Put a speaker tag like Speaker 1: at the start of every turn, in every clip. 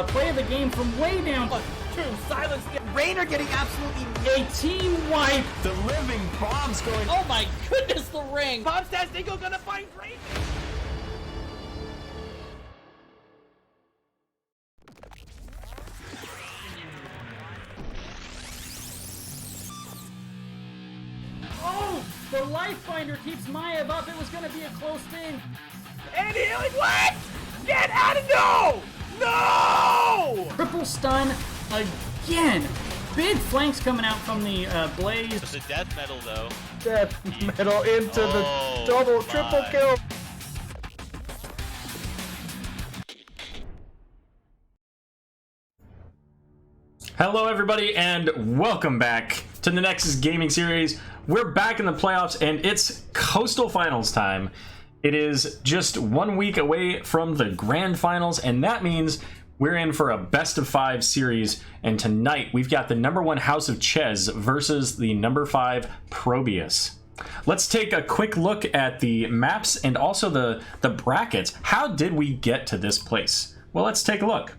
Speaker 1: play of the game from way down.
Speaker 2: True, silence. Rainer getting absolutely
Speaker 1: A team wipe.
Speaker 3: The living bombs going.
Speaker 2: Oh my goodness, the ring! Bombstastic gonna find Rainer!
Speaker 1: Oh, the life finder keeps Maev up. It was gonna be a close thing.
Speaker 2: And healing, what? Get out of no! No!
Speaker 1: Triple stun again. Big flanks coming out from the Blaze.
Speaker 4: It's a death metal though.
Speaker 3: Death metal into the double, triple kill.
Speaker 5: Hello everybody and welcome back to the Nexus Gaming Series. We're back in the playoffs and it's Coastal Finals time. It is just 1 week away from the Grand Finals and that means we're in for a best of 5 series, and tonight we've got the #1 House of Chez versus the #5 ProBUs. Let's take a quick look at the maps and also the brackets. How did we get to this place? Well, let's take a look.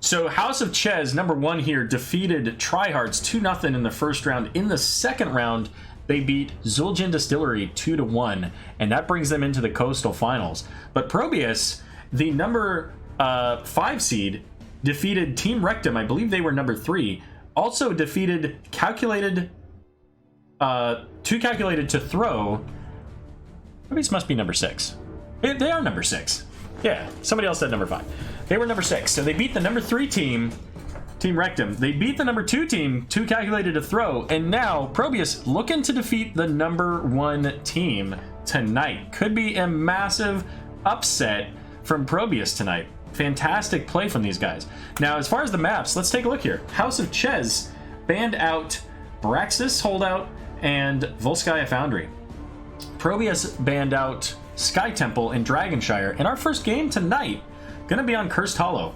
Speaker 5: So House of Chez, #1 here, defeated Tryhards 2-0 in the first round. In the second round, they beat Zul'jin Distillery 2-1, and that brings them into the Coastal Finals. But ProBUs, the #5 seed, defeated Team Rectum. I believe they were #3. Also defeated Calculated, Too Calculated to Throw. Maybe this must be #6. They are #6. Yeah, somebody else said #5. They were #6. So they beat the #3 team, Team Rectum. They beat the #2 team, Too Calculated to Throw. And now ProBUs looking to defeat the #1 team tonight. Could be a massive upset from ProBUs tonight. Fantastic play from these guys. Now, as far as the maps, let's take a look here. House of Chez banned out Braxis Holdout and Volskaya Foundry. ProBUs banned out Sky Temple and Dragonshire. And our first game tonight gonna be on Cursed Hollow.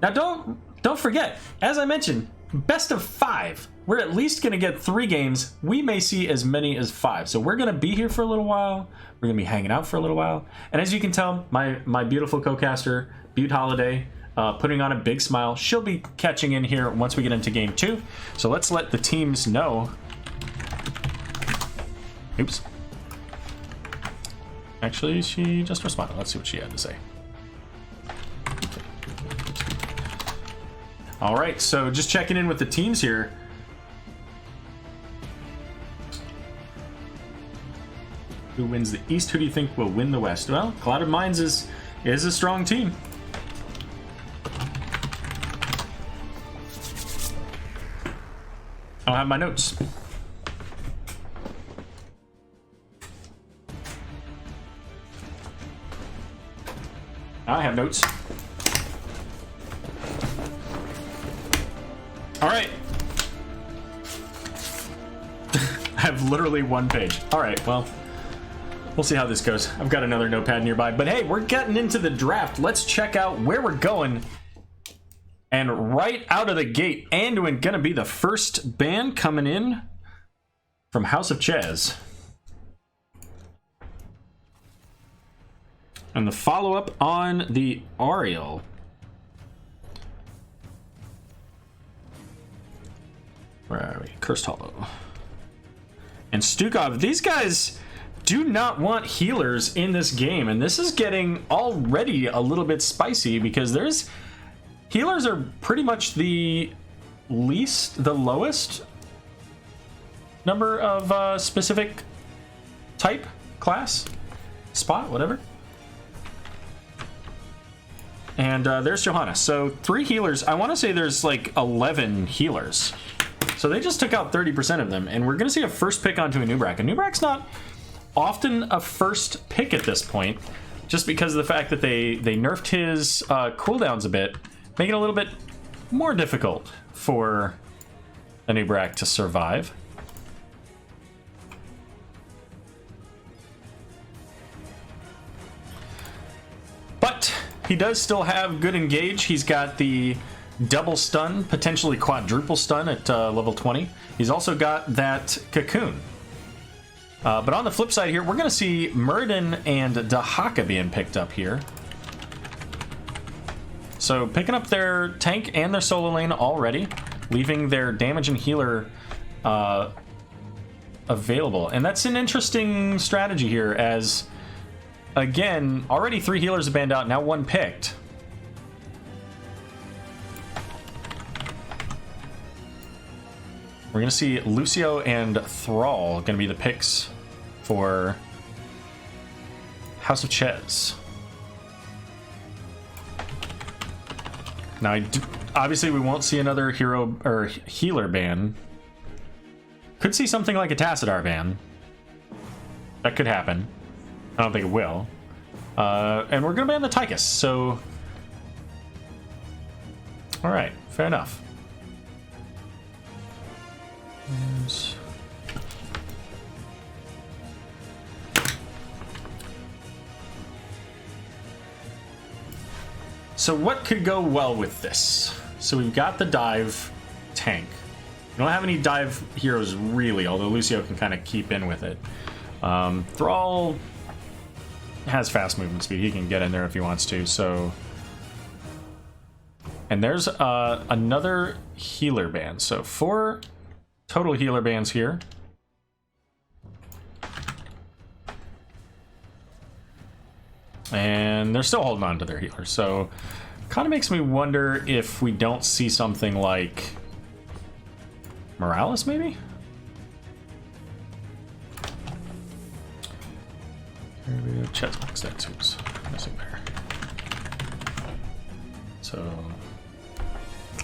Speaker 5: Now, don't forget, as I mentioned, best of 5. We're at least gonna get 3 games. We may see as many as 5. So we're gonna be here for a little while. We're gonna be hanging out for a little while. And as you can tell, my beautiful CoCaster, Beautholiday, putting on a big smile. She'll be catching in here once we get into game 2. So let's let the teams know. Oops. Actually, she just responded. Let's see what she had to say. All right, so just checking in with the teams here. Who wins the East? Who do you think will win the West? Well, Clouded Minds is a strong team. I don't have my notes. I have notes. All right. I have literally 1 page. All right, well, we'll see how this goes. I've got another notepad nearby. But hey, we're getting into the draft. Let's check out where we're going. And right out of the gate, Anduin gonna be the first ban coming in from House of Chez. And the follow-up on the Ariel. Where are we? Cursed Hollow. And Stukov. These guys do not want healers in this game. And this is getting already a little bit spicy because healers are pretty much the lowest number of specific type, class, spot, whatever. And there's Johanna. So 3 healers. I want to say there's like 11 healers. So they just took out 30% of them, and we're going to see a first pick onto a Nubrak. And Nubrak's not often a first pick at this point, just because of the fact that they nerfed his cooldowns a bit, making it a little bit more difficult for a Nubrak to survive. But he does still have good engage. He's got the double stun, potentially quadruple stun at level 20. He's also got that cocoon. But on the flip side here, we're going to see Muradin and Dahaka being picked up here. So picking up their tank and their solo lane already, leaving their damage and healer available. And that's an interesting strategy here, as, again, already 3 healers have banned out, now 1 picked. We're going to see Lucio and Thrall going to be the picks for House of Chez. Now, obviously, we won't see another hero or healer ban. Could see something like a Tassadar ban. That could happen. I don't think it will. And we're going to ban the Tychus, so... Alright, fair enough. So what could go well with this? So we've got the dive tank. We don't have any dive heroes really, although Lucio can kind of keep in with it. Thrall has fast movement speed. He can get in there if he wants to, so... And there's another healer band. So 4 total healer bands here. And they're still holding on to their healers, so kind of makes me wonder if we don't see something like Morales, maybe? Chez box, that's who's missing there. So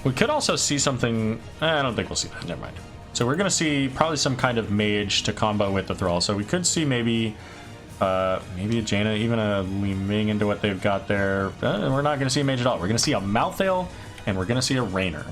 Speaker 5: we could also see something. I don't think we'll see that. Never mind. So we're going to see probably some kind of mage to combo with the Thrall. So we could see maybe maybe a Jaina, even a Li Ming into what they've got there. We're not going to see a mage at all. We're going to see a Malthael, and we're going to see a Rainer.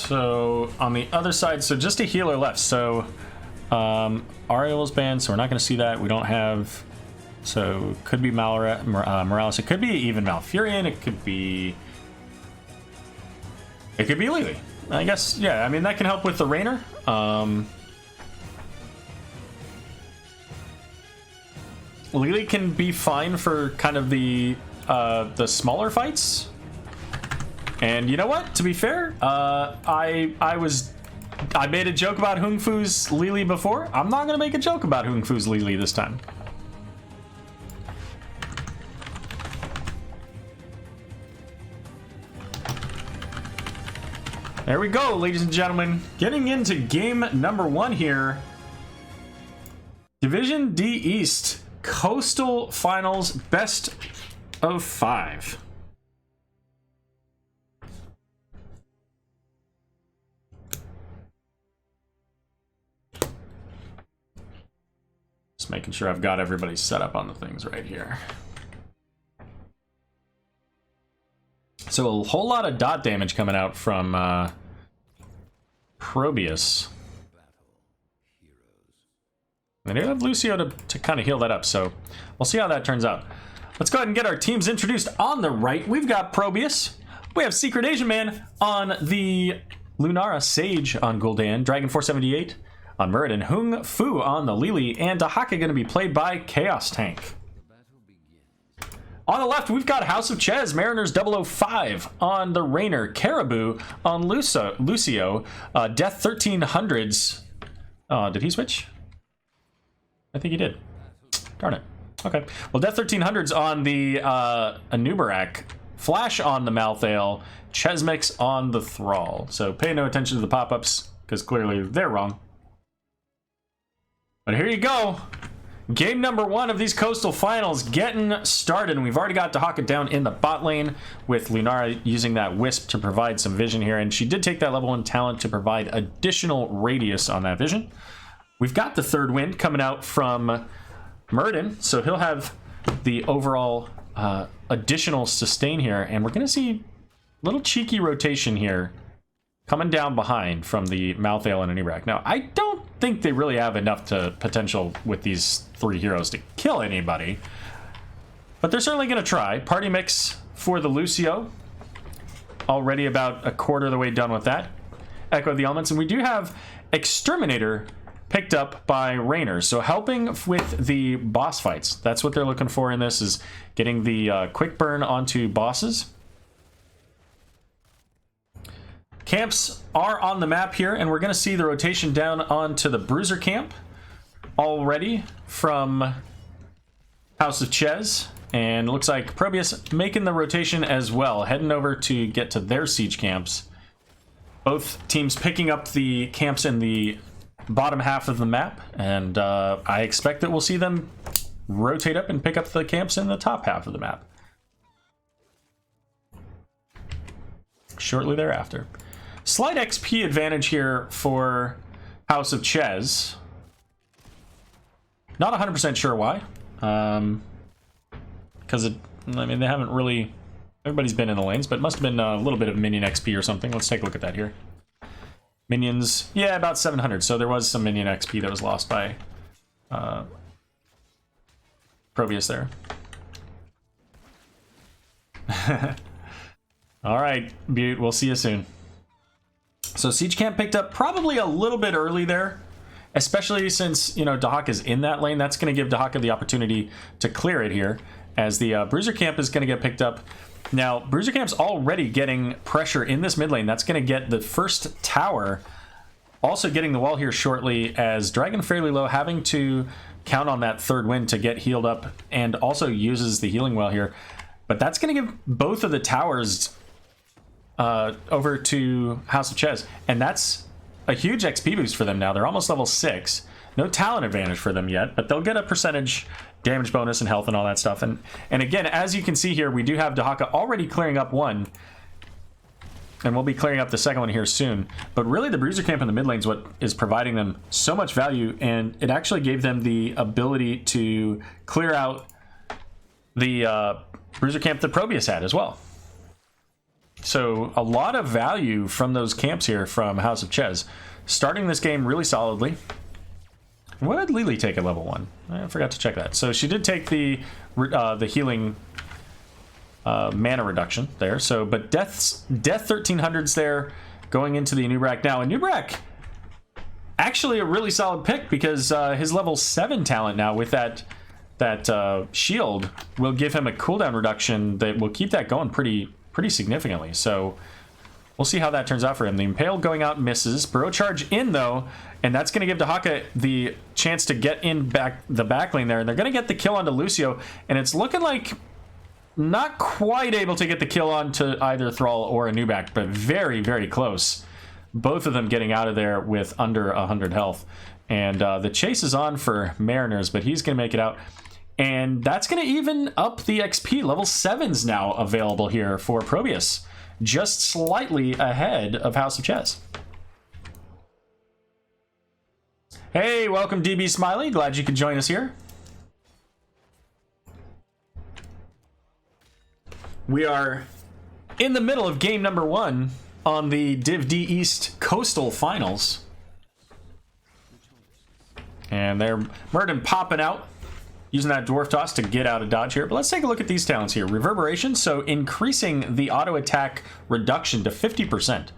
Speaker 5: So on the other side, so just a healer left. So Ariel's banned, so we're not going to see that. We don't have, so could be Morales. It could be even Malfurion. It could be Lily. I guess, yeah. I mean, that can help with the Rainer. Lily can be fine for kind of the smaller fights. And you know what? To be fair, I made a joke about Hung Fu's Lily before. I'm not gonna make a joke about Hung Fu's Lily this time. There we go, ladies and gentlemen. Getting into game number 1 here. Division D East Coastal Finals best of 5. Just making sure I've got everybody set up on the things right here. So a whole lot of dot damage coming out from ProBUs. And they have Lucio to kind of heal that up, so we'll see how that turns out. Let's go ahead and get our teams introduced. On the right, we've got ProBUs. We have Secret Asian Man on the Lunara, Sage on Gul'dan, Dragon 478 on Muradin, Hung Fu on the Lily, and Dahaka going to be played by Chaos Tank. On the left, we've got House of Chez, Mariners 005 on the Rainer, Caribou on Lucio, Death 1300s. Did he switch? I think he did. Darn it. Okay. Well, Death 1300s on the Anubarak, Flash on the Malthael, Chesmix on the Thrall. So pay no attention to the pop-ups, because clearly they're wrong. But here you go. Game number 1 of these Coastal Finals getting started. And we've already got Dahaka down in the bot lane with Lunara using that Wisp to provide some vision here. And she did take that level 1 talent to provide additional radius on that vision. We've got the third wind coming out from Muradin, so he'll have the overall additional sustain here. And we're going to see a little cheeky rotation here coming down behind from the Malthael and Anubarak. Now, I don't think they really have enough potential with these 3 heroes to kill anybody, but they're certainly going to try. Party mix for the Lucio. already about a quarter of the way done with that. Echo of the Elements. And we do have Exterminator picked up by Raynor. So helping with the boss fights. That's what they're looking for in this, is getting the quick burn onto bosses. Camps are on the map here, and we're going to see the rotation down onto the Bruiser camp already from House of Chez. And it looks like ProBUs making the rotation as well, heading over to get to their siege camps. Both teams picking up the camps in the bottom half of the map, and I expect that we'll see them rotate up and pick up the camps in the top half of the map shortly thereafter. Slight XP advantage here for House of Chez. Not 100% sure why. Because I mean, they haven't really... Everybody's been in the lanes, but it must have been a little bit of minion XP or something. Let's take a look at that here. Minions, yeah, about 700. So there was some minion XP that was lost by ProBUs there. All right, Butte, we'll see you soon. So Siege Camp picked up probably a little bit early there, especially since, you know, Dahak is in that lane. That's going to give Dahaka the opportunity to clear it here, as the Bruiser Camp is going to get picked up. Now, Bruiser Camp's already getting pressure in this mid lane. That's going to get the first tower. Also getting the wall here shortly, as Dragon fairly low, having to count on that third wind to get healed up, and also uses the healing well here. But that's going to give both of the towers over to House of Chez, and that's a huge XP boost for them now. They're almost level 6. No talent advantage for them yet, but they'll get a percentage damage bonus and health and all that stuff. And again, as you can see here, we do have Dahaka already clearing up one, and we'll be clearing up the second one here soon. But really, the Bruiser Camp in the mid lane is what is providing them so much value, and it actually gave them the ability to clear out the Bruiser Camp that ProBUs had as well. So a lot of value from those camps here from House of Chez. Starting this game really solidly. What did Lily take at level 1? I forgot to check that. So she did take the healing mana reduction there. So, but Death 1300s there going into the Anubrak. Now, Anubrak, actually a really solid pick, because his level 7 talent now with that shield will give him a cooldown reduction that will keep that going pretty significantly. So we'll see how that turns out for him. The Impale going out misses. Burrow charge in, though, and that's going to give Dahaka the chance to get in the back lane there. And they're going to get the kill onto Lucio, and it's looking like not quite able to get the kill onto either Thrall or Anubak, but very, very close. Both of them getting out of there with under 100 health. And the chase is on for Mariners, but he's going to make it out. And that's going to even up the XP. Level 7's now available here for ProBUs, just slightly ahead of House of Chez. Hey, welcome DB Smiley. Glad you could join us here. We are in the middle of game number 1 on the Div D East Coastal Finals. And they're Murden popping out, using that Dwarf Toss to get out of dodge here. But let's take a look at these talents here. Reverberation, so increasing the auto attack reduction to 50%.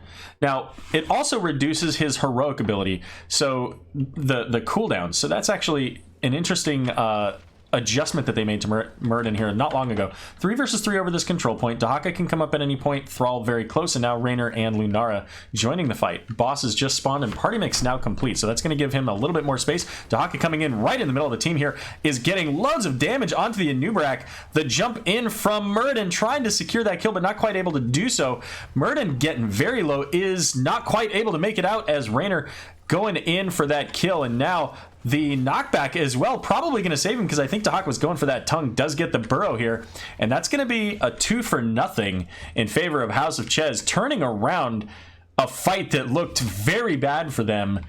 Speaker 5: Now, it also reduces his heroic ability, so the cooldown. So that's actually an interesting adjustment that they made to Murden here not long ago. 3 versus 3 over this control point. Dahaka can come up at any point. Thrall very close, and now Raynor and Lunara joining the fight. Boss has just spawned, and party mix now complete, so that's going to give him a little bit more space. Dahaka coming in right in the middle of the team here is getting loads of damage onto the Anubrak. The jump in from Murden, trying to secure that kill, but not quite able to do so. Murden getting very low, is not quite able to make it out, as Raynor going in for that kill, and now the knockback as well, probably going to save him, because I think Dahak was going for that tongue. Does get the burrow here, and that's going to be a 2-for-0 in favor of House of Chez, turning around a fight that looked very bad for them,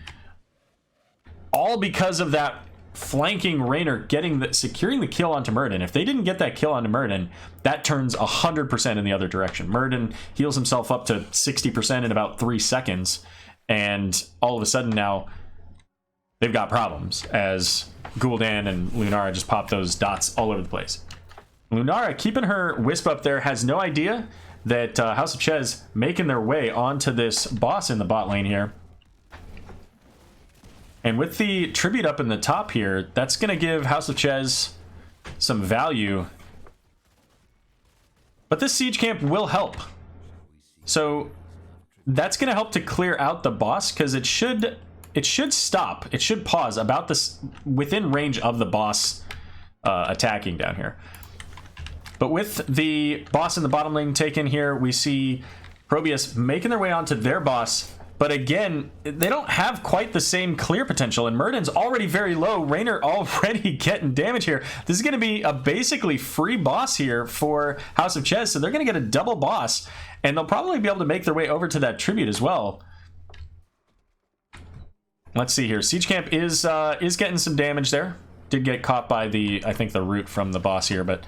Speaker 5: all because of that flanking Raynor securing the kill onto Murden. If they didn't get that kill onto Murden, that turns 100% in the other direction. Murden heals himself up to 60% in about 3 seconds, and all of a sudden now they've got problems, as Gul'dan and Lunara just pop those dots all over the place. Lunara, keeping her Wisp up there, has no idea that House of Chez making their way onto this boss in the bot lane here. And with the tribute up in the top here, that's going to give House of Chez some value. But this siege camp will help. So that's going to help to clear out the boss, because it should stop. It should pause about this within range of the boss attacking down here. But with the boss in the bottom lane taken here, we see ProBUs making their way onto their boss. But again, they don't have quite the same clear potential, and Murden's already very low. Raynor already getting damage here. This is going to be a basically free boss here for House of Chez, so they're going to get a double boss, and they'll probably be able to make their way over to that tribute as well. Let's see here. Siege Camp is getting some damage there. Did get caught by the, I think, the root from the boss here, but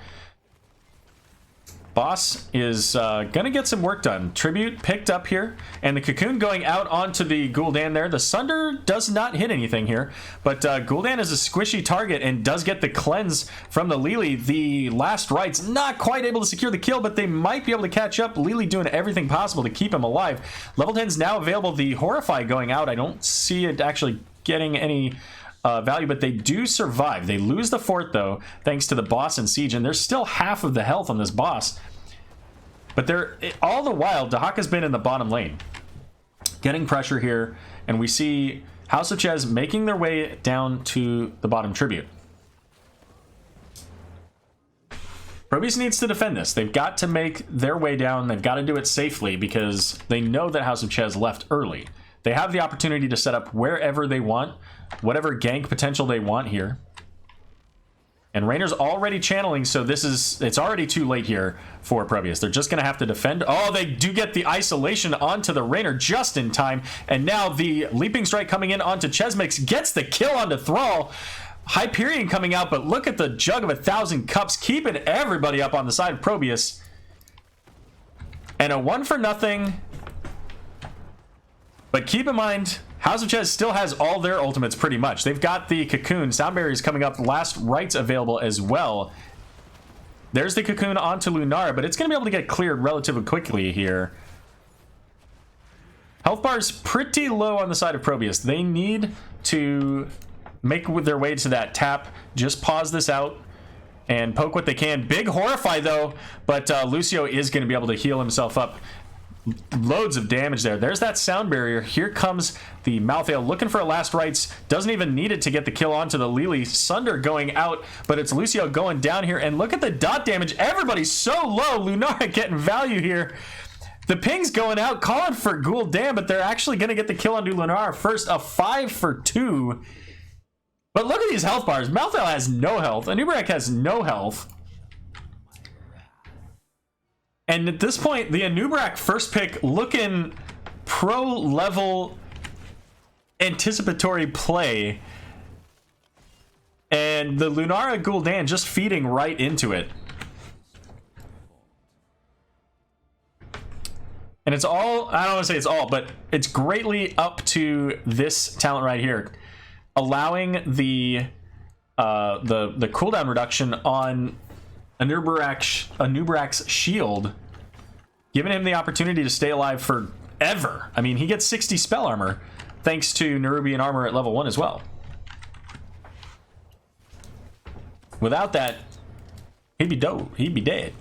Speaker 5: boss is gonna get some work done. Tribute picked up here, and the Cocoon going out onto the Gul'dan there. The Sunder does not hit anything here, but Gul'dan is a squishy target and does get the cleanse from the Lily. The last rites not quite able to secure the kill, but they might be able to catch up. Lily doing everything possible to keep him alive. Level 10's now available. The Horrify going out. I don't see it actually getting any value, but they do survive. They lose the fort though, thanks to the boss and siege, and there's still half of the health on this boss. But they're all the while, Dahaka's been in the bottom lane, getting pressure here, and we see House of Chez making their way down to the bottom tribute. ProBUs needs to defend this. They've got to make their way down. They've got to do it safely, because they know that House of Chez left early. They have the opportunity to set up wherever they want, whatever gank potential they want here. And Raynor's already channeling, so it's already too late here for ProBUs. They're just going to have to defend. Oh, they do get the isolation onto the Raynor just in time. And now the Leaping Strike coming in onto Chesmix gets the kill onto Thrall. Hyperion coming out, but look at the Jug of 1,000 Cups, keeping everybody up on the side of ProBUs. And a 1-for-0. But keep in mind, House of Chez still has all their ultimates pretty much. They've got the Cocoon. Sound Barrier is coming up. Last rites available as well. There's the Cocoon onto Lunara, but it's going to be able to get cleared relatively quickly here. Health bar's pretty low on the side of ProBUs. They need to make their way to that tap. Just pause this out and poke what they can. Big Horrify though, but Lucio is going to be able to heal himself up. Loads of damage there. There's that sound barrier. Here comes the Malthael looking for a last rites. Doesn't even need it to get the kill onto the Lily. Sunder going out, but it's Lucio going down here. And look at the dot damage. Everybody's so low. Lunara getting value here. The ping's going out, calling for Gul'dan, but they're actually going to get the kill onto Lunara first. A 5-for-2. But look at these health bars. Malthael has no health. Anubarak has no health. And at this point, the Anubarak first pick looking pro-level anticipatory play. And the Lunara Gul'dan just feeding right into it. And it's all, I don't want to say it's all, but it's greatly up to this talent right here. Allowing the cooldown reduction on Anubarak's shield, giving him the opportunity to stay alive forever. I mean, he gets 60 spell armor thanks to Nerubian armor at level 1 as well. Without that, he'd be dead.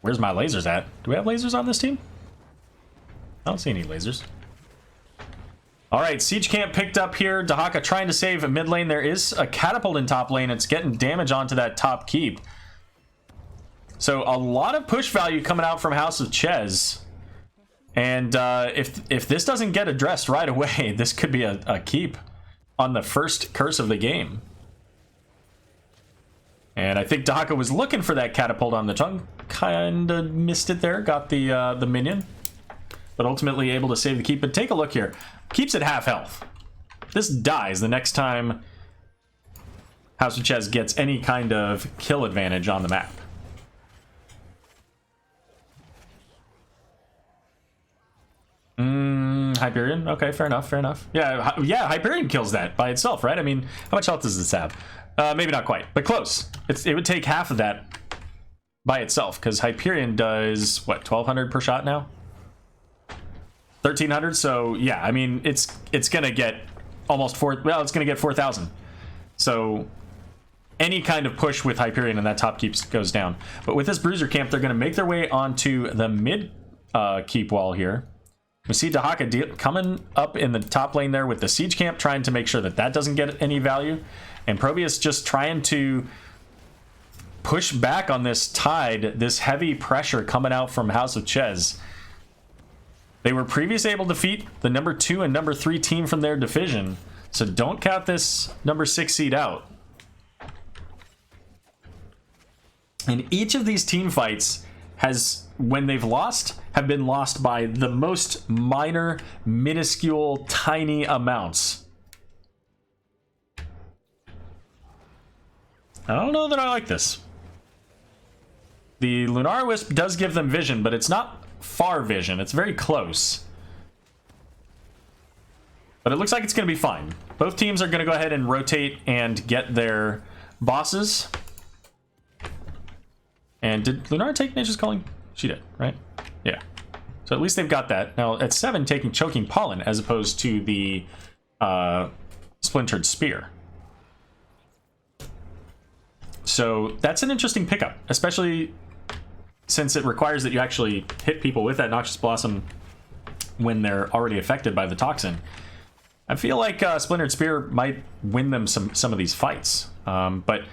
Speaker 5: Where's my lasers at? Do we have lasers on this team? I don't see any lasers. All right, Siege Camp picked up here. Dahaka trying to save mid lane. There is a catapult in top lane. It's getting damage onto that top keep. So a lot of push value coming out from House of Chez. And if this doesn't get addressed right away, this could be a keep on the first curse of the game. And I think Dahaka was looking for that catapult on the tongue. Kind of missed it there. Got the minion. But ultimately able to save the keep. But take a look here. Keeps at half health. This dies the next time House of Chez gets any kind of kill advantage on the map. Hyperion. Okay, fair enough, fair enough. Yeah, Hyperion kills that by itself, right? I mean, how much health does this have? Maybe not quite, but close. It would take half of that by itself, because Hyperion does, what, 1,200 per shot now? 1,300, so yeah, I mean, it's going to get almost it's going to get 4,000. So any kind of push with Hyperion and that top keep goes down. But with this Bruiser camp, they're going to make their way onto the mid keep wall here. We see Dahaka coming up in the top lane there with the Siege camp, trying to make sure that that doesn't get any value. And ProBUs just trying to push back on this tide, this heavy pressure coming out from House of Chez. They were previously able to defeat the number 2 and number 3 team from their division, so don't count this number 6 seed out. And each of these team fights has, when they've lost, have been lost by the most minor, minuscule, tiny amounts. I don't know that I like this. The Lunar Wisp does give them vision, but it's not far vision. It's very close. But it looks like it's going to be fine. Both teams are going to go ahead and rotate and get their bosses. And did Lunar take Nature's Calling? She did, right? Yeah. So at least they've got that. Now, at 7, taking Choking Pollen as opposed to the Splintered Spear. So that's an interesting pickup, especially since it requires that you actually hit people with that Noxious Blossom when they're already affected by the toxin. I feel like Splintered Spear might win them some of these fights. But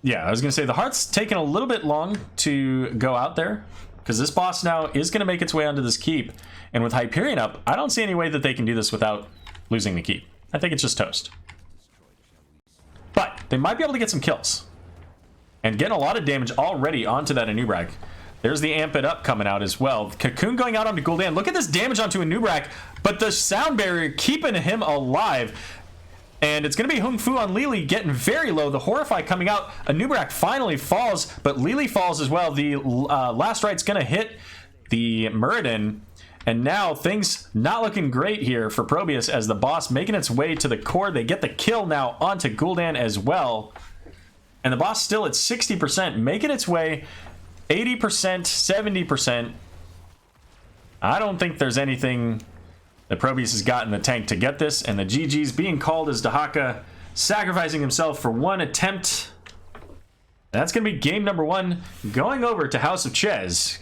Speaker 5: yeah, I was going to say the Heart's taken a little bit long to go out there because this boss now is going to make its way onto this keep. And with Hyperion up, I don't see any way that they can do this without losing the keep. I think it's just toast. But they might be able to get some kills. And getting a lot of damage already onto that Anubrak. There's the Amp It Up coming out as well. Cocoon going out onto Gul'dan. Look at this damage onto Anubrak, but the sound barrier keeping him alive. And it's going to be Hung Fu on Lily getting very low. The Horrify coming out. Anubrak finally falls, but Lily falls as well. The Last Right's going to hit the Muradin. And now things not looking great here for ProBUs as the boss making its way to the core. They get the kill now onto Gul'dan as well. And the boss still at 60%, making its way 80%, 70%. I don't think there's anything that ProBUs has got in the tank to get this. And the GG's being called as Dahaka sacrificing himself for one attempt. That's going to be game number 1, going over to House of Chez.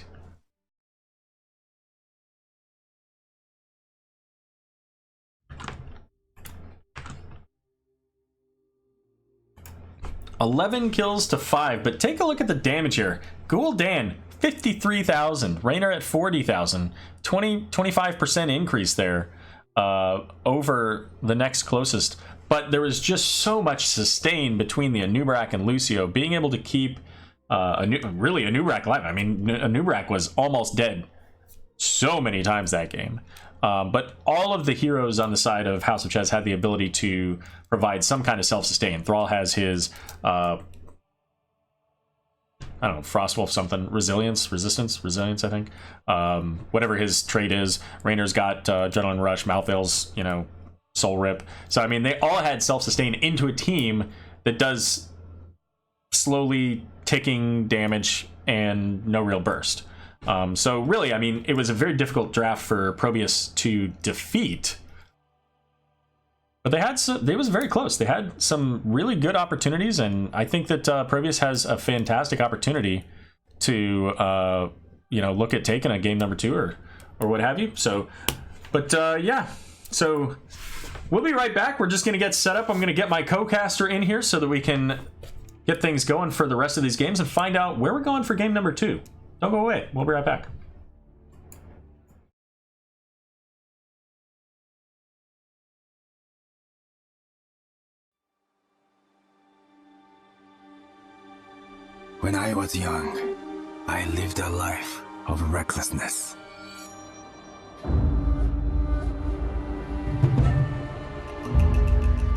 Speaker 5: $11 kills to 5, but take a look at the damage here. Gul'dan, 53,000. Raynor at 40,000. 25% increase there over the next closest. But there was just so much sustain between the Anubrak and Lucio, being able to keep really Anubrak alive. I mean, Anubrak was almost dead so many times that game. But all of the heroes on the side of House of Chez had the ability to provide some kind of self-sustain. Thrall has his, I don't know, Frostwolf something, resilience, I think. Whatever his trait is. Raynor's got Adrenaline Rush, Malthael's, Soul Rip. So, I mean, they all had self-sustain into a team that does slowly ticking damage and no real burst. So really, I mean, it was a very difficult draft for ProBUs to defeat. But they was very close. They had some really good opportunities, and I think that ProBUs has a fantastic opportunity to look at taking a game number 2 or what have you. So, but yeah, so we'll be right back. We're just gonna get set up. I'm gonna get my CoCaster in here so that we can get things going for the rest of these games and find out where we're going for game number 2. Don't go away. We'll be right back.
Speaker 4: When I was young, I lived a life of recklessness.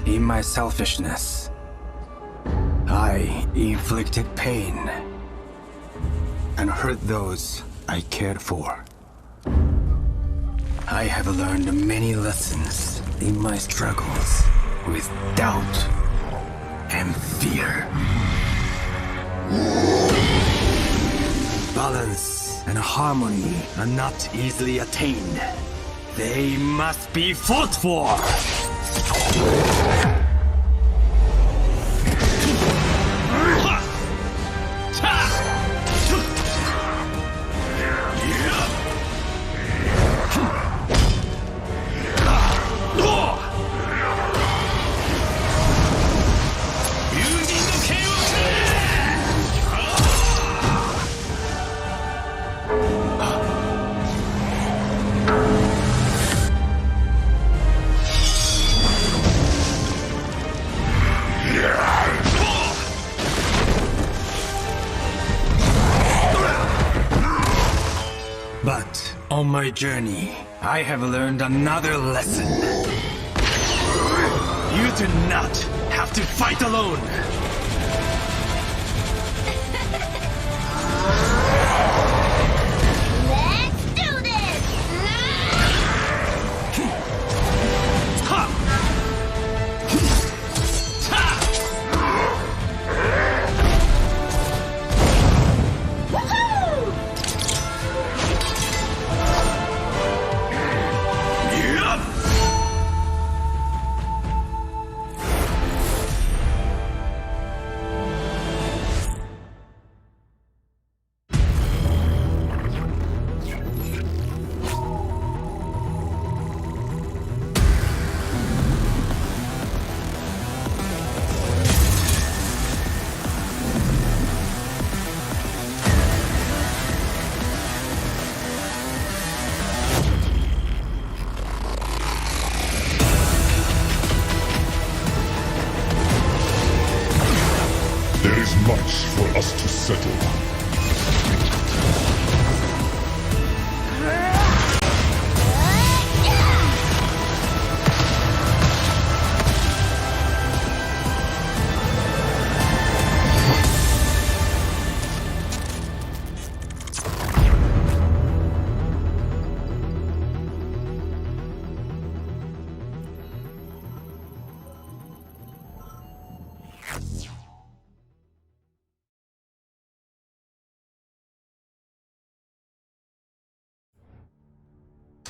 Speaker 4: In my selfishness, I inflicted pain and hurt those I cared for. I have learned many lessons in my struggles with doubt and fear. Balance and harmony are not easily attained. They must be fought for! But on my journey, I have learned another lesson. You do not have to fight alone.
Speaker 6: Let's do this! Woohoo!
Speaker 7: There is much for us to settle.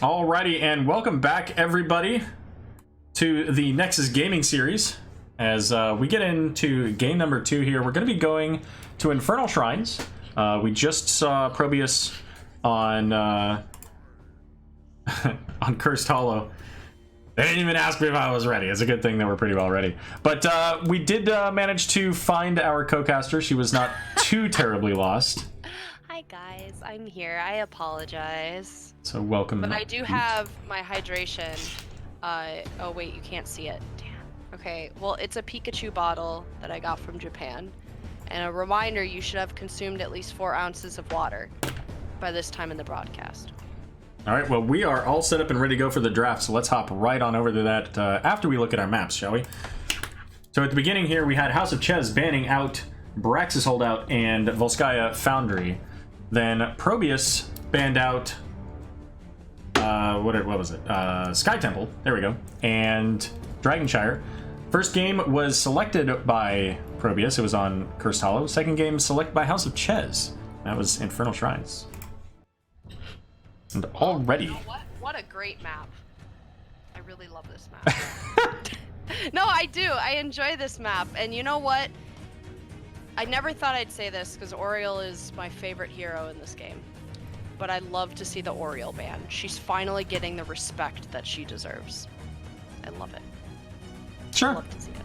Speaker 5: Alrighty, and welcome back, everybody, to the Nexus Gaming Series. As we get into game number 2 here, we're going to be going to Infernal Shrines. We just saw ProBUs on on Cursed Hollow. They didn't even ask me if I was ready. It's a good thing that we're pretty well ready. But we did manage to find our CoCaster. She was not too terribly lost.
Speaker 8: Hi guys, I'm here. I apologize.
Speaker 5: So welcome.
Speaker 8: But I do have my hydration. Oh wait, you can't see it. Damn. Okay, well it's a Pikachu bottle that I got from Japan. And a reminder, you should have consumed at least 4 ounces of water by this time in the broadcast.
Speaker 5: Alright, well we are all set up and ready to go for the draft, so let's hop right on over to that after we look at our maps, shall we? So at the beginning here, we had House of Chez banning out Braxis Holdout and Volskaya Foundry. Then ProBUs banned out what was it? Sky Temple. There we go. And Dragonshire. First game was selected by ProBUs. It was on Cursed Hollow. Second game selected by House of Chez. That was Infernal Shrines. And already.
Speaker 8: You know what a great map. I really love this map. No, I do. I enjoy this map. And you know what? I never thought I'd say this because Oriole is my favorite hero in this game. But I love to see the Oriole ban. She's finally getting the respect that she deserves. I love it.
Speaker 5: Sure.
Speaker 8: I love to see it.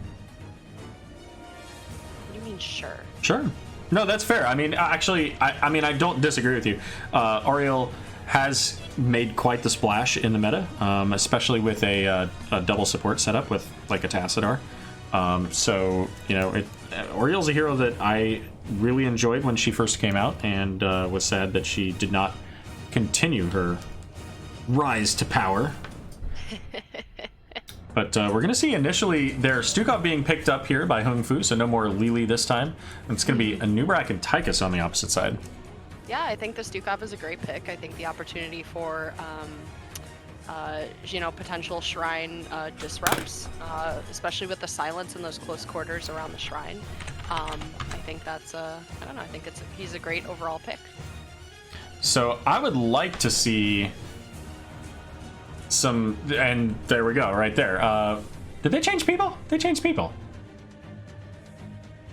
Speaker 8: What do you mean, sure?
Speaker 5: Sure. No, that's fair. I mean, actually, I don't disagree with you. Oriole has made quite the splash in the meta, especially with a double support setup with like a Tassadar. So, you know, Oriole's a hero that I really enjoyed when she first came out, and was sad that she did not continue her rise to power. But we're going to see initially their Stukov being picked up here by Hung Fu, so no more Lili this time. It's going to be a Nubrak and Tychus on the opposite side.
Speaker 8: Yeah, I think the Stukov is a great pick. I think the opportunity for you know, potential shrine disrupts, especially with the silence in those close quarters around the shrine. I think that's I don't know. I think he's a great overall pick.
Speaker 5: So I would like to see some, and there we go, right there. Did they change people? They changed people.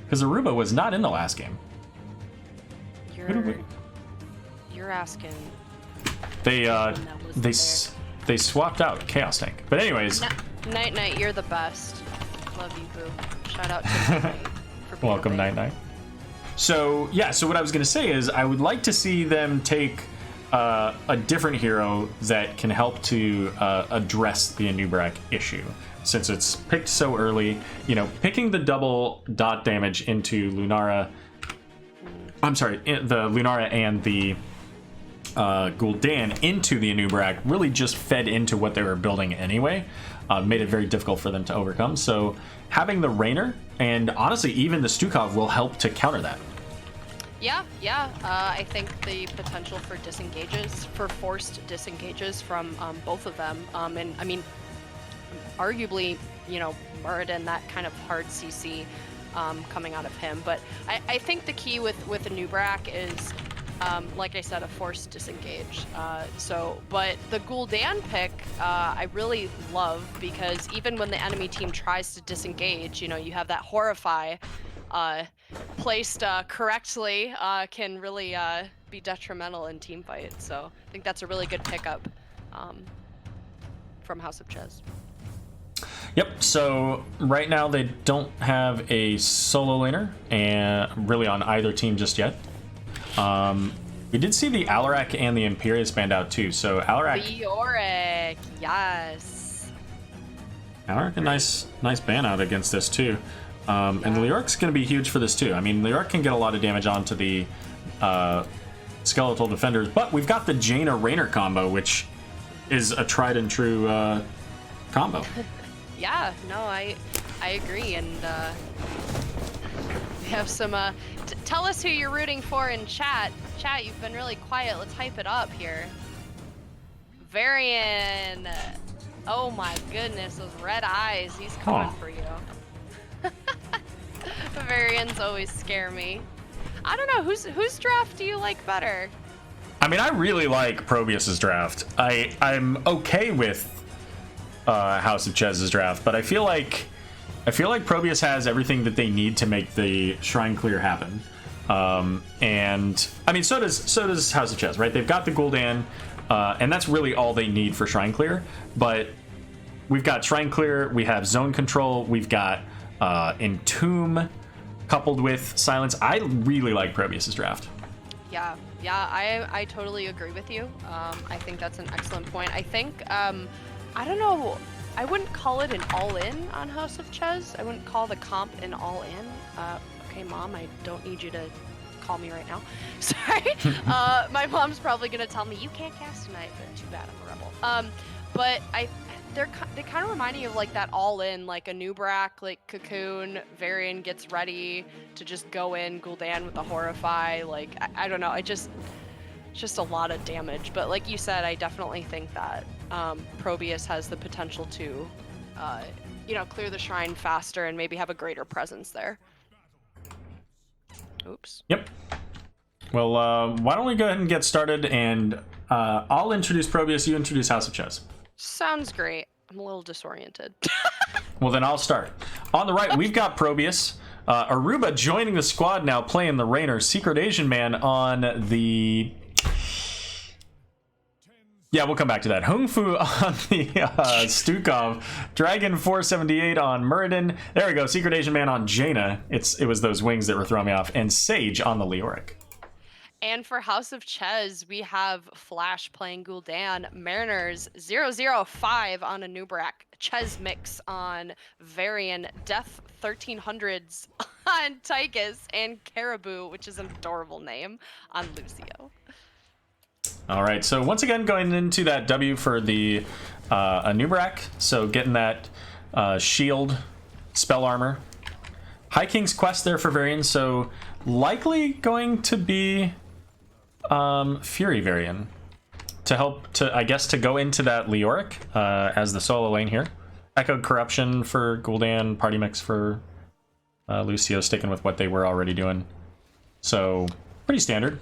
Speaker 5: Because Aruba was not in the last game.
Speaker 8: You're asking.
Speaker 5: They swapped out Chaos Tank. But anyways.
Speaker 8: Night, you're the best. Love you, boo. Shout out to Symphony for
Speaker 5: Welcome, Night. So, yeah, so what I was going to say is I would like to see them take a different hero that can help to address the Anub'arak issue. Since it's picked so early, you know, picking the double dot damage into Lunara... I'm sorry, the Lunara and the Gul'dan into the Anub'arak really just fed into what they were building anyway. Made it very difficult for them to overcome. So having the Raynor and honestly even the Stukov will help to counter that.
Speaker 8: Yeah. I think the potential for disengages, for forced disengages from both of them, and I mean, arguably, you know, Muradin, that kind of hard CC coming out of him. But I think the key with Anub'arak is, like I said, a forced disengage. But the Gul'dan pick, I really love, because even when the enemy team tries to disengage, you know, you have that Horrify placed correctly can really be detrimental in team fights. So I think that's a really good pickup from House of Chez.
Speaker 5: Yep, so right now they don't have a solo laner and really on either team just yet. We did see the Alarak and the Imperius banned out too, so Alarak...
Speaker 8: Leoric, yes.
Speaker 5: Alarak, a nice ban out against this too. And Leoric's going to be huge for this too. I mean, Leoric can get a lot of damage onto the skeletal defenders, but we've got the Jaina Raynor combo, which is a tried and true combo.
Speaker 8: Yeah, no, I agree, and we have some. Tell us who you're rooting for in chat. Chat, you've been really quiet. Let's hype it up here. Varian. Oh my goodness, those red eyes. He's coming for you. Varians always scare me. I don't know, whose draft do you like better?
Speaker 5: I mean, I really like ProBUs' draft. I'm okay with House of Chez's draft, but I feel like ProBUs has everything that they need to make the shrine clear happen. And I mean, so does House of Chez, right? They've got the Gul'dan, and that's really all they need for shrine clear. But we've got shrine clear, we have zone control, we've got Entomb coupled with silence. I really like ProBUs' draft.
Speaker 8: Yeah, I totally agree with you. I think that's an excellent point. I think I don't know, I wouldn't call it an all-in on House of Chez. I wouldn't call the comp an all-in. Okay, Mom, I don't need you to call me right now. Sorry. My mom's probably gonna tell me, you can't cast tonight, but too bad, I'm a rebel. But they kind of remind me of like that all-in, like Anub'arak, like Cocoon, Varian gets ready to just go in, Gul'dan with the Horrify, like, I don't know, it's just a lot of damage. But like you said, I definitely think that ProBUs has the potential to, you know, clear the shrine faster and maybe have a greater presence there. Oops.
Speaker 5: Yep. Well, why don't we go ahead and get started, and I'll introduce ProBUs, you introduce House of Chez.
Speaker 8: Sounds great. I'm a little disoriented.
Speaker 5: Well, then I'll start. On the right, we've got ProBUs. Aruba joining the squad now, playing the Raynor. Secret Asian Man on the... Yeah, we'll come back to that. Hung Fu on the Stukov. Dragon 478 on Muradin. There we go. Secret Asian Man on Jaina. It was those wings that were throwing me off. And Sage on the Leoric.
Speaker 8: And for House of Chez, we have Flash playing Gul'dan, Mariners 005 on Anub'arak, Chez Mix on Varian, Death 1300s on Tychus, and Caribou, which is an adorable name, on Lucio.
Speaker 5: All right, so once again, going into that W for the Anub'arak, so getting that shield, spell armor. High King's Quest there for Varian, so likely going to be Fury Varian to help to, I guess, to go into that Leoric as the solo lane here. Echoed Corruption for Gul'dan, Party Mix for Lucio, sticking with what they were already doing. So, pretty standard.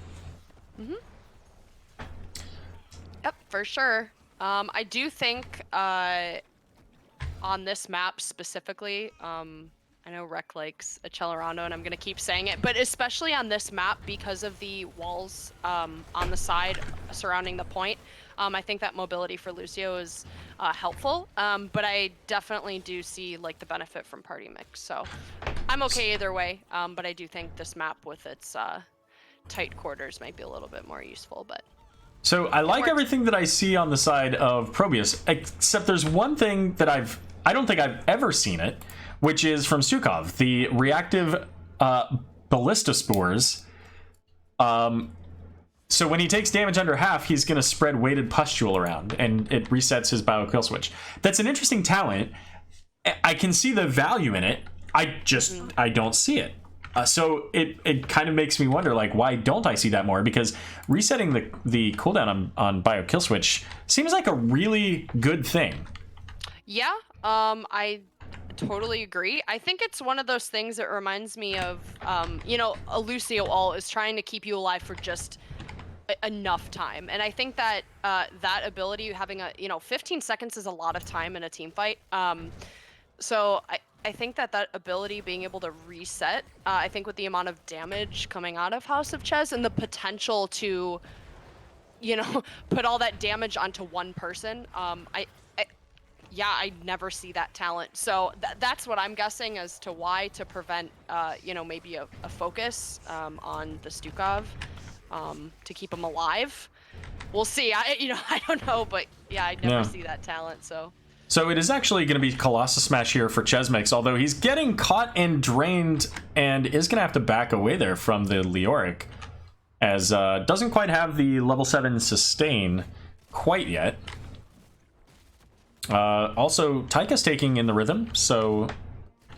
Speaker 8: For sure. I do think on this map specifically, I know Rec likes Accelerando, and I'm gonna keep saying it, but especially on this map because of the walls on the side surrounding the point, I think that mobility for Lucio is helpful. But I definitely do see like the benefit from party mix, so I'm okay either way. But I do think this map with its tight quarters might be a little bit more useful, but.
Speaker 5: So I like everything that I see on the side of ProBUs, except there's one thing that I don't think I've ever seen it, which is from Stukov, the reactive ballista spores. So when he takes damage under half, he's going to spread weighted pustule around, and it resets his bio kill switch. That's an interesting talent. I can see the value in it. I don't see it. So it kind of makes me wonder, like, why don't I see that more? Because resetting the cooldown on bio kill switch seems like a really good thing.
Speaker 8: Yeah, I totally agree. I think it's one of those things that reminds me of, you know, a Lucio ult is trying to keep you alive for just enough time, and I think that that ability, having 15 seconds is a lot of time in a team fight. So I think that ability being able to reset, I think with the amount of damage coming out of House of Chez and the potential to, put all that damage onto one person, I never see that talent. So that's what I'm guessing as to why, to prevent, maybe a focus on the Stukov, to keep him alive. We'll see. I don't know, but yeah, I never see that talent, so.
Speaker 5: So it is actually going to be Colossus Smash here for Chesmix, although he's getting caught and drained and is going to have to back away there from the Leoric, as doesn't quite have the level 7 sustain quite yet. Also, Taika's taking in the rhythm, so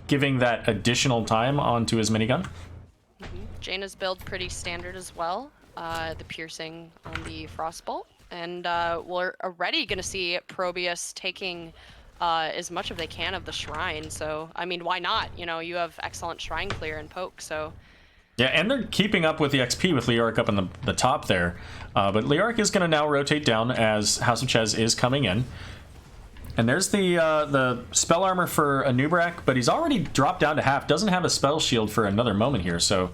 Speaker 5: giving that additional time onto his minigun.
Speaker 8: Jaina's build pretty standard as well, the piercing on the Frostbolt. And we're already going to see ProBUs taking as much as they can of the Shrine. So, I mean, why not? You have excellent Shrine clear and poke, so...
Speaker 5: Yeah, and they're keeping up with the XP with Leoric up in the top there. But Leoric is going to now rotate down as House of Chez is coming in. And there's the spell armor for Anubrak, but he's already dropped down to half. Doesn't have a spell shield for another moment here, so...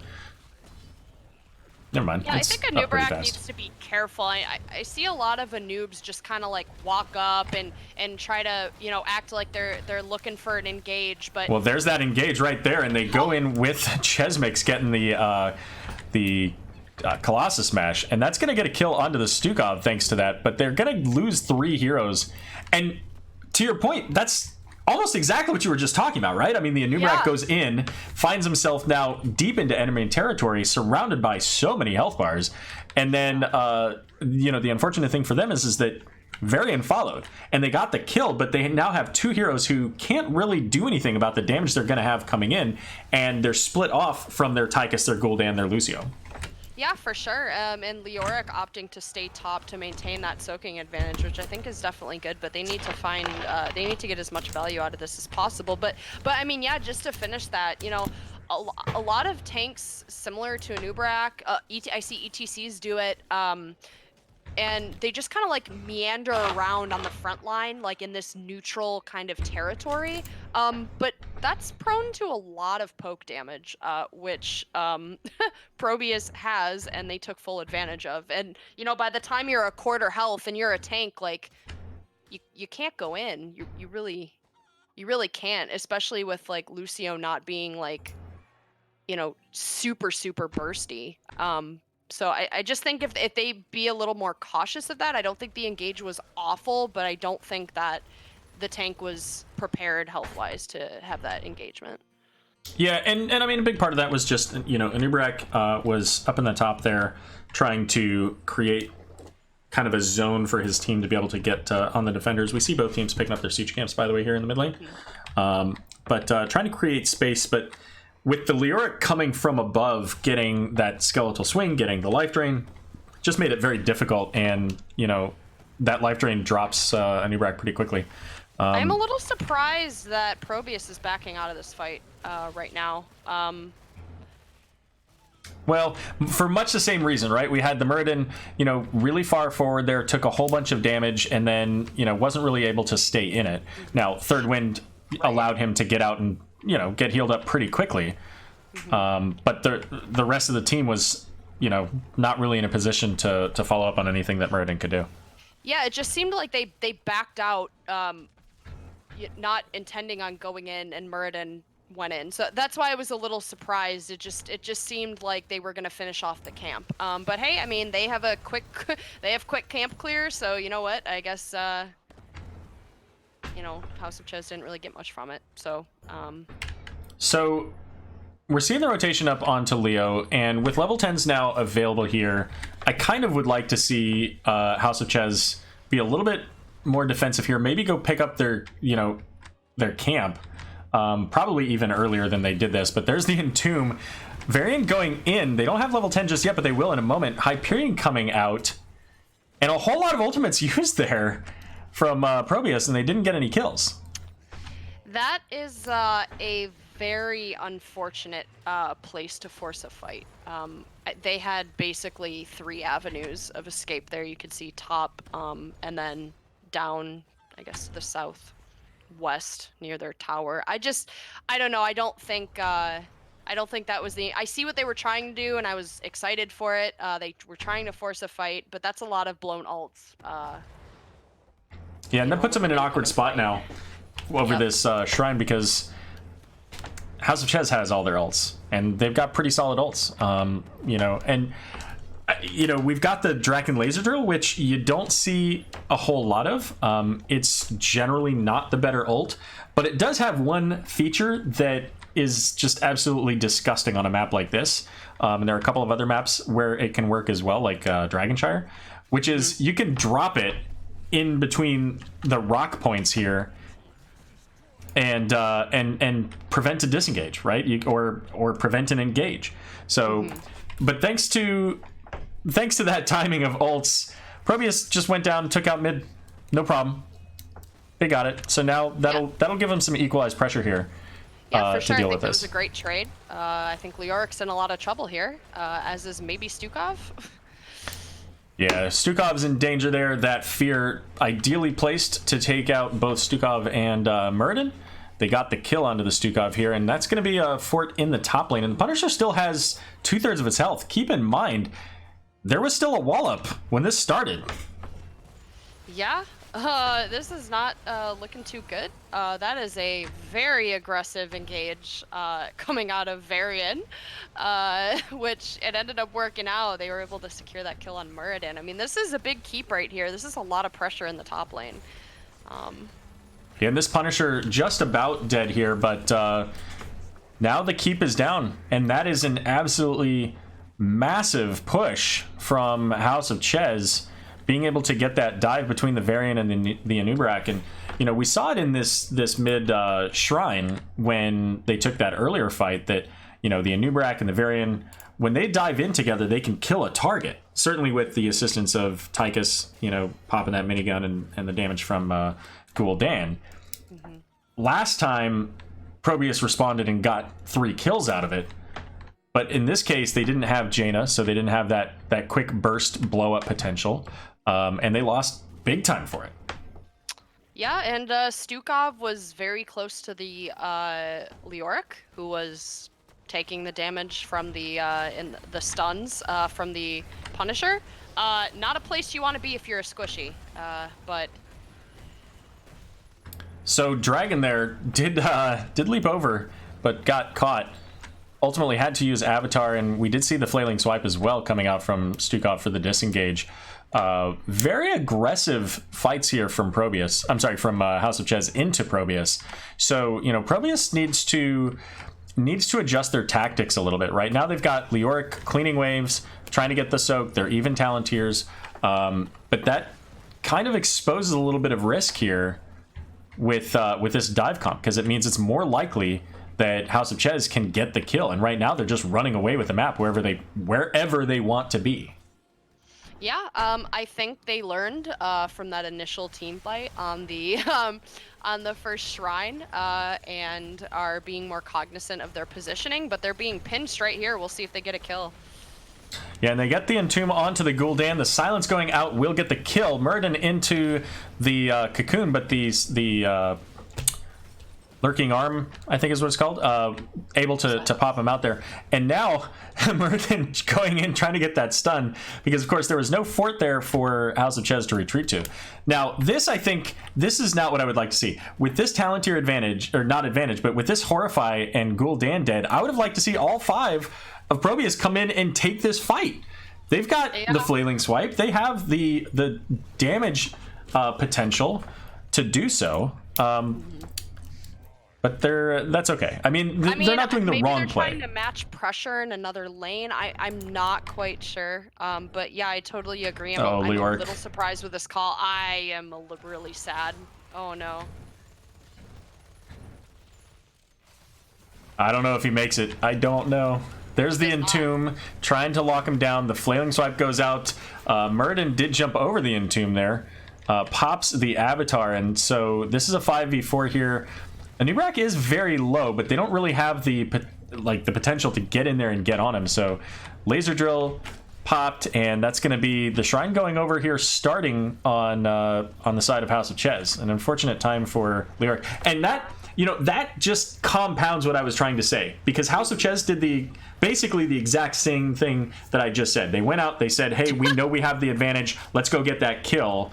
Speaker 5: Never mind.
Speaker 8: Yeah, I think Anubrak needs to be careful. I see a lot of Anoobs just kind of like walk up and try to act like they're looking for an engage, but
Speaker 5: well, there's that engage right there, and they go in with Chesmix getting the Colossus Smash, and that's gonna get a kill onto the Stukov thanks to that. But they're gonna lose 3 heroes, and to your point, that's almost exactly what you were just talking about, right? I mean, the Anubrak goes in, finds himself now deep into enemy territory, surrounded by so many health bars, and then, the unfortunate thing for them is that Varian followed, and they got the kill, but they now have 2 heroes who can't really do anything about the damage they're going to have coming in, and they're split off from their Tychus, their Gul'dan, their Lucio.
Speaker 8: Yeah, for sure. And Leoric opting to stay top to maintain that soaking advantage, which I think is definitely good. But they need to find, they need to get as much value out of this as possible. But I mean, yeah, just to finish that, a lot of tanks similar to Anubrak, I see ETCs do it, and they just kind of like meander around on the front line, like in this neutral kind of territory. But that's prone to a lot of poke damage, which ProBUs has, and they took full advantage of. And by the time you're a quarter health and you're a tank, like you can't go in. You really can't, especially with like Lucio not being like super bursty. So I just think if they be a little more cautious of that, I don't think the engage was awful, but I don't think that the tank was prepared health-wise to have that engagement.
Speaker 5: Yeah, and I mean, a big part of that was just, Anubrak was up in the top there trying to create kind of a zone for his team to be able to get on the defenders. We see both teams picking up their siege camps, by the way, here in the mid lane. But trying to create space, but with the Leoric coming from above, getting that skeletal swing, getting the life drain, just made it very difficult, and, that life drain drops Anubrak pretty quickly.
Speaker 8: I'm a little surprised that ProBUs is backing out of this fight right now.
Speaker 5: Well, for much the same reason, right? We had the Muradin, really far forward there, took a whole bunch of damage, and then, wasn't really able to stay in it. Now, Third Wind allowed him to get out and, get healed up pretty quickly. But the rest of the team was, not really in a position to follow up on anything that Muradin could do.
Speaker 8: Yeah, it just seemed like they backed out, not intending on going in, and Muradin went in. So that's why I was a little surprised. It just seemed like they were going to finish off the camp. But hey, I mean, they have quick camp clear, so you know what? I guess House of Chez didn't really get much from it. So
Speaker 5: So we're seeing the rotation up onto Leo, and with level 10s now available here, I kind of would like to see House of Chez be a little bit more defensive here. Maybe go pick up their camp. Probably even earlier than they did this, but there's the Entomb. Varian going in. They don't have level 10 just yet, but they will in a moment. Hyperion coming out, and a whole lot of ultimates used there from ProBUs, and they didn't get any kills.
Speaker 8: that is a very unfortunate place to force a fight. They had basically 3 avenues of escape there. You could see top, and then down, I guess, to the southwest near their tower. I don't know. I don't think that was I see what they were trying to do, and I was excited for it. They were trying to force a fight, but that's a lot of blown ults.
Speaker 5: Yeah, and that puts them in an awkward spot now over this shrine, because House of Chez has all their ults, and they've got pretty solid ults. We've got the Draken Laser Drill, which you don't see a whole lot of. It's generally not the better ult, but it does have one feature that is just absolutely disgusting on a map like this. And there are a couple of other maps where it can work as well, like Dragonshire, which is you can drop it in between the rock points here and prevent a disengage, right? Or prevent an engage. So, but thanks to that timing of ults, ProBUs just went down, took out mid, no problem. They got it. So now that'll give them some equalized pressure here.
Speaker 8: Yeah, for sure.
Speaker 5: To deal
Speaker 8: I
Speaker 5: with
Speaker 8: think it
Speaker 5: this.
Speaker 8: was a great trade. I think Leoric's in a lot of trouble here, as is maybe Stukov.
Speaker 5: Yeah, Stukov's in danger there. That fear ideally placed to take out both Stukov and Muradin. They got the kill onto the Stukov here, and that's going to be a fort in the top lane. And the Punisher still has 2/3 of its health. Keep in mind, there was still a wallop when this started.
Speaker 8: Yeah, this is not looking too good. That is a very aggressive engage coming out of Varian, which it ended up working out. They were able to secure that kill on Muradin. I mean, this is a big keep right here. This is a lot of pressure in the top lane.
Speaker 5: Yeah, and this Punisher just about dead here, but now the keep is down, and that is an absolutely massive push from House of Chez, being able to get that dive between the Varian and the Anub'arak. And we saw it in this mid shrine when they took that earlier fight, that the Anub'arak and the Varian, when they dive in together, they can kill a target. Certainly with the assistance of Tychus, popping that minigun and the damage from Gul'dan. Last time, ProBUs responded and got 3 kills out of it. But in this case, they didn't have Jaina, so they didn't have that quick burst blow-up potential. And they lost big time for it.
Speaker 8: Yeah, and Stukov was very close to the Leoric, who was taking the damage from the stuns from the Punisher. Not a place you want to be if you're a squishy, but...
Speaker 5: So Dragon there did leap over, but got caught. Ultimately had to use Avatar, and we did see the Flailing Swipe as well coming out from Stukov for the disengage. Very aggressive fights here from ProBUs. I'm sorry, from House of Chez into ProBUs. So, ProBUs needs to adjust their tactics a little bit. Right now they've got Leoric cleaning waves, trying to get the soak. They're even Talontiers. But that kind of exposes a little bit of risk here with this dive comp, because it means it's more likely that House of Chez can get the kill. And right now they're just running away with the map wherever they want to be.
Speaker 8: Yeah, I think they learned from that initial team fight on the first shrine, and are being more cognizant of their positioning. But they're being pinned straight here. We'll see if they get a kill.
Speaker 5: Yeah, and they get the Entomb onto the Gul'dan. The Silence going out will get the kill. Muradin into the Cocoon, but the Lurking Arm, I think is what it's called, able to pop him out there. And now Muradin going in, trying to get that stun, because of course there was no fort there for House of Chez to retreat to. Now, this, I think, this is not what I would like to see. With this Talontier advantage, or not advantage, but with this Horrify and Gul'dan dead, I would have liked to see all 5 of ProBUs come in and take this fight. They've got the Flailing Swipe. They have the damage potential to do so. But that's okay. I mean, they're not doing the wrong play.
Speaker 8: Maybe they're trying to match pressure in another lane. I'm not quite sure. But yeah, I totally agree. I'm a little surprised with this call. I am really sad. Oh no.
Speaker 5: I don't know if he makes it. I don't know. There's the Entomb trying to lock him down. The Flailing Swipe goes out. Muradin did jump over the Entomb there. Pops the Avatar, and so this is a 5v4 here. Anub'arak is very low, but they don't really have the potential to get in there and get on him. So Laser Drill popped, and that's going to be the Shrine going over here, starting on the side of House of Chez. An unfortunate time for Leoric. And that, that just compounds what I was trying to say, because House of Chez did basically the exact same thing that I just said. They went out, they said, hey, we know we have the advantage, let's go get that kill,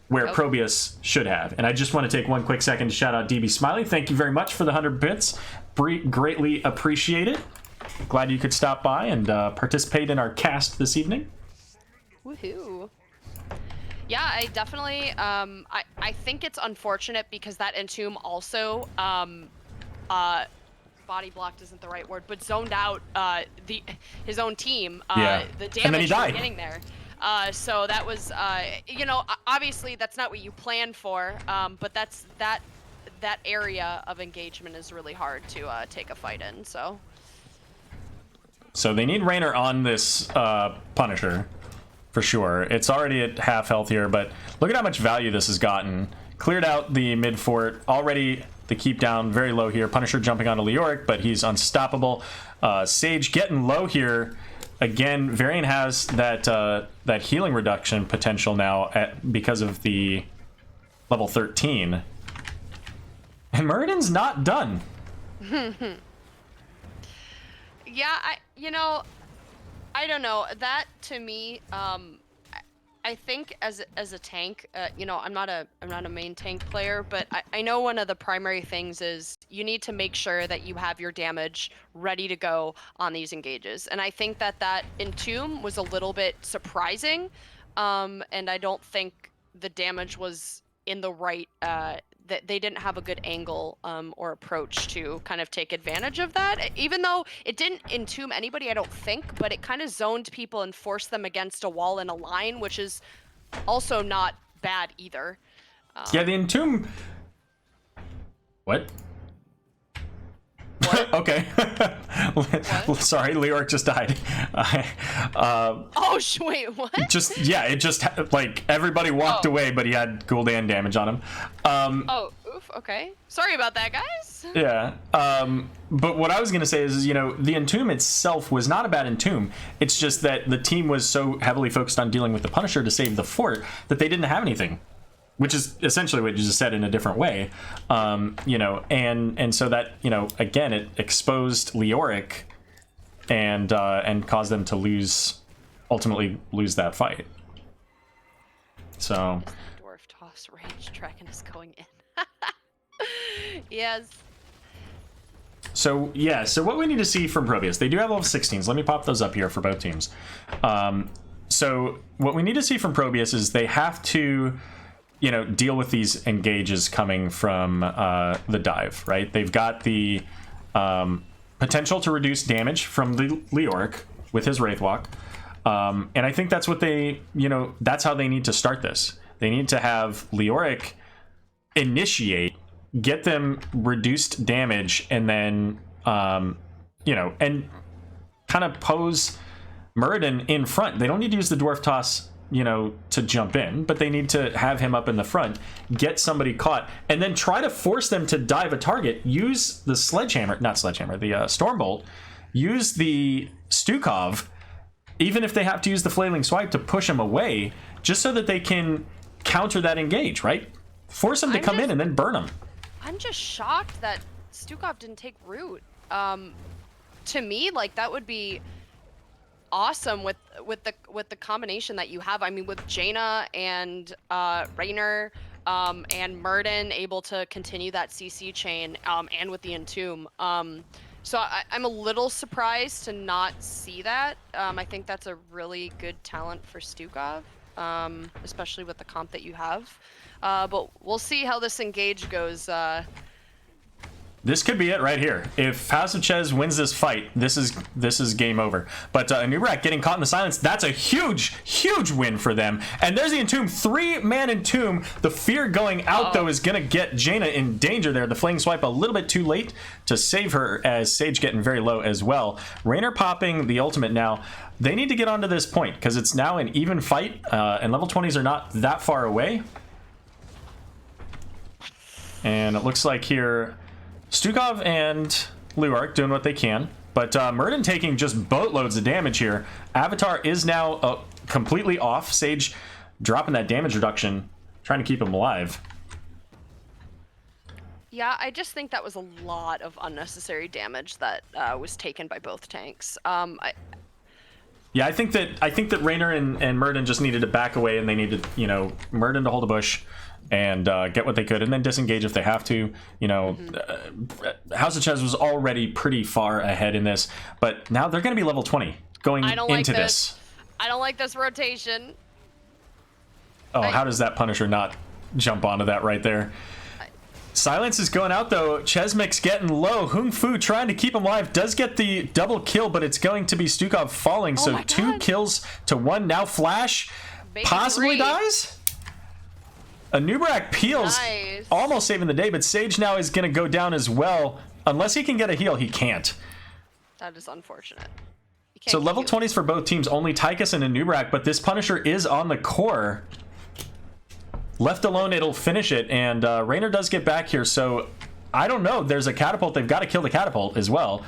Speaker 5: where ProBUs should have. And I just want to take one quick second to shout out DB Smiley. Thank you very much for the 100 bits. Greatly appreciate it. Glad you could stop by and participate in our cast this evening.
Speaker 8: Woohoo. Yeah, I definitely, I think it's unfortunate because that Entomb also, body blocked isn't the right word, but zoned out his own team. The damage from getting there. So that was, obviously that's not what you plan for, but that area of engagement is really hard to take a fight in. So
Speaker 5: they need Raynor on this Punisher for sure. It's already at half health here, but look at how much value this has gotten. Cleared out the mid fort already. The keep down very low here. Punisher jumping onto Leoric, but he's unstoppable. Sage getting low here. Again, Varian has that healing reduction potential now because of the level 13. And Muradin's not done.
Speaker 8: Yeah, I don't know. That to me, I think as a tank, I'm not a main tank player, but I know one of the primary things is you need to make sure that you have your damage ready to go on these engages. And I think that Entomb was a little bit surprising, and I don't think the damage was in the right, that they didn't have a good angle or approach to kind of take advantage of that. Even though it didn't entomb anybody, I don't think, but it kind of zoned people and forced them against a wall in a line, which is also not bad either.
Speaker 5: Yeah, the Entomb... What? Okay. Sorry, Leoric just died.
Speaker 8: Wait, what?
Speaker 5: It just everybody walked away, but he had Gul'dan damage on him.
Speaker 8: Oof, okay. Sorry about that, guys.
Speaker 5: Yeah. But what I was going to say is, the Entomb itself was not a bad Entomb. It's just that the team was so heavily focused on dealing with the Punisher to save the fort that they didn't have anything. Which is essentially what you just said in a different way, and so that again it exposed Leoric and caused them to ultimately lose that fight. So
Speaker 8: Dwarf toss range dragon is going in. Yes.
Speaker 5: So what we need to see from ProBUs, they do have level 16s. Let me pop those up here for both teams. So what we need to see from ProBUs is they have to deal with these engages coming from the dive, right? They've got the potential to reduce damage from the Leoric with his Wraithwalk. And I think that's what that's how they need to start this. They need to have Leoric initiate, get them reduced damage, and then, and kind of pose Muradin in front. They don't need to use the Dwarf Toss to jump in, but they need to have him up in the front, get somebody caught, and then try to force them to dive a target. Use the the Stormbolt, use the Stukov, even if they have to use the Flailing Swipe to push him away, just so that they can counter that engage, right? Force them to come in and then burn them.
Speaker 8: I'm just shocked that Stukov didn't take root. To me, like, that would be awesome with the combination that you have. I mean, with Jaina and Raynor and Murden able to continue that CC chain, and with the Entomb. So I'm a little surprised to not see that. I think that's a really good talent for Stukov, especially with the comp that you have. But we'll see how this engage goes.
Speaker 5: This could be it right here. If House of Chez wins this fight, this is game over. But Nubrak getting caught in the silence, that's a huge win for them. And there's the Entomb, 3-man Entomb. The fear going out, though, is going to get Jaina in danger there. The Flaying Swipe a little bit too late to save her, as Sage getting very low as well. Raynor popping the ultimate now. They need to get onto this point, because it's now an even fight, and level 20s are not that far away. And it looks like here Stukov and Luark doing what they can, but Murden taking just boatloads of damage here. Avatar is now completely off. Sage dropping that damage reduction, trying to keep him alive.
Speaker 8: Yeah, I just think that was a lot of unnecessary damage that was taken by both tanks.
Speaker 5: Yeah, I think that Raynor and Murden just needed to back away, and they needed, Murden to hold a bush and get what they could, and then disengage if they have to. House of Chez was already pretty far ahead in this, but now they're going to be level 20 going into this.
Speaker 8: I don't like this rotation.
Speaker 5: Oh, how does that Punisher not jump onto that right there? Silence is going out, though. Chesmic's getting low. Hung Fu trying to keep him alive. Does get the double kill, but it's going to be Stukov falling. So 2 kills to 1. Now Flash possibly dies? A Nubrak peels, almost saving the day, but Sage now is going to go down as well. Unless he can get a heal, he can't.
Speaker 8: That is unfortunate.
Speaker 5: So level 20s for both teams, only Tychus and a Nubrak, but this Punisher is on the core. Left alone, it'll finish it, and Raynor does get back here, so I don't know. There's a catapult. They've got to kill the catapult as well.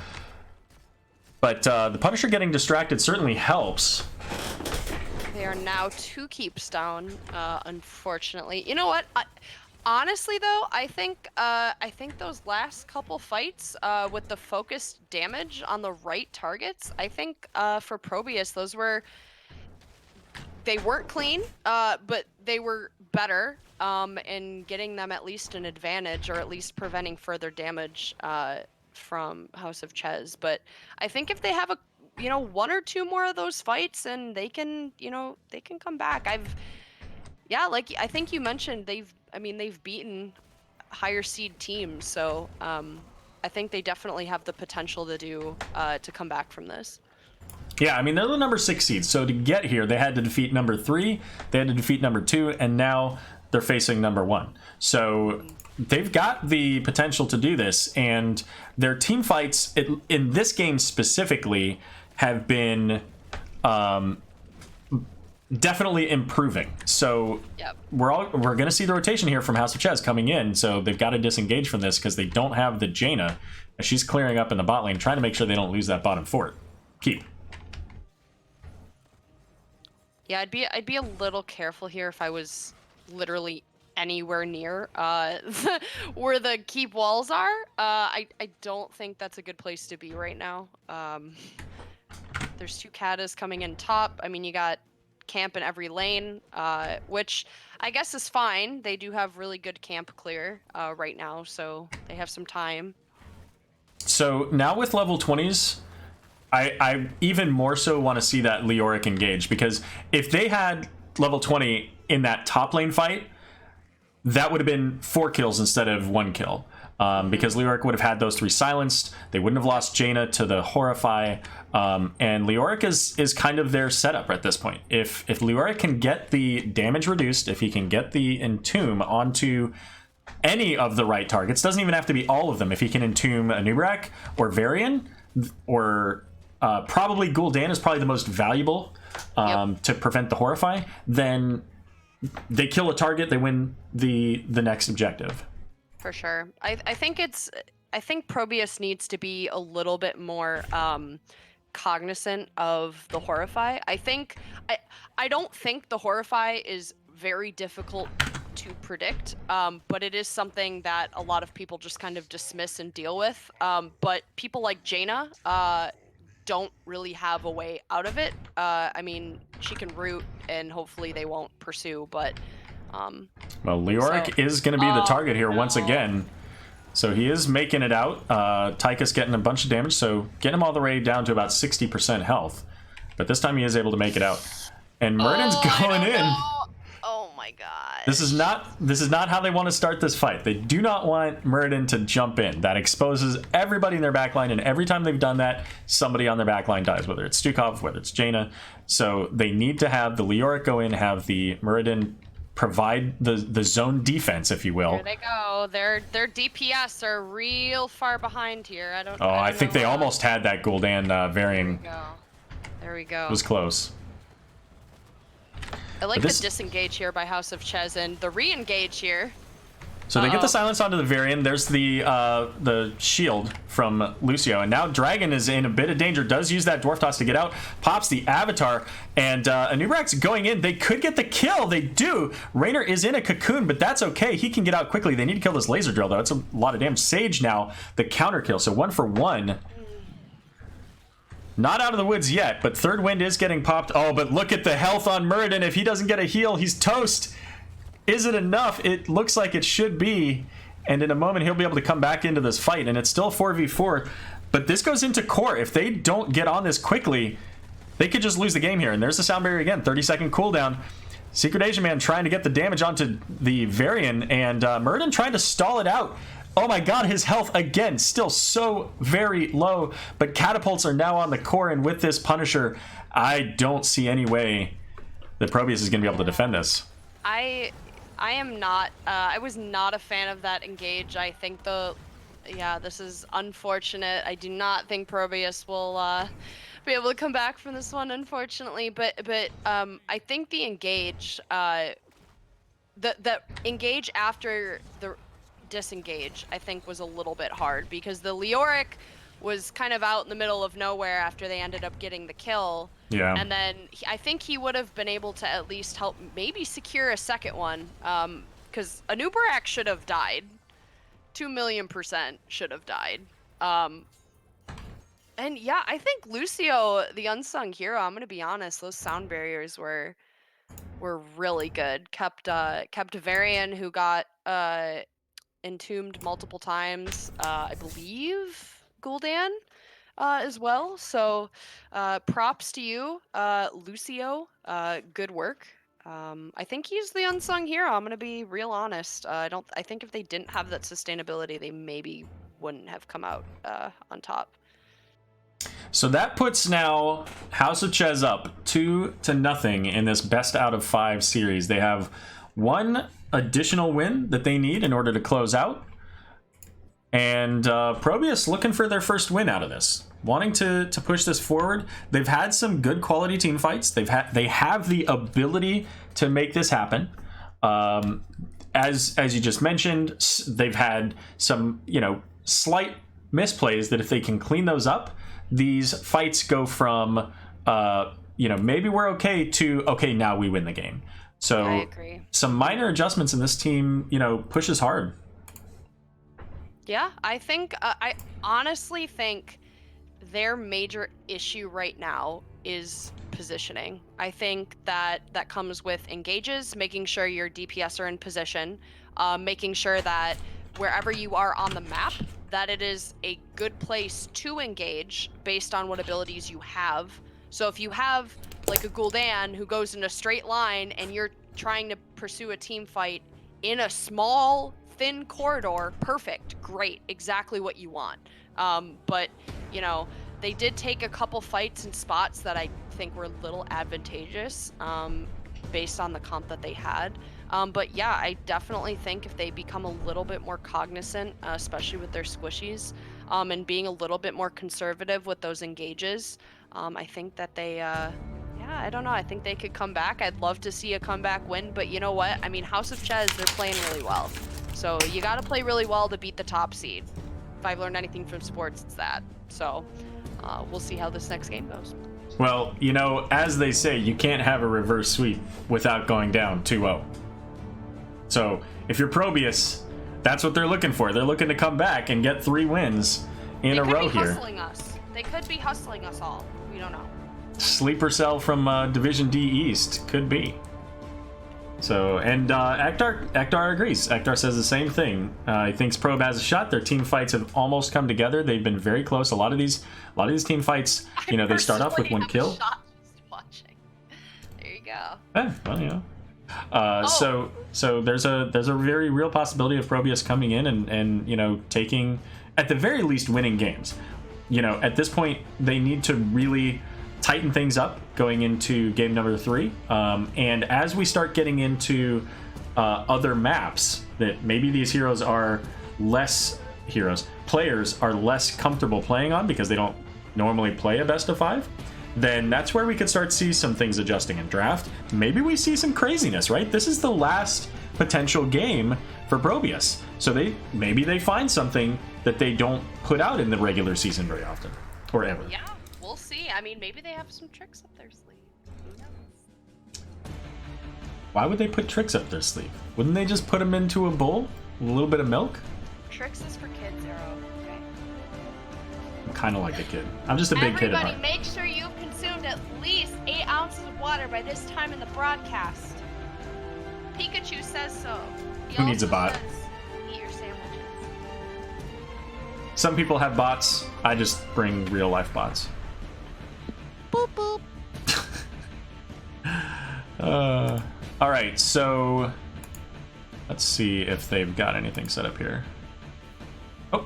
Speaker 5: But the Punisher getting distracted certainly helps.
Speaker 8: They are now 2 keeps down, unfortunately. You know what? Honestly, though, I think those last couple fights with the focused damage on the right targets, I think for ProBUs, they weren't clean, but they were better in getting them at least an advantage, or at least preventing further damage from House of Chez. But I think if they have 1 or 2 more of those fights, and they can come back. I think you mentioned they've beaten higher seed teams, so I think they definitely have the potential to come back from this.
Speaker 5: Yeah, I mean, they're the number 6 seeds, so to get here, they had to defeat number 3, they had to defeat number 2, and now they're facing number 1. So they've got the potential to do this, and their team fights in this game specifically have been definitely improving. So we're going to see the rotation here from House of Chez coming in, so they've got to disengage from this because they don't have the Jaina. She's clearing up in the bot lane, trying to make sure they don't lose that bottom fort. Keep.
Speaker 8: Yeah, I'd be a little careful here if I was literally anywhere near where the keep walls are. I don't think that's a good place to be right now. There's 2 Katas coming in top. I mean, you got camp in every lane, which I guess is fine. They do have really good camp clear right now, so they have some time. So
Speaker 5: now with level 20s, I even more so want to see that Leoric engage, because if they had level 20 in that top lane fight, that would have been 4 kills instead of 1 kill. Because Leoric would have had those 3 silenced, they wouldn't have lost Jaina to the Horrify, and Leoric is kind of their setup at this point. If Leoric can get the damage reduced, if he can get the Entomb onto any of the right targets, doesn't even have to be all of them. If he can Entomb a Nubrak or Varian or probably Gul'dan is probably the most valuable to prevent the Horrify, then they kill a target, they win the next objective.
Speaker 8: For sure. I think ProBUs needs to be a little bit more cognizant of the Horrify. I don't think the Horrify is very difficult to predict, but it is something that a lot of people just kind of dismiss and deal with. But people like Jaina don't really have a way out of it. I mean, she can root, and hopefully they won't pursue, but...
Speaker 5: well, Leoric is going to be the target here once again. So he is making it out. Tychus getting a bunch of damage, so getting him all the way down to about 60% health. But this time he is able to make it out. And Murden's going in.
Speaker 8: Oh my god.
Speaker 5: This is not how they want to start this fight. They do not want Murden to jump in. That exposes everybody in their backline, and every time they've done that, somebody on their backline dies, whether it's Stukov, whether it's Jaina. So they need to have the Leoric go in, have the Murden provide the zone defense, if you will.
Speaker 8: Here they go. Their DPS are real far behind here.
Speaker 5: I think they almost had that Gul'dan varying.
Speaker 8: There we go.
Speaker 5: It was close.
Speaker 8: I like the disengage here by House of Chez, and the re-engage here.
Speaker 5: So they get the silence onto the Varian. There's the shield from Lucio, and now Dragon is in a bit of danger. Does use that Dwarf Toss to get out. Pops the Avatar, and Anubrak's going in. They could get the kill. They do. Raynor is in a cocoon, but that's okay. He can get out quickly. They need to kill this laser drill, though. It's a lot of damage. Sage now, the counter kill. So 1 for 1. Not out of the woods yet, but Third Wind is getting popped. Oh, but look at the health on Muradin. If he doesn't get a heal, he's toast. Is it enough? It looks like it should be. And in a moment, he'll be able to come back into this fight. And it's still 4v4. But this goes into core. If they don't get on this quickly, they could just lose the game here. And there's the sound barrier again. 30-second cooldown. Secret Asian Man trying to get the damage onto the Varian. And Muradin trying to stall it out. Oh my god, his health, again, still so very low. But catapults are now on the core. And with this Punisher, I don't see any way that ProBUs is going to be able to defend this.
Speaker 8: I am not, I was not a fan of that engage. I think this is unfortunate. I do not think ProBUs will be able to come back from this one, unfortunately. But I think the engage, the engage after the disengage, I think was a little bit hard because the Leoric was kind of out in the middle of nowhere after they ended up getting the kill.
Speaker 5: Yeah.
Speaker 8: And then I think he would have been able to at least help maybe secure a second one. Because Anubrak should have died. 2,000,000% should have died. And yeah, I think Lucio, the unsung hero, I'm going to be honest, those sound barriers were really good. Kept Varian, who got entombed multiple times, I believe Gul'dan as well. So props to you, Lucio. Good work. I think he's the unsung hero. I'm gonna be real honest. I think if they didn't have that sustainability, they maybe wouldn't have come out on top.
Speaker 5: So that puts now House of Chez up 2-0 in this best out of 5 series. They have one additional win that they need in order to close out. And ProBUs looking for their first win out of this, wanting to push this forward. They've had some good quality team fights. They have the ability to make this happen. As you just mentioned, they've had some slight misplays that if they can clean those up, these fights go from maybe we're okay to okay, now we win the game. So
Speaker 8: I agree.
Speaker 5: Some minor adjustments in this team pushes hard.
Speaker 8: Yeah, I think, I honestly think their major issue right now is positioning. I think that comes with engages, making sure your DPS are in position, making sure that wherever you are on the map, that it is a good place to engage based on what abilities you have. So if you have like a Gul'dan who goes in a straight line and you're trying to pursue a team fight in a small thin corridor, perfect, great, exactly what you want. But they did take a couple fights and spots that I think were a little advantageous based on the comp that they had. But yeah, I definitely think if they become a little bit more cognizant, especially with their squishies, and being a little bit more conservative with those engages. I think that they, yeah, I don't know. I think they could come back. I'd love to see a comeback win, but you know what? I mean, House of Chez, they're playing really well. So you got to play really well to beat the top seed. If I've learned anything from sports, it's that. So we'll see how this next game goes.
Speaker 5: Well, you know, as they say, you can't have a reverse sweep without going down 2-0. So if you're ProBUs, that's what they're looking for. They're looking to come back and get 3 wins in a row here.
Speaker 8: They could be hustling us. They could be hustling us all. We don't know.
Speaker 5: Sleeper cell from Division D East could be. So, and Aktar agrees. Aktar says the same thing. He thinks Probe has a shot. Their team fights have almost come together. They've been very close. A lot of these team fights, you know, they start off with 1 kill.
Speaker 8: Shot just watching. There you go.
Speaker 5: Well, you know. So there's a very real possibility of ProBUs coming in and you know, taking, at the very least, winning games. You know, at this point, they need to really tighten things up going into game number 3. And as we start getting into other maps that maybe these players are less comfortable playing on because they don't normally play a best of 5, then that's where we could start to see some things adjusting in draft. Maybe we see some craziness, right? This is the last potential game for ProBUs. So maybe they find something that they don't put out in the regular season very often, or ever.
Speaker 8: Yeah, we'll see. I mean, maybe they have some tricks up their sleeve. Who knows?
Speaker 5: Why would they put tricks up their sleeve? Wouldn't they just put them into a bowl? A little bit of milk?
Speaker 8: Tricks is for kids, Aero. Okay.
Speaker 5: I'm kind of like a kid. I'm just a big kid at heart.
Speaker 8: Everybody, make sure you've consumed at least 8 ounces of water by this time in the broadcast. Pikachu says so. He
Speaker 5: Who needs a
Speaker 8: also
Speaker 5: bot?
Speaker 8: says, eat your sandwiches.
Speaker 5: Some people have bots. I just bring real life bots.
Speaker 8: Boop boop.
Speaker 5: All right, so let's see if they've got anything set up here. Oh,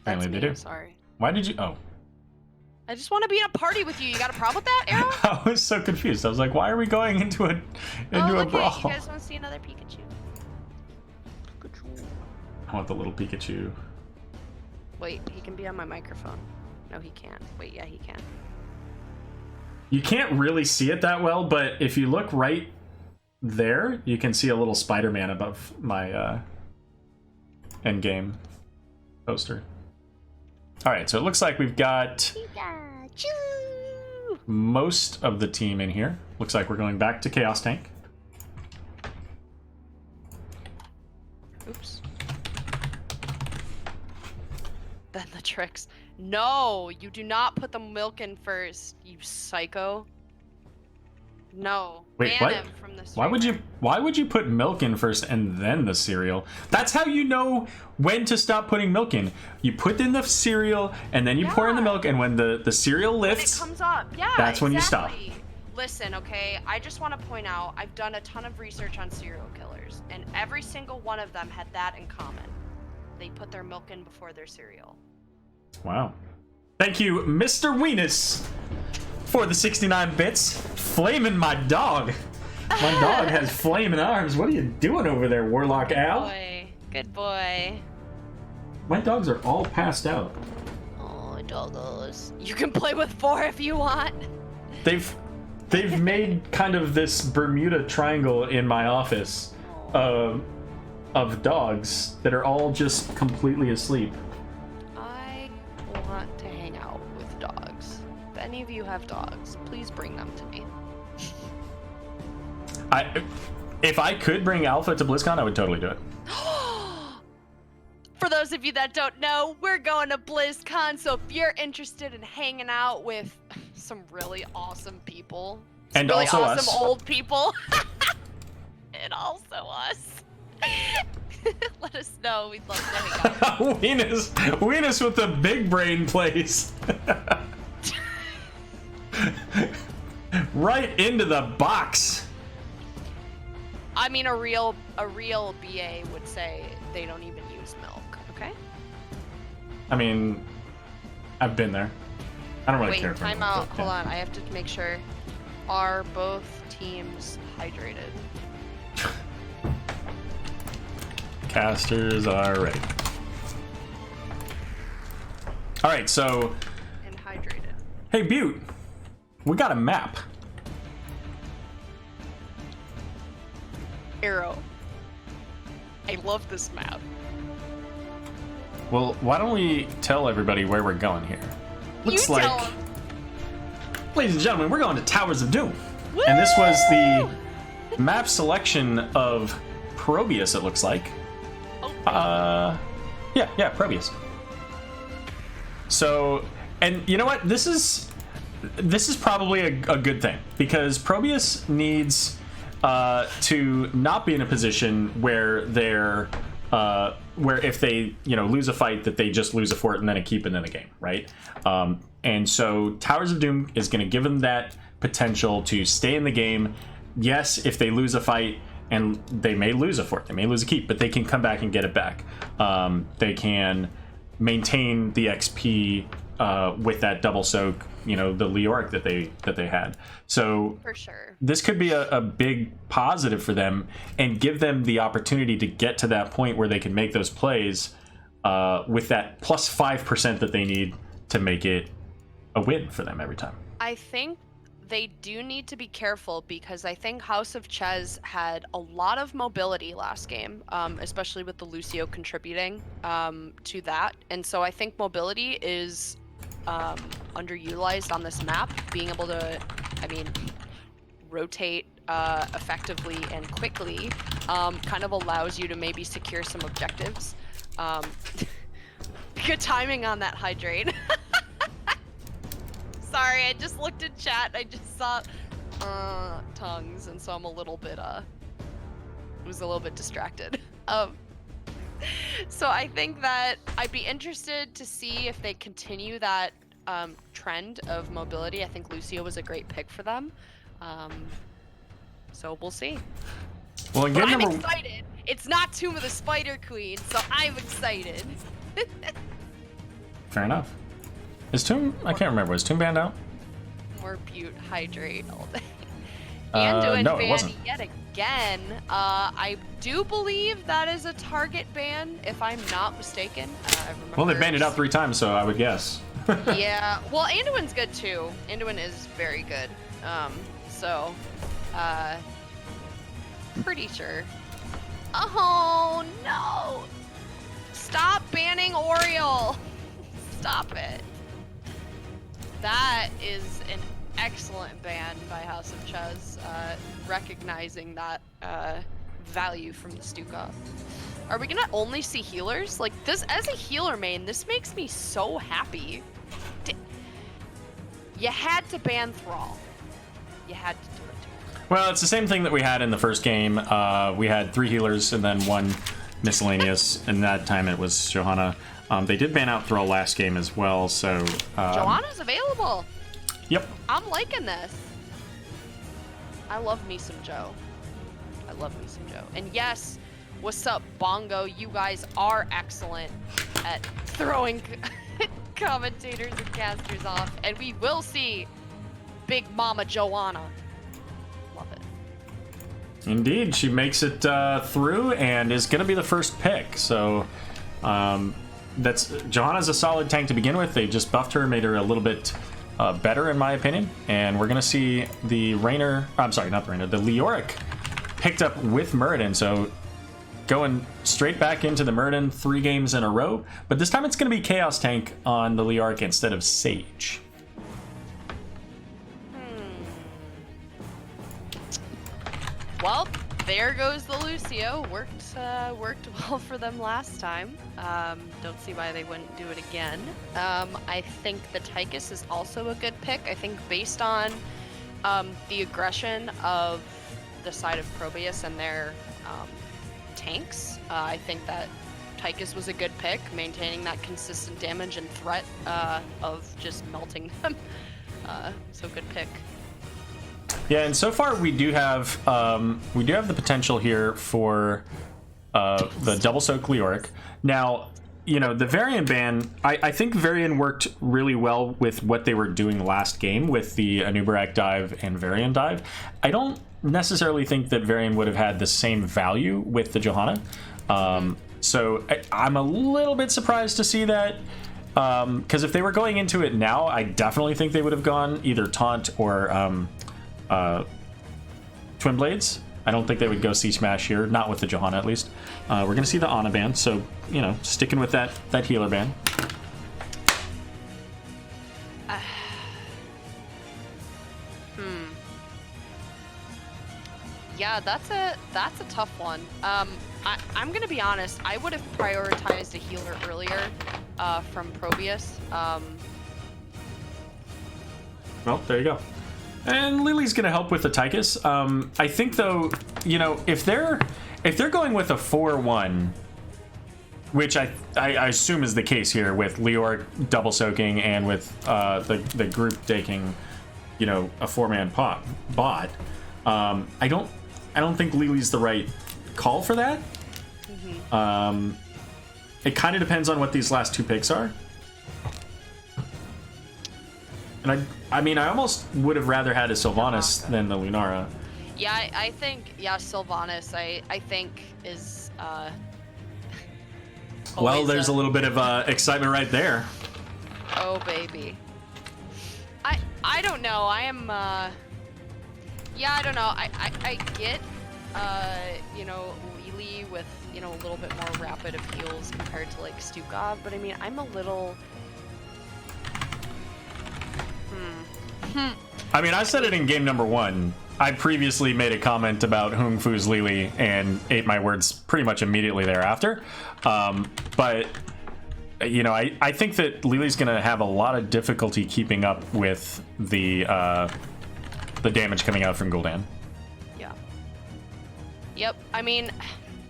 Speaker 5: apparently they do.
Speaker 8: Sorry.
Speaker 5: Why did you? Oh,
Speaker 8: I just want to be in a party with you. You got a problem with that, Aero?
Speaker 5: I was so confused. I was like, why are we going into a
Speaker 8: look
Speaker 5: brawl?
Speaker 8: At, you guys want to see another Pikachu?
Speaker 5: I want the little Pikachu.
Speaker 8: Wait, he can be on my microphone. No, he can't. Wait, yeah, he can.
Speaker 5: You can't really see it that well, but if you look right there, you can see a little Spider-Man above my endgame poster. All right, so it looks like we've got
Speaker 8: Pikachu!
Speaker 5: most of the team in here. Looks like we're going back to Chaos Tank.
Speaker 8: Oops. Then the tricks. No, you do not put the milk in first, you psycho. No.
Speaker 5: Wait,
Speaker 8: ban
Speaker 5: what?
Speaker 8: him from the
Speaker 5: Why would you put milk in first and then the cereal? That's how you know when to stop putting milk in. You put in the cereal and then you pour in the milk, and when the cereal lifts,
Speaker 8: when it comes up, yeah,
Speaker 5: that's when you stop.
Speaker 8: Listen, okay, I just want to point out, I've done a ton of research on serial killers, and every single one of them had that in common. They put their milk in before their cereal.
Speaker 5: Wow. Thank you, Mr. Weenus, for the 69 bits. Flaming my dog. My dog has flaming arms. What are you doing over there, Warlock Al?
Speaker 8: Boy, good boy.
Speaker 5: My dogs are all passed out.
Speaker 8: Oh, doggos. You can play with 4 if you want.
Speaker 5: They've made kind of this Bermuda Triangle in my office of dogs that are all just completely asleep.
Speaker 8: I want to hang out with dogs. If any of you have dogs, please bring them to me.
Speaker 5: If I could bring Alpha to BlizzCon, I would totally do it.
Speaker 8: For those of you that don't know, we're going to BlizzCon, so if you're interested in hanging out with some really awesome people,
Speaker 5: and
Speaker 8: really
Speaker 5: also
Speaker 8: awesome
Speaker 5: us.
Speaker 8: old people, and also us, let us know. We'd love to hang out.
Speaker 5: Weenus with the big brain plays. Right into the box.
Speaker 8: I mean, a real BA would say they don't even use milk. Okay.
Speaker 5: I mean, I've been there. I don't really care.
Speaker 8: Wait, time out. Hold on. I have to make sure. Are both teams hydrated?
Speaker 5: Casters are ready. All right, so
Speaker 8: And hydrated.
Speaker 5: hey, Butte, we got a map.
Speaker 8: Aero. I love this map.
Speaker 5: Well, why don't we tell everybody where we're going here? Looks
Speaker 8: You
Speaker 5: like,
Speaker 8: tell 'em.
Speaker 5: ladies and gentlemen, we're going to Towers of Doom. And this was the map selection of ProBUs, it looks like. Yeah, ProBUs. So, and you know what? This is probably a good thing, because ProBUs needs to not be in a position where they're where if they lose a fight, that they just lose a fort and then a keep and then a game, right? And so Towers of Doom is going to give them that potential to stay in the game. Yes, if they lose a fight, and they may lose a fort, they may lose a keep, but they can come back and get it back. They can maintain the XP with that double soak, the Leoric that they had. So
Speaker 8: For sure.
Speaker 5: this could be a big positive for them and give them the opportunity to get to that point where they can make those plays with that plus 5% that they need to make it a win for them every time.
Speaker 8: I think they do need to be careful, because I think House of Chez had a lot of mobility last game, especially with the Lucio contributing to that. And so I think mobility is underutilized on this map. Being able to, rotate effectively and quickly kind of allows you to maybe secure some objectives. Good timing on that hydrate. Sorry, I just looked at chat. I just saw tongues, and so I'm a little bit was a little bit distracted. So I think that I'd be interested to see if they continue that trend of mobility. I think Lucio was a great pick for them. So we'll see.
Speaker 5: Well,
Speaker 8: But I'm excited. It's not Tomb of the Spider Queen, so I'm excited.
Speaker 5: Fair enough. Is Tomb? I can't remember. Was Tomb banned out?
Speaker 8: More Butte hydrate all day. Anduin
Speaker 5: no, it
Speaker 8: ban
Speaker 5: wasn't.
Speaker 8: yet again. I do believe that is a target ban, if I'm not mistaken. I remember.
Speaker 5: Well, they banned it out 3 times, so I would guess.
Speaker 8: Yeah. Well, Anduin's good too. Anduin is very good. So, pretty sure. Oh no! Stop banning Oriole. Stop it. That is an excellent ban by House of Chez, recognizing that value from the Stuka. Are we gonna only see healers? Like this, as a healer main, this makes me so happy. You had to ban Thrall. You had to do it.
Speaker 5: Well, it's the same thing that we had in the first game. We had 3 healers and then 1 miscellaneous, and that time it was Johanna. They did ban out Thrall last game as well, so...
Speaker 8: Johanna's available.
Speaker 5: Yep.
Speaker 8: I'm liking this. I love me some Joe. I love me some Joe. And yes, what's up, Bongo? You guys are excellent at throwing commentators and casters off, and we will see Big Mama Joanna. Love it.
Speaker 5: Indeed, she makes it through and is going to be the first pick, so... Johanna's a solid tank to begin with. They just buffed her, made her a little bit better in my opinion, and we're gonna see the Raynor, I'm sorry, not the Raynor, the Leoric picked up with Muradin, so going straight back into the Muradin 3 games in a row, but this time it's gonna be Chaos Tank on the Leoric instead of Sage.
Speaker 8: Well, there goes the Lucio. Worked well for them last time. Don't see why they wouldn't do it again. I think the Tychus is also a good pick. I think based on the aggression of the side of ProBUs and their tanks, I think that Tychus was a good pick, maintaining that consistent damage and threat of just melting them. So good pick.
Speaker 5: Yeah, and so far we do have the potential here for the double soak Leoric. Now, the Varian ban, I think Varian worked really well with what they were doing last game with the Anubarak dive and Varian dive. I don't necessarily think that Varian would have had the same value with the Johanna. So I'm a little bit surprised to see that Because if they were going into it now, I definitely think they would have gone either Taunt or Twin Blades. I don't think they would go C-Smash here, not with the Johanna at least. We're going to see the Ana ban, so, you know, sticking with that healer ban.
Speaker 8: Yeah, that's a tough one. I'm gonna be honest. I would have prioritized a healer earlier from ProBUs.
Speaker 5: Well, there you go. And Lily's gonna help with the Tychus. I think though, you know, if they're going with a 4-1, which I assume is the case here with Leoric double soaking and with the group taking, you know, a 4-man bot. I don't think Lily's the right call for that. It kind of depends on what these last 2 picks are. And I mean, I almost would have rather had a Sylvanas than the Lunara.
Speaker 8: Yeah, I think Sylvanas. I think is.
Speaker 5: Well, there's a little bit of excitement right there.
Speaker 8: Oh baby. I don't know. I am. Yeah, I don't know. I get, you know, Lily with, you know, a little bit more rapid of heals compared to, like, Stukov, but I mean, I'm a little...
Speaker 5: I mean, I said it in game number 1. I previously made a comment about Hung Fu's Lily and ate my words pretty much immediately thereafter. But, you know, I think that Lily's going to have a lot of difficulty keeping up with the damage coming out from Gul'dan.
Speaker 8: Yeah. Yep. I mean,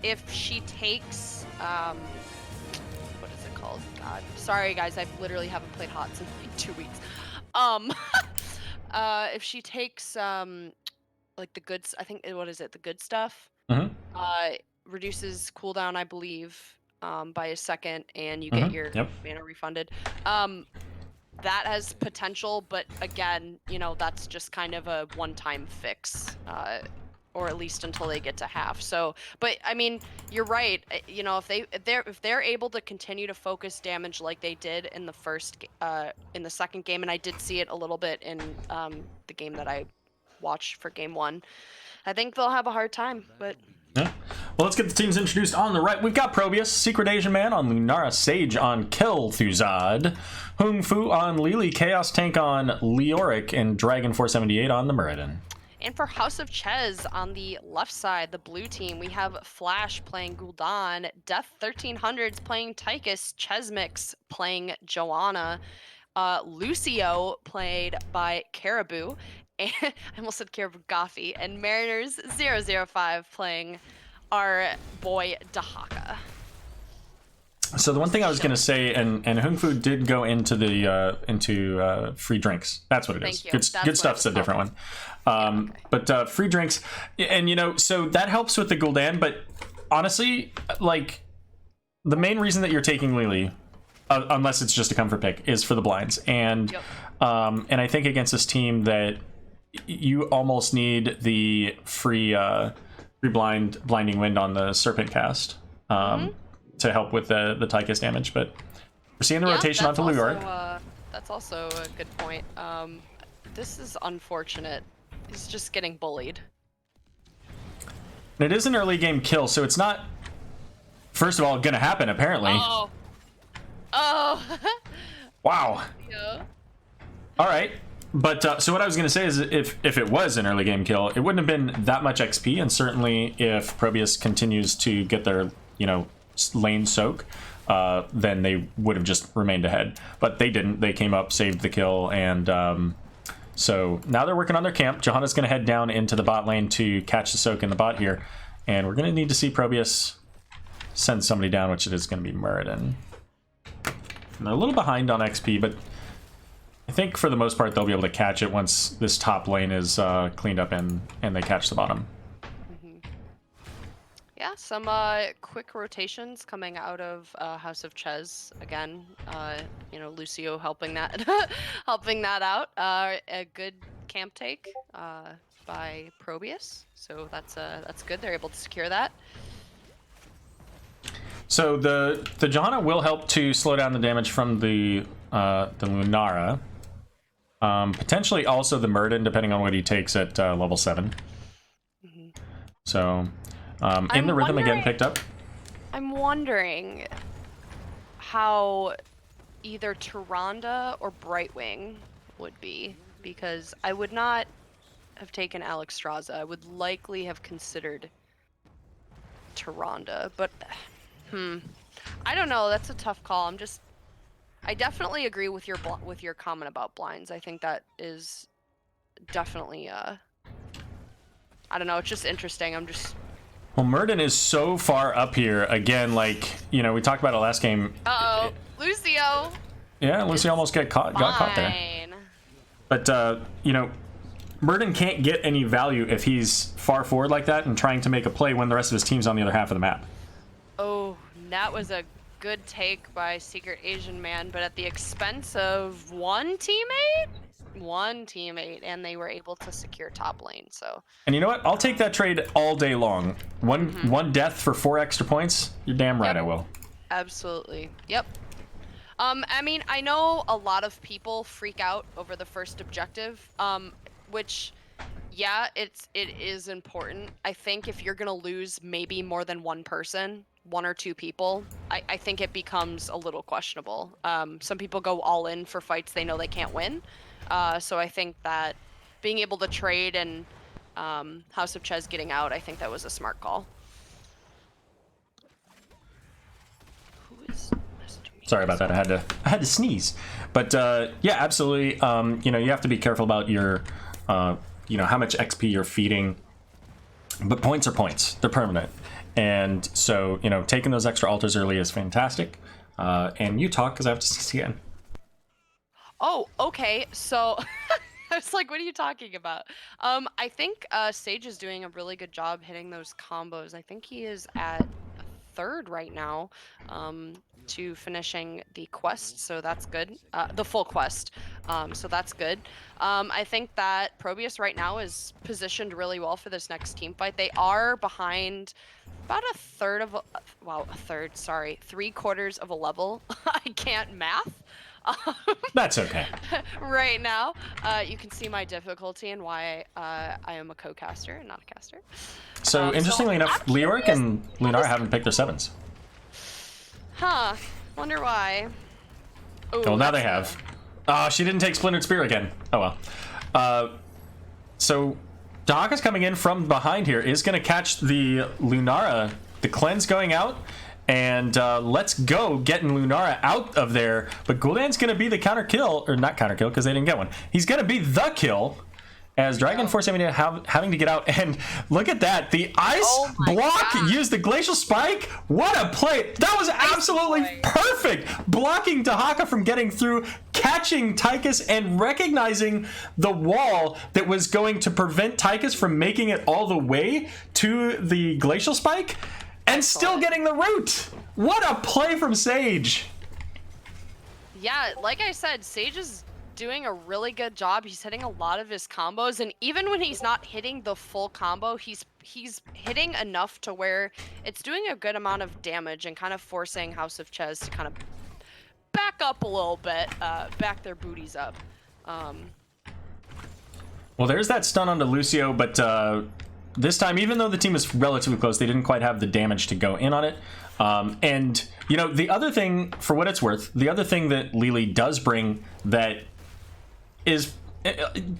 Speaker 8: if she takes, what is it called? God. Sorry, guys. I literally haven't played HOTS in like 2 weeks. If she takes, like the good, I think, what is it? The good stuff. Reduces cooldown, I believe, by a second, and you get your mana refunded. That has potential, but again, you know, that's just kind of a one-time fix, or at least until they get to half. So, but I mean, you're right. You know, if they're able to continue to focus damage like they did in the second game, and I did see it a little bit in the game that I watched for game 1, I think they'll have a hard time. But
Speaker 5: yeah. Well, let's get the teams introduced. On the right, we've got ProBUs, Secret Asian Man on Lunara, Sage on Kel'Thuzad, Hung Fu on Lily, Chaos Tank on Leoric, and Dragon 478 on the Muradin.
Speaker 8: And for House of Chez on the left side, the blue team, we have Flash playing Gul'dan, Death 1300s playing Tychus, Chesmix playing Joanna, Lucio played by Caribou, and I almost said Caribou Goffy, and Mariners 005 playing our boy Dahaka.
Speaker 5: So the one thing I was going to say, and Hung Fu did go into the free drinks. That's what it is. Good stuff's a different one. Okay. But free drinks, and you know, so that helps with the Gul'dan. But honestly, like the main reason that you're taking Lily, unless it's just a comfort pick, is for the blinds. And and I think against this team that you almost need the free blinding wind on the Serpent cast. To help with the Tychus damage, but we're seeing the rotation onto Leoric.
Speaker 8: That's also a good point. This is unfortunate. He's just getting bullied.
Speaker 5: And it is an early game kill, so it's not, first of all, gonna happen, apparently.
Speaker 8: Oh.
Speaker 5: Wow.
Speaker 8: Yeah.
Speaker 5: All right. But so what I was going to say is if it was an early game kill, it wouldn't have been that much XP, and certainly if ProBUs continues to get their, you know, lane soak, then they would have just remained ahead. But they didn't. They came up, saved the kill, and so now they're working on their camp. Johanna's going to head down into the bot lane to catch the soak in the bot here, and we're going to need to see ProBUs send somebody down, which it is going to be Muradin. And they're a little behind on XP, but I think for the most part they'll be able to catch it once this top lane is cleaned up and they catch the bottom.
Speaker 8: Yeah, some quick rotations coming out of House of Chez again. You know, Lucio helping that helping that out. A good camp take by ProBUs, so that's good. They're able to secure that.
Speaker 5: So the Janna will help to slow down the damage from the Lunara. Potentially also the Murden, depending on what he takes at level 7. So, in the rhythm again picked up.
Speaker 8: I'm wondering how either Tyrande or Brightwing would be, because I would not have taken Alexstrasza. I would likely have considered Tyrande, but I don't know. That's a tough call. I definitely agree with your comment about blinds. I think that is definitely I don't know. It's just interesting.
Speaker 5: Well, Murden is so far up here again. Like, you know, we talked about it last game.
Speaker 8: Lucio.
Speaker 5: Yeah, Lucio almost got caught there. But you know, Murden can't get any value if he's far forward like that and trying to make a play when the rest of his team's on the other half of the map.
Speaker 8: Oh, that was a good take by Secret Asian Man, but at the expense of one teammate, and they were able to secure top lane. So. And
Speaker 5: you know what? I'll take that trade all day long. One death for 4 extra points. You're damn right, I will.
Speaker 8: Absolutely. Yep. I mean, I know a lot of people freak out over the first objective, which, yeah, it is important. I think if you're gonna lose maybe more than one person, 1 or 2 people, I think it becomes a little questionable. Some people go all in for fights they know they can't win. So I think that being able to trade and House of Chez getting out, I think that was a smart call. Who is messaging me?
Speaker 5: Sorry about that. I had to sneeze. But yeah, absolutely. You know, you have to be careful about your you know, how much XP you're feeding. But points are points. They're permanent. And so, you know, taking those extra altars early is fantastic. And you talk because I have to sneeze again.
Speaker 8: Oh, okay. So I was like, what are you talking about? I think Sage is doing a really good job hitting those combos. I think he is at 3rd right now to finishing the quest, so that's good. The full quest, so that's good. I think that ProBUs right now is positioned really well for this next team fight. They are behind about a third of a, 3/4 of a level. I can't math.
Speaker 5: That's okay.
Speaker 8: Right now, you can see my difficulty and why I am a co-caster and not a caster.
Speaker 5: So interestingly enough, Leoric and Lunar haven't picked their 7s.
Speaker 8: Huh. Wonder why. Ooh,
Speaker 5: well, now they have. She didn't take Splintered Spear again. Oh well. So Dahaka's coming in from behind here, is going to catch the Lunara. The cleanse going out. And let's go getting Lunara out of there. But Gul'dan's going to be the counter kill, or not counter kill because they didn't get one. He's going to be the kill as Dragon Force having to get out. And look at that. The ice block used the Glacial Spike. What a play. That was absolutely perfect. Blocking Dahaka from getting through, catching Tychus, and recognizing the wall that was going to prevent Tychus from making it all the way to the Glacial Spike. And still getting the root. What a play from Sage.
Speaker 8: Yeah, like I said, Sage is doing a really good job. He's hitting a lot of his combos, and even when he's not hitting the full combo, he's hitting enough to where it's doing a good amount of damage and kind of forcing House of Chez to kind of back up a little bit, back their booties up.
Speaker 5: Well, there's that stun onto Lucio, but this time, even though the team is relatively close, they didn't quite have the damage to go in on it. And, you know, the other thing, for what it's worth, the other thing that Lily does bring that is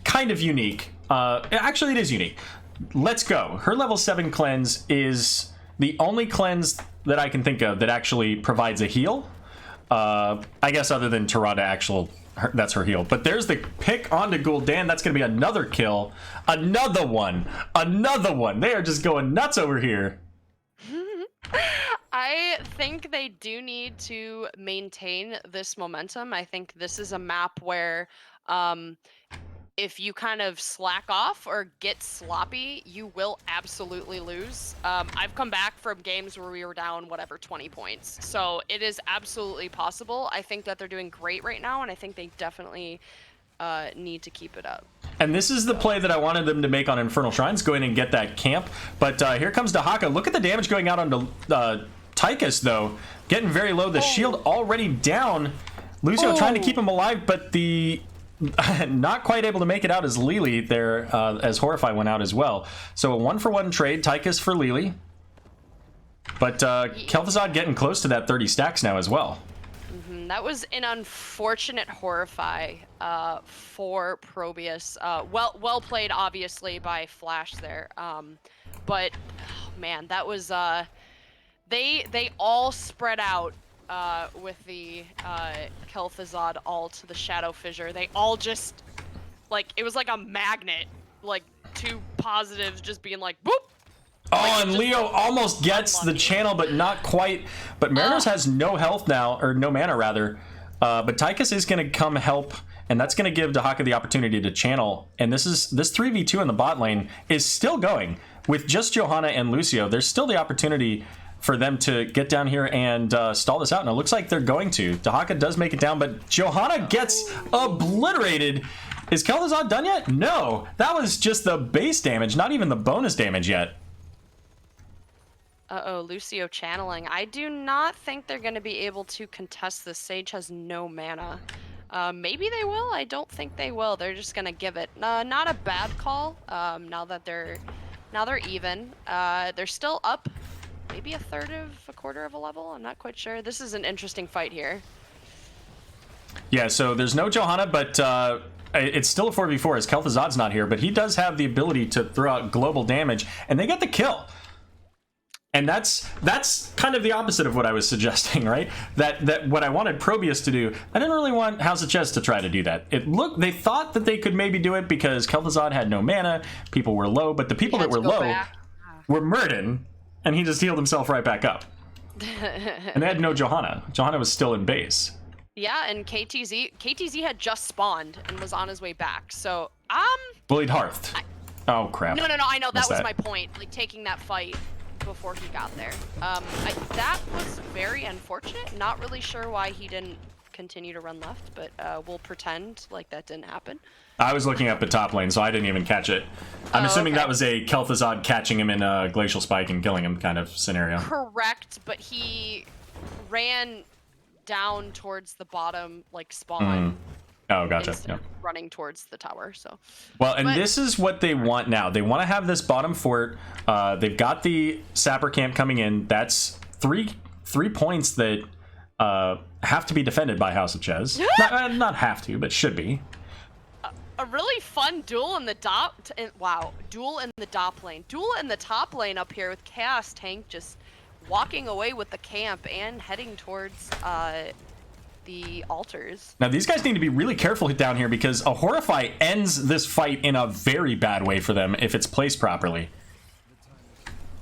Speaker 5: kind of unique. Actually, it is unique. Let's go. Her level 7 cleanse is the only cleanse that I can think of that actually provides a heal. I guess other than Tyrande that's her heal. But there's the pick onto Gul'dan. That's going to be another kill. Another one. They are just going nuts over here.
Speaker 8: I think they do need to maintain this momentum. I think this is a map where if you kind of slack off or get sloppy, you will absolutely lose. I've come back from games where we were down, 20 points. So it is absolutely possible. I think that they're doing great right now, and I think they definitely need to keep it up.
Speaker 5: And this is the play that I wanted them to make on Infernal Shrines, go in and get that camp. But here comes Dahaka. Look at the damage going out onto Tychus, though, getting very low. The shield already down. Lucio trying to keep him alive, but the not quite able to make it out as Lily there, as Horrify went out as well. So a 1-for-1 trade, Tychus for Lily. But Kel'Thuzad getting close to that 30 stacks now as well.
Speaker 8: That was an unfortunate Horrify for ProBUs. Well played, obviously, by Flash there. But oh, man, that was they all spread out with the Kel'Thuzad ult, the Shadow Fissure. They all just like it was like a magnet, like two positives just being like boop.
Speaker 5: Oh,
Speaker 8: like,
Speaker 5: and Leo almost gets the channel, but not quite. But Mariners has no health now, or no mana rather. But Tychus is going to come help, and that's going to give Dahaka the opportunity to channel. And this 3v2 in the bot lane is still going with just Johanna and Lucio. There's still the opportunity for them to get down here and stall this out, and it looks like they're going to. Dahaka does make it down, but Johanna gets obliterated. Is Kel'Thuzad done yet? No, that was just the base damage, not even the bonus damage yet.
Speaker 8: Uh-oh, Lucio channeling. I do not think they're going to be able to contest this. Sage has no mana. Maybe they will. I don't think they will. They're just going to give it. Not a bad call. Now they're even. They're still up. Maybe a quarter of a level. I'm not quite sure. This is an interesting fight here.
Speaker 5: Yeah, so there's no Johanna, but it's still a 4v4 as Kel'Thuzad's not here, but he does have the ability to throw out global damage, and they get the kill. And that's kind of the opposite of what I was suggesting, right? That what I wanted ProBUs to do, I didn't really want House of Chez to try to do that. They thought that they could maybe do it because Kel'Thuzad had no mana, people were low, but the people that were low were Murden, and he just healed himself right back up. And they had no Johanna. Johanna was still in base.
Speaker 8: Yeah, and KTZ had just spawned and was on his way back. So
Speaker 5: Bullied Hearth. Oh crap.
Speaker 8: No, I know that was my point. Like taking that fight before he got there. That was very unfortunate. Not really sure why he didn't continue to run left, but we'll pretend like that didn't happen.
Speaker 5: I was looking up the top lane, so I didn't even catch it. I'm assuming that was a Kel'Thuzad catching him in a Glacial Spike and killing him kind of scenario.
Speaker 8: Correct, but he ran down towards the bottom, like spawn.
Speaker 5: Oh, gotcha.
Speaker 8: Yep. Running towards the tower. So.
Speaker 5: Well, and this is what they want now. They want to have this bottom fort. They've got the sapper camp coming in. That's three points that have to be defended by House of Chez. not have to, but should be.
Speaker 8: A really fun duel in the duel in the top lane. Duel in the top lane up here with Chaos Tank just walking away with the camp and heading towards the altars.
Speaker 5: Now these guys need to be really careful down here because a Horrify ends this fight in a very bad way for them if it's placed properly.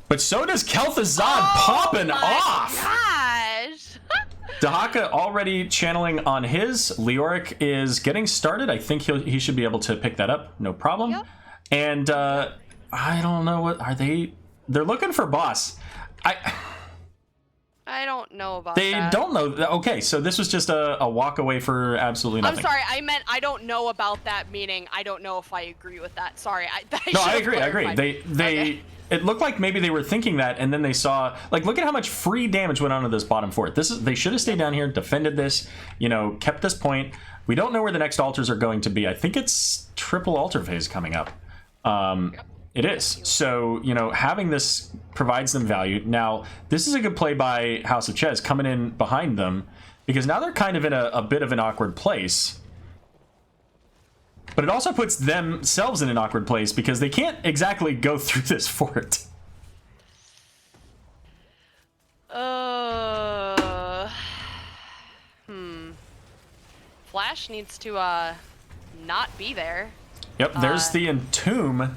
Speaker 5: But so does Kel'Thuzad popping off!
Speaker 8: Gosh!
Speaker 5: Dahaka already channeling on his. Leoric is getting started. I think he should be able to pick that up, no problem. Yep. And I don't know what are they. They're looking for boss.
Speaker 8: I don't know about
Speaker 5: they
Speaker 8: that.
Speaker 5: don't know. Okay, so this was just a walk away for absolutely nothing.
Speaker 8: I'm sorry, I meant I don't know about that, meaning I don't know if I agree with that. Sorry,
Speaker 5: I agree. They it looked like maybe they were thinking that, and then they saw, like, look at how much free damage went onto this bottom fort. They should have stayed down here, defended this, kept this point. We don't know where the next altars are going to be. I think it's triple altar phase coming up. It is. So, having this provides them value. Now, this is a good play by House of Chez coming in behind them, because now they're kind of in a bit of an awkward place. But it also puts themselves in an awkward place because they can't exactly go through this fort.
Speaker 8: Flash needs to not be there.
Speaker 5: Yep, there's the Entomb.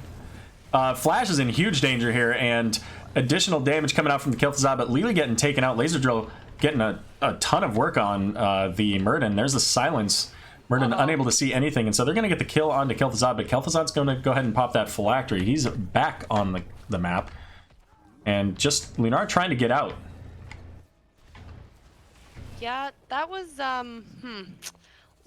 Speaker 5: Flash is in huge danger here, and additional damage coming out from the Kel'Thuzad, but Lily getting taken out. Laser Drill getting a ton of work on the Murden. There's the silence. Murden unable to see anything, and so they're going to get the kill onto Kel'Thuzad, but Kel'Thuzad's going to go ahead and pop that phylactery. He's back on the map, and just Lunar trying to get out.
Speaker 8: Yeah, that was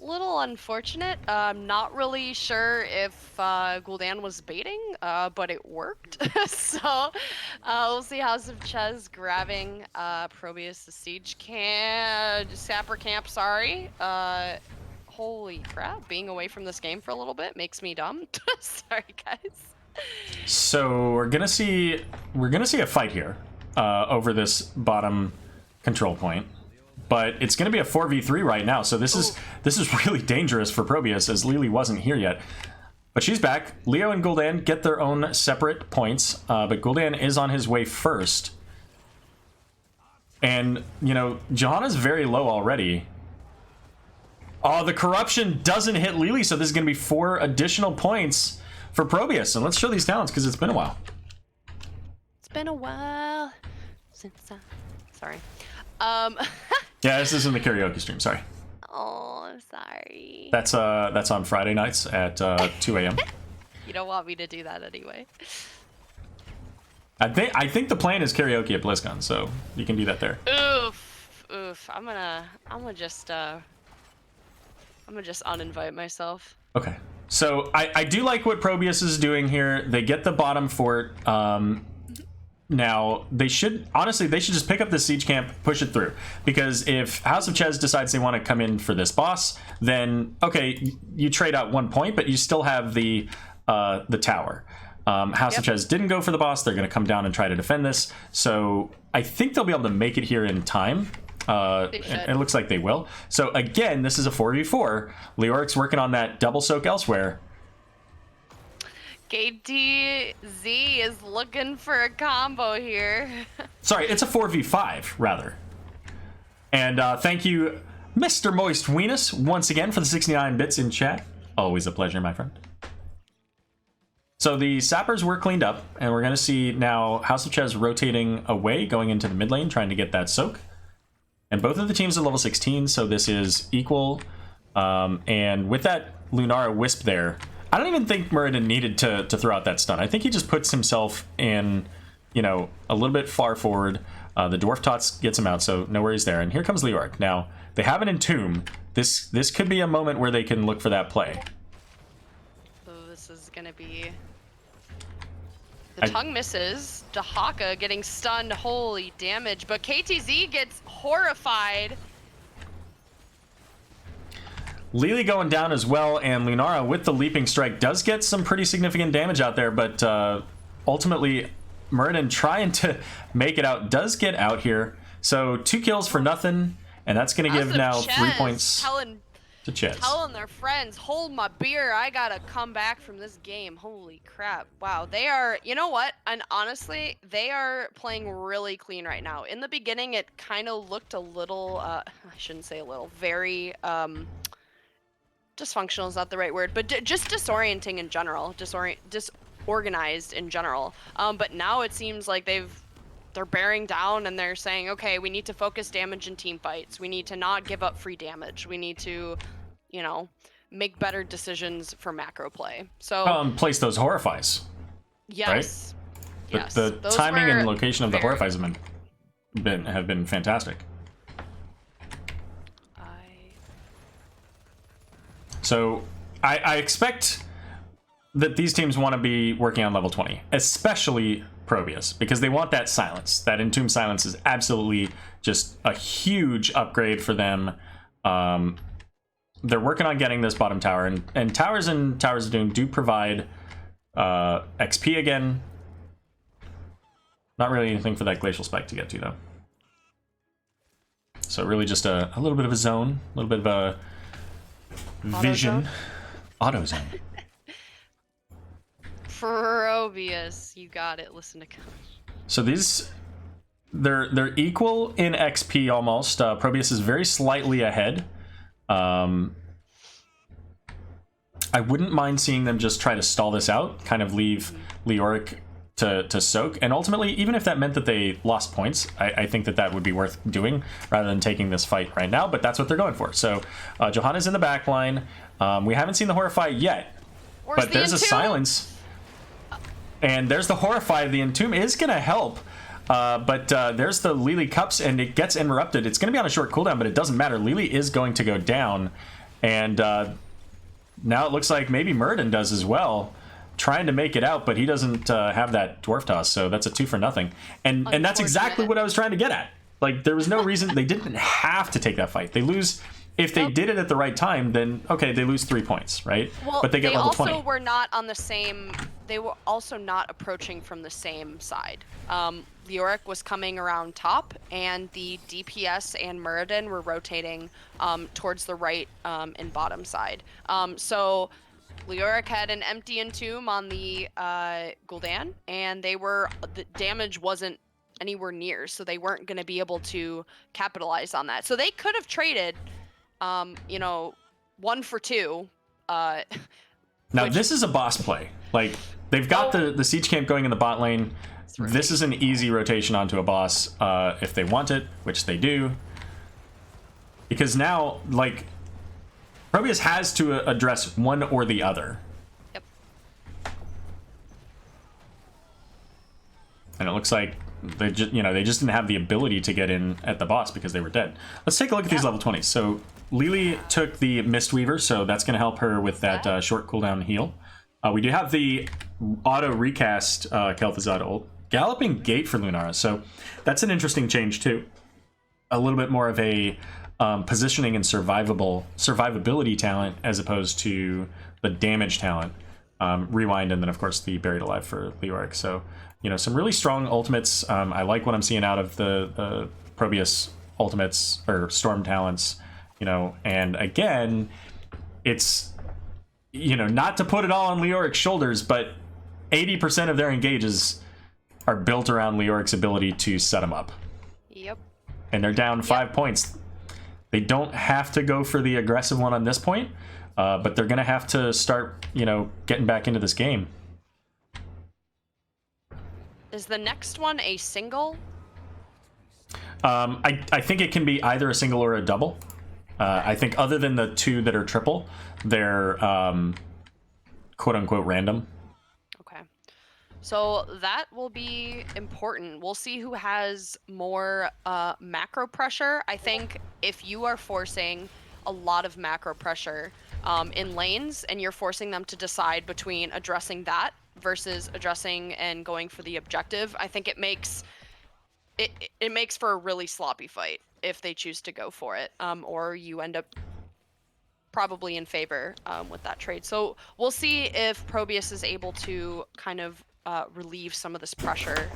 Speaker 8: little unfortunate. I'm not really sure if Gul'dan was baiting, but it worked. So we'll see House of Chez grabbing ProBUs the Siege Sapper Camp, sorry. Holy crap, being away from this game for a little bit makes me dumb. Sorry, guys.
Speaker 5: So we're gonna see a fight here over this bottom control point. But it's going to be a 4v3 right now, so this is really dangerous for ProBUs, as Lily wasn't here yet. But she's back. Leo and Gul'dan get their own separate points, but Gul'dan is on his way first. And, you know, Johanna's very low already. Oh, the corruption doesn't hit Lily, so this is going to be 4 additional points for ProBUs. And let's show these talents, because it's been a while.
Speaker 8: It's been a while since sorry.
Speaker 5: Yeah, this is in the karaoke stream, sorry.
Speaker 8: Oh, I'm sorry.
Speaker 5: That's on Friday nights at 2 a.m.
Speaker 8: You don't want me to do that anyway.
Speaker 5: I think the plan is karaoke at BlizzCon, so you can do that there.
Speaker 8: Oof. I'm gonna just uninvite myself.
Speaker 5: Okay. So I do like what ProBUs is doing here. They get the bottom fort. Now, they should just pick up the siege camp, push it through. Because if House of Chez decides they want to come in for this boss, then, okay, you trade out 1 point, but you still have the tower. House of Chez didn't go for the boss. They're going to come down and try to defend this. So I think they'll be able to make it here in time. It looks like they will. So again, this is a 4v4. Leoric's working on that double soak elsewhere.
Speaker 8: KTZ is looking for a combo here.
Speaker 5: Sorry, it's a 4v5, rather. And thank you, Mr. Moist Weenus, once again for the 69 bits in chat. Always a pleasure, my friend. So the sappers were cleaned up, and we're going to see now House of Chez rotating away, going into the mid lane, trying to get that soak. And both of the teams are level 16, so this is equal. And with that Lunara Wisp there, I don't even think Muradin needed to throw out that stun. I think he just puts himself in, you know, a little bit far forward. The Dwarf Tots gets him out, so no worries there. And here comes Leoric. Now, they have an Entomb. This could be a moment where they can look for that play.
Speaker 8: Oh, this is going to be... The tongue misses. Dahaka getting stunned. Holy damage. But KTZ gets horrified.
Speaker 5: Lily going down as well, and Lunara with the Leaping Strike does get some pretty significant damage out there, but ultimately Muradin trying to make it out does get out here. So 2 kills for nothing, and that's going to give now
Speaker 8: Chez
Speaker 5: 3 points to Chez.
Speaker 8: Telling their friends, hold my beer, I gotta come back from this game. Holy crap. Wow, they are, you know what? And honestly, they are playing really clean right now. In the beginning, it kind of looked a little, I shouldn't say a little, very, dysfunctional is not the right word, but just disorienting in general, disorganized in general. But now it seems like they're bearing down and they're saying, okay, we need to focus damage in team fights. We need to not give up free damage. We need to, you know, make better decisions for macro play. So
Speaker 5: place those Horrifies.
Speaker 8: Yes.
Speaker 5: Right?
Speaker 8: Yes.
Speaker 5: The timing and location of the
Speaker 8: very...
Speaker 5: Horrifies have been fantastic. So I expect that these teams want to be working on level 20, especially ProBUs, because they want that silence. That Entomb silence is absolutely just a huge upgrade for them. They're working on getting this bottom tower, and Towers and Towers of Doom do provide XP again. Not really anything for that Glacial Spike to get to, though. So really just a little bit of a zone, a little bit of a vision. Auto zone.
Speaker 8: ProBUs, you got it. Listen to Coach.
Speaker 5: So these, they're equal in XP almost. ProBUs is very slightly ahead. I wouldn't mind seeing them just try to stall this out, kind of leave Leoric to soak, and ultimately, even if that meant that they lost points, I think that would be worth doing rather than taking this fight right now, but that's what they're going for. So Johanna's in the back line. We haven't seen the Horrify yet, but there's a silence, and there's the Horrify. The Entomb is going to help, but there's the Lily Cups, and it gets interrupted. It's going to be on a short cooldown, but it doesn't matter. Lily is going to go down, And now it looks like maybe Murden does as well, trying to make it out, but he doesn't have that dwarf toss, so that's a 2 for nothing. And that's exactly what I was trying to get at. Like, there was no reason they didn't have to take that fight. They lose if they did it at the right time. Then okay, they lose 3 points, right?
Speaker 8: Well,
Speaker 5: but they get level 20.
Speaker 8: They also were not on the same. They were also not approaching from the same side. Leoric was coming around top, and the DPS and Muradin were rotating towards the right and bottom side. So Leoric had an empty entomb on the Gul'dan, and the damage wasn't anywhere near, so they weren't going to be able to capitalize on that. So they could have traded, 1 for 2.
Speaker 5: Now this is a boss play. Like, they've got the siege camp going in the bot lane. This is an easy rotation onto a boss if they want it, which they do. Because now, like, ProBUs has to address one or the other.
Speaker 8: Yep.
Speaker 5: And it looks like they just didn't have the ability to get in at the boss because they were dead. Let's take a look at these level 20s. So Lily took the Mistweaver, so that's going to help her with that short cooldown heal. We do have the auto recast Kel'Thuzad ult. Galloping Gate for Lunara, so that's an interesting change too. A little bit more of a positioning and survivability talent as opposed to the damage talent. Rewind, and then of course the Buried Alive for Leoric. So, some really strong ultimates. I like what I'm seeing out of the ProBUs ultimates or storm talents. And again, it's not to put it all on Leoric's shoulders, but 80% of their engages are built around Leoric's ability to set them up.
Speaker 8: Yep.
Speaker 5: And they're down 5 points. They don't have to go for the aggressive one on this point, but they're going to have to start, getting back into this game.
Speaker 8: Is the next one a single?
Speaker 5: I think it can be either a single or a double. I think other than the 2 that are triple, they're quote-unquote random.
Speaker 8: So that will be important. We'll see who has more macro pressure. I think if you are forcing a lot of macro pressure in lanes and you're forcing them to decide between addressing that versus addressing and going for the objective, I think it makes for a really sloppy fight if they choose to go for it, or you end up probably in favor with that trade. So we'll see if ProBUs is able to kind of relieve some of this pressure.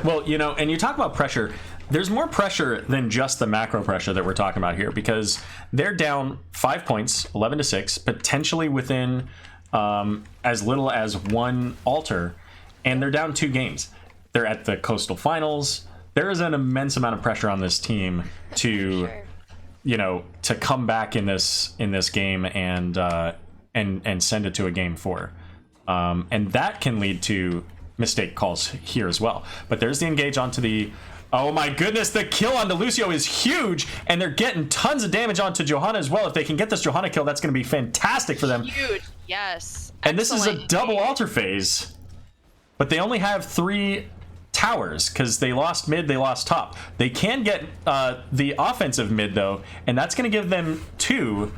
Speaker 5: Well, and you talk about pressure, there's more pressure than just the macro pressure that we're talking about here, because they're down 5 points, 11-6, potentially within as little as 1 altar, and they're down 2 games. They're at the Coastal Finals. There is an immense amount of pressure on this team to, to come back in this game and send it to a game 4. And that can lead to mistake calls here as well. But there's the engage onto the... Oh my goodness, the kill onto Lucio is huge, and they're getting tons of damage onto Johanna as well. If they can get this Johanna kill, that's going to be fantastic for them.
Speaker 8: Huge, yes.
Speaker 5: And this is a double altar phase, but they only have 3 towers because they lost mid, they lost top. They can get the offensive mid though, and that's going to give them 2.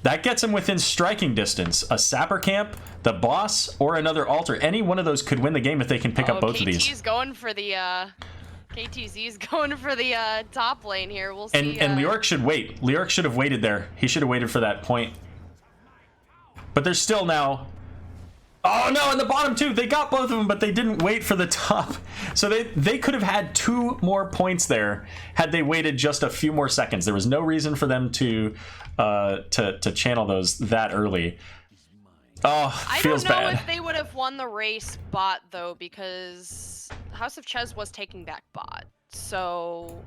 Speaker 5: That gets them within striking distance. A sapper camp, the boss, or another altar. Any one of those could win the game if they can pick up both of these.
Speaker 8: KTZ's going for the top lane here. We'll see.
Speaker 5: And Leoric should wait. Leoric should have waited there. He should have waited for that point. But there's still now... Oh no, in the bottom 2, they got both of them, but they didn't wait for the top. So they could have had 2 more points there had they waited just a few more seconds. There was no reason for them to channel those that early. Oh, feels bad.
Speaker 8: I don't know if they would have won the race bot though, because House of Chez was taking back bot. So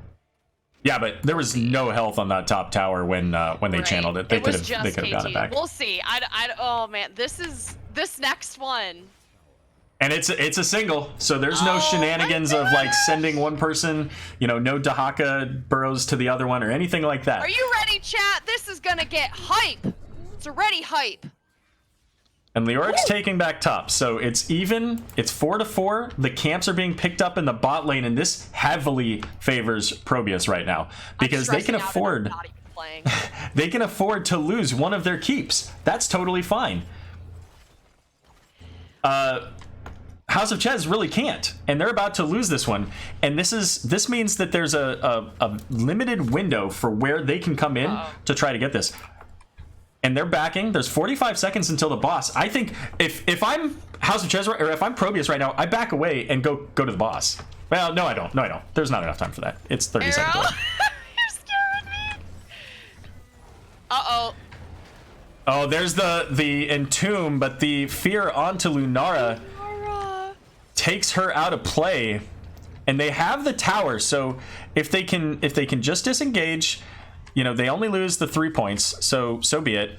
Speaker 5: yeah, but there was no health on that top tower when they channeled it. They could have got it back.
Speaker 8: We'll see. Oh man, this next one.
Speaker 5: And it's a single, so there's no shenanigans of like sending one person, no Dahaka burrows to the other one or anything like that.
Speaker 8: Are you ready, chat? This is gonna get hype. It's already hype.
Speaker 5: And Leoric's taking back top, so it's even. It's 4-4. The camps are being picked up in the bot lane, and this heavily favors ProBUs right now because they can afford. They can afford to lose one of their keeps. That's totally fine. House of Chez really can't, and they're about to lose this one. And this means that there's a limited window for where they can come in to try to get this. And they're backing. There's 45 seconds until the boss. I think if I'm House of Chez or if I'm ProBUs right now, I back away and go to the boss. Well, no, I don't. No, I don't. There's not enough time for that. It's 30 seconds away.
Speaker 8: You're scaring me. Uh-oh.
Speaker 5: Oh, there's the Entomb, but the Fear onto Lunara takes her out of play. And they have the tower, so if they can just disengage, you know, they only lose the 3 points, so be it.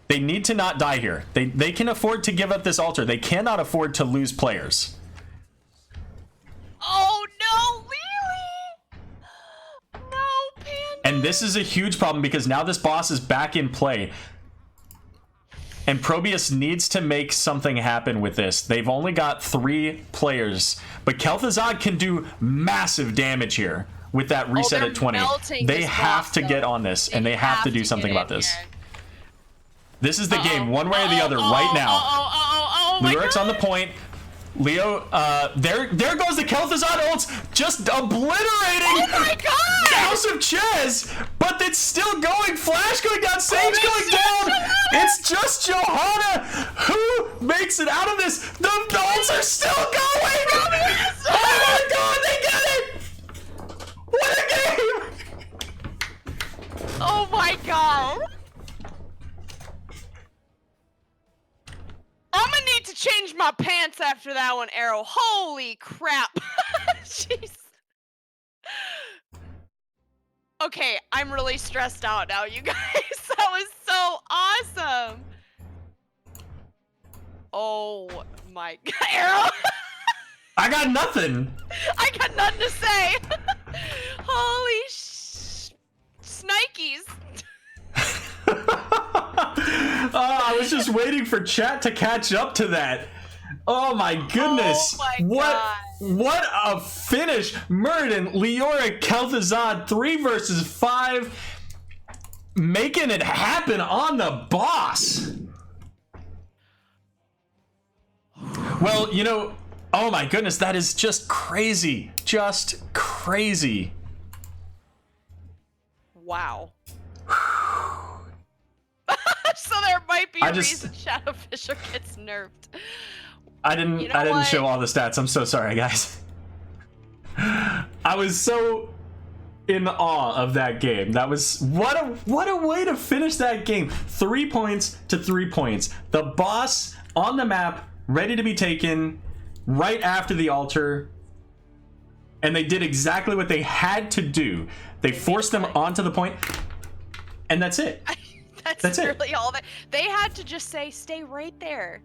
Speaker 5: They need to not die here. They can afford to give up this altar. They cannot afford to lose players.
Speaker 8: Oh no, really? No, Panda.
Speaker 5: And this is a huge problem because now this boss is back in play. And ProBUs needs to make something happen with this. They've only got 3 players, but Kel'Thuzad can do massive damage here. With that reset at 20, they have to get on this, and they have to do something about this. This is the game, one way or the other, right now. Lyric's on the point. Leo, there goes the Kel'Thuzad ults, just obliterating House of Chez, but it's still going. Flash going down, Sage going down. It's just Johanna who makes it out of this. The ults are still going. Oh my god, they get it. What a game!
Speaker 8: Oh my god! I'm gonna need to change my pants after that one, Aero. Holy crap! Jeez. Okay, I'm really stressed out now, you guys. That was so awesome. Oh my god, Aero!
Speaker 5: I got nothing.
Speaker 8: I got nothing to say. Holy snikes.
Speaker 5: I was just waiting for chat to catch up to that. Oh my goodness.
Speaker 8: Oh my God.
Speaker 5: What a finish. Muradin, Leoric, Kel'Thuzad, 3 versus 5. Making it happen on the boss. Well, you know, oh my goodness, that is just crazy. Just crazy.
Speaker 8: Wow. So there might be a reason Shadowfisher gets nerfed.
Speaker 5: I didn't show all the stats. I'm so sorry, guys. I was so in awe of that game. That was what a way to finish that game. 3 points to 3 points. The boss on the map, ready to be taken right after the altar. And they did exactly what they had to do. They forced them onto the point, and that's it.
Speaker 8: That's really all that they had to just say. Stay right there.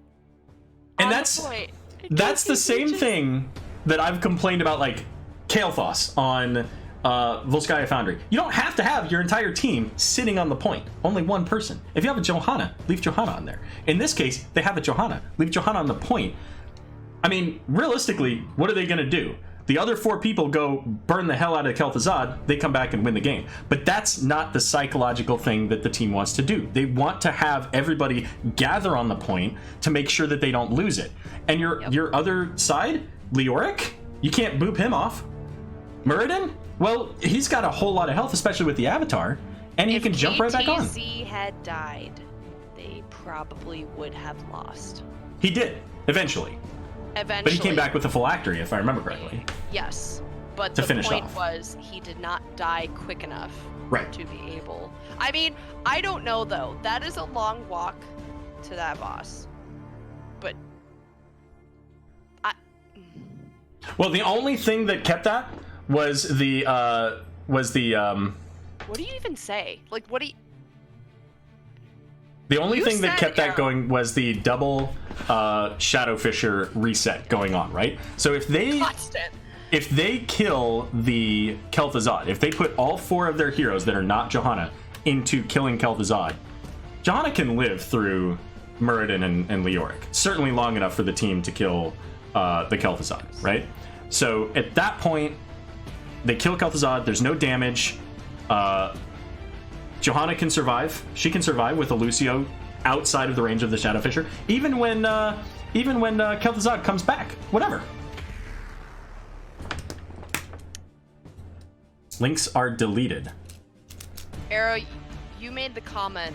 Speaker 5: And that's the same thing that I've complained about, like Kael'thas on Volskaya Foundry. You don't have to have your entire team sitting on the point. Only one person. If you have a Johanna, leave Johanna on there. In this case, they have a Johanna. Leave Johanna on the point. I mean, realistically, what are they going to do? The other 4 people go burn the hell out of Kel'Thuzad, they come back and win the game. But that's not the psychological thing that the team wants to do. They want to have everybody gather on the point to make sure that they don't lose it. And your other side, Leoric, you can't boop him off. Muradin, well, he's got a whole lot of health, especially with the avatar, and he can jump right back on.
Speaker 8: If KTZ had died, they probably would have lost.
Speaker 5: He did, eventually. But he came back with a phylactery, if I remember correctly.
Speaker 8: Yes, but the point was he did not die quick enough to be able. I mean, I don't know though. That is a long walk to that boss. But
Speaker 5: well, the only thing that kept that was the
Speaker 8: what do you even say? Like, what do you?
Speaker 5: The only thing that kept that going was the double Shadowfisher reset going on, right? So if they kill the Kel'Thuzad, if they put all 4 of their heroes that are not Johanna into killing Kel'Thuzad, Johanna can live through Muradin and Leoric. Certainly long enough for the team to kill the Kel'Thuzad, right? So at that point, they kill Kel'Thuzad. There's no damage. Johanna can survive. She can survive with a Lucio outside of the range of the Shadow Fisher, even when Kel'Thuzad comes back. Whatever. Links are deleted.
Speaker 8: Aero, you made the comment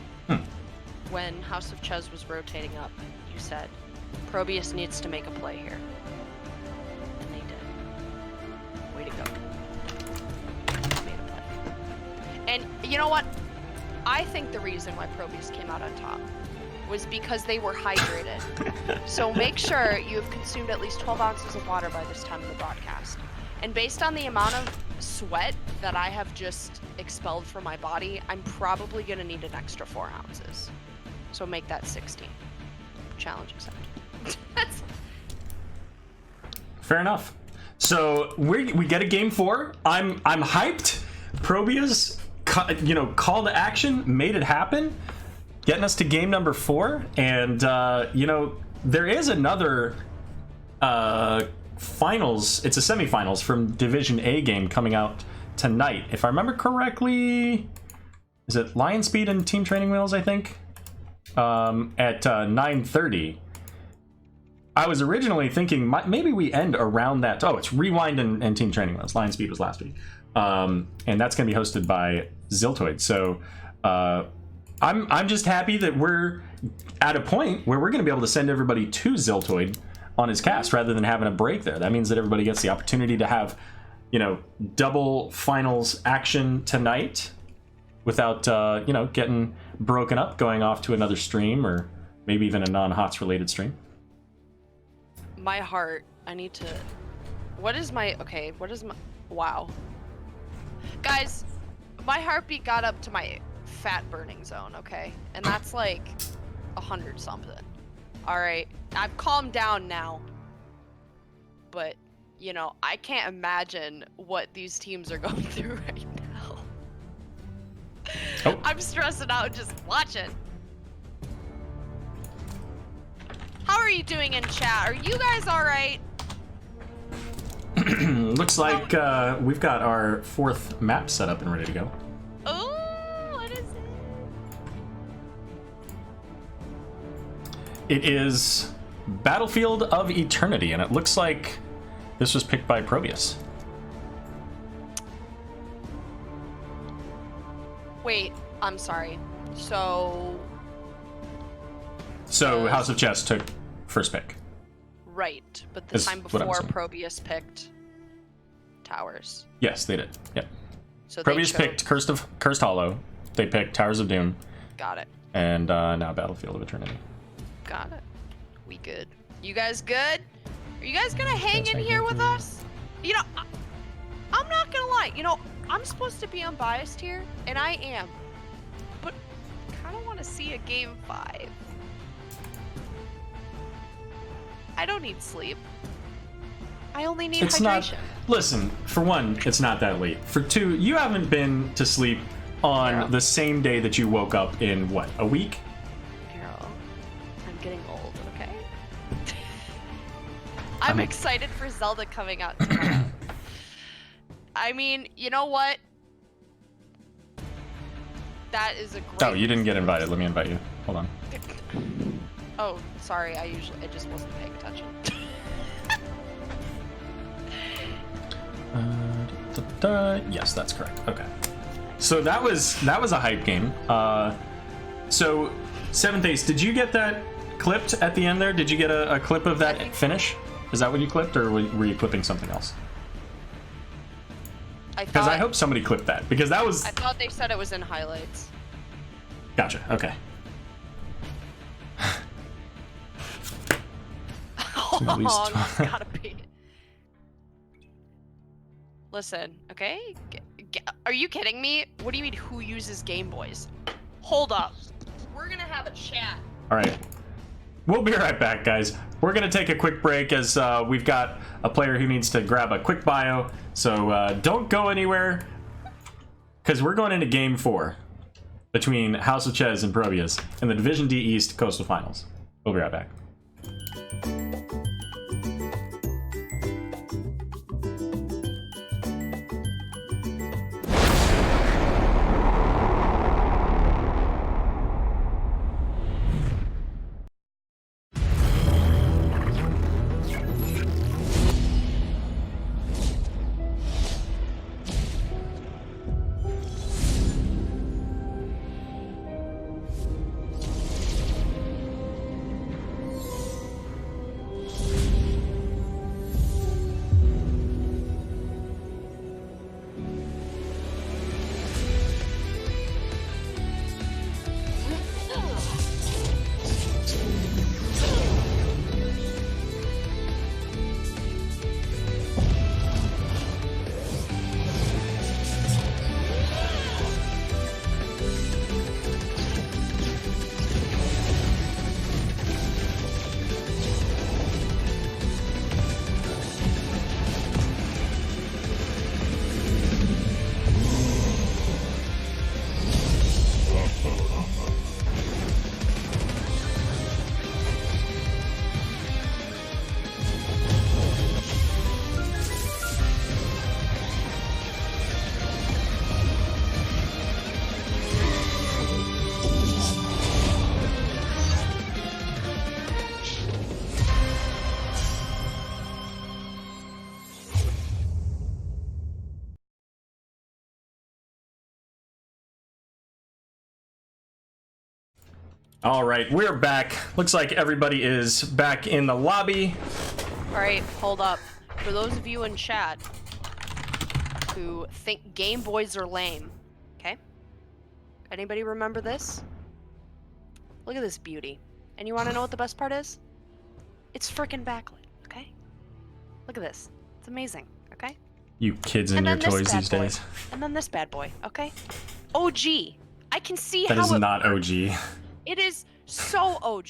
Speaker 8: when House of Chez was rotating up. You said, ProBUs needs to make a play here. And they did. Way to go. Made a play. And you know what? I think the reason why ProBUs came out on top was because they were hydrated. So make sure you have consumed at least 12 ounces of water by this time of the broadcast. And based on the amount of sweat that I have just expelled from my body, I'm probably going to need an extra 4 ounces. So make that 16. Challenge accepted.
Speaker 5: Fair enough. So we get a game 4. I'm hyped. ProBUs, call to action, made it happen, getting us to game number 4. And there is another finals. It's a semifinals from Division A game coming out tonight, if I remember correctly. Is it Lion Speed and Team Training Wheels? I think at 9:30. I was originally thinking maybe we end around that. Oh, it's Rewind and Team Training Wheels. Lion Speed was last week, and that's going to be hosted by Ziltoid. So I'm just happy that we're at a point where we're going to be able to send everybody to Ziltoid on his cast rather than having a break there. That means that everybody gets the opportunity to have, double finals action tonight without, getting broken up, going off to another stream or maybe even a non-HOTS related stream.
Speaker 8: My heart, wow. Guys, my heartbeat got up to my fat burning zone, okay? And that's like 100 something. All right, I've calmed down now, but I can't imagine what these teams are going through right now. Oh. I'm stressing out just watching. How are you doing in chat? Are you guys all right?
Speaker 5: Looks like we've got our 4th map set up and ready to go.
Speaker 8: Oh, what is it?
Speaker 5: It is Battlefield of Eternity, and it looks like this was picked by ProBUs.
Speaker 8: Wait, I'm sorry. So
Speaker 5: House of Chez took first pick.
Speaker 8: Right, but the time before ProBUs picked Towers.
Speaker 5: Yes, they did. Yep.
Speaker 8: So
Speaker 5: ProBUs picked Cursed Hollow. They picked Towers of Doom.
Speaker 8: Got it.
Speaker 5: And now Battlefield of Eternity.
Speaker 8: Got it. We good. You guys good? Are you guys gonna hang in here with us? I'm not gonna lie. I'm supposed to be unbiased here, and I am. But I kind of want to see a game 5. I don't need sleep. I only need hydration.
Speaker 5: Listen, for one, it's not that late. For 2, you haven't been to sleep on the same day that you woke up in, what, a week?
Speaker 8: Aero, I'm getting old, okay? I'm excited for Zelda coming out tomorrow. I mean, you know what? That is a great...
Speaker 5: Oh, you didn't get invited. Let me invite you. Hold on.
Speaker 8: Oh, sorry. I just wasn't paying attention.
Speaker 5: Yes, that's correct. Okay. So that was a hype game. So 7th Ace, did you get that clipped at the end there? Did you get a clip of that finish? Is that what you clipped, or were you clipping something else? Because I hope somebody clipped that, because that was...
Speaker 8: I thought they said it was in highlights.
Speaker 5: Gotcha. Okay.
Speaker 8: Oh, that's gotta be. Listen, okay? Are you kidding me? What do you mean, who uses Game Boys? Hold up. We're gonna have a chat.
Speaker 5: All right. We'll be right back, guys. We're going to take a quick break as we've got a player who needs to grab a quick bio. So don't go anywhere, because we're going into Game 4. between House of Chez and ProBUs in the Division D East Coastal Finals. We'll be right back. All right, we're back. Looks like everybody is back in the lobby.
Speaker 8: All right, hold up. For those of you in chat who think Game Boys are lame, okay? Anybody remember this? Look at this beauty. And you want to know what the best part is? It's frickin' backlit, okay? Look at this. It's amazing, okay?
Speaker 5: You kids and your toys these days.
Speaker 8: And then this bad boy, okay? OG. I can see how
Speaker 5: that is not OG.
Speaker 8: It is so OG.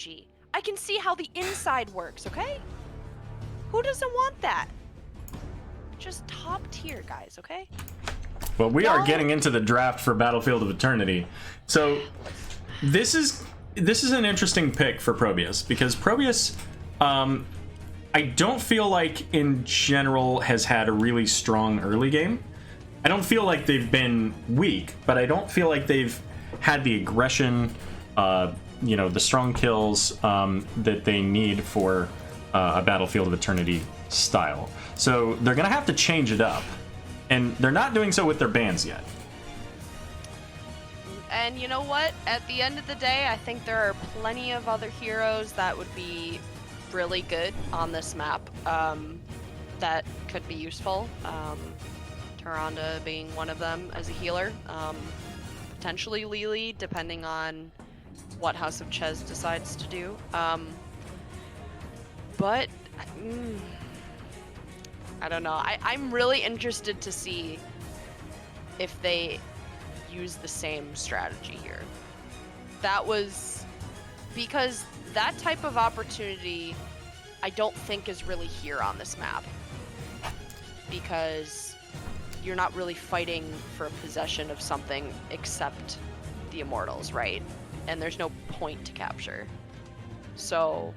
Speaker 8: I can see how the inside works, okay? Who doesn't want that? Just top tier, guys, okay?
Speaker 5: Well, we are getting into the draft for Battlefield of Eternity. So this is an interesting pick for ProBUs because ProBUs, I don't feel like in general has had a really strong early game. I don't feel like they've been weak, but I don't feel like they've had the aggression, you know, the strong kills that they need for a Battlefield of Eternity style. So they're gonna have to change it up, and they're not doing so with their bans yet.
Speaker 8: And you know what? At the end of the day, I think there are plenty of other heroes that would be really good on this map that could be useful. Tyrande being one of them as a healer. Potentially Lily, depending on what House of Chez decides to do. But I don't know. I'm really interested to see if they use the same strategy here. That was because that type of opportunity I don't think is really here on this map, because you're not really fighting for possession of something except the Immortals, right? And there's no point to capture. So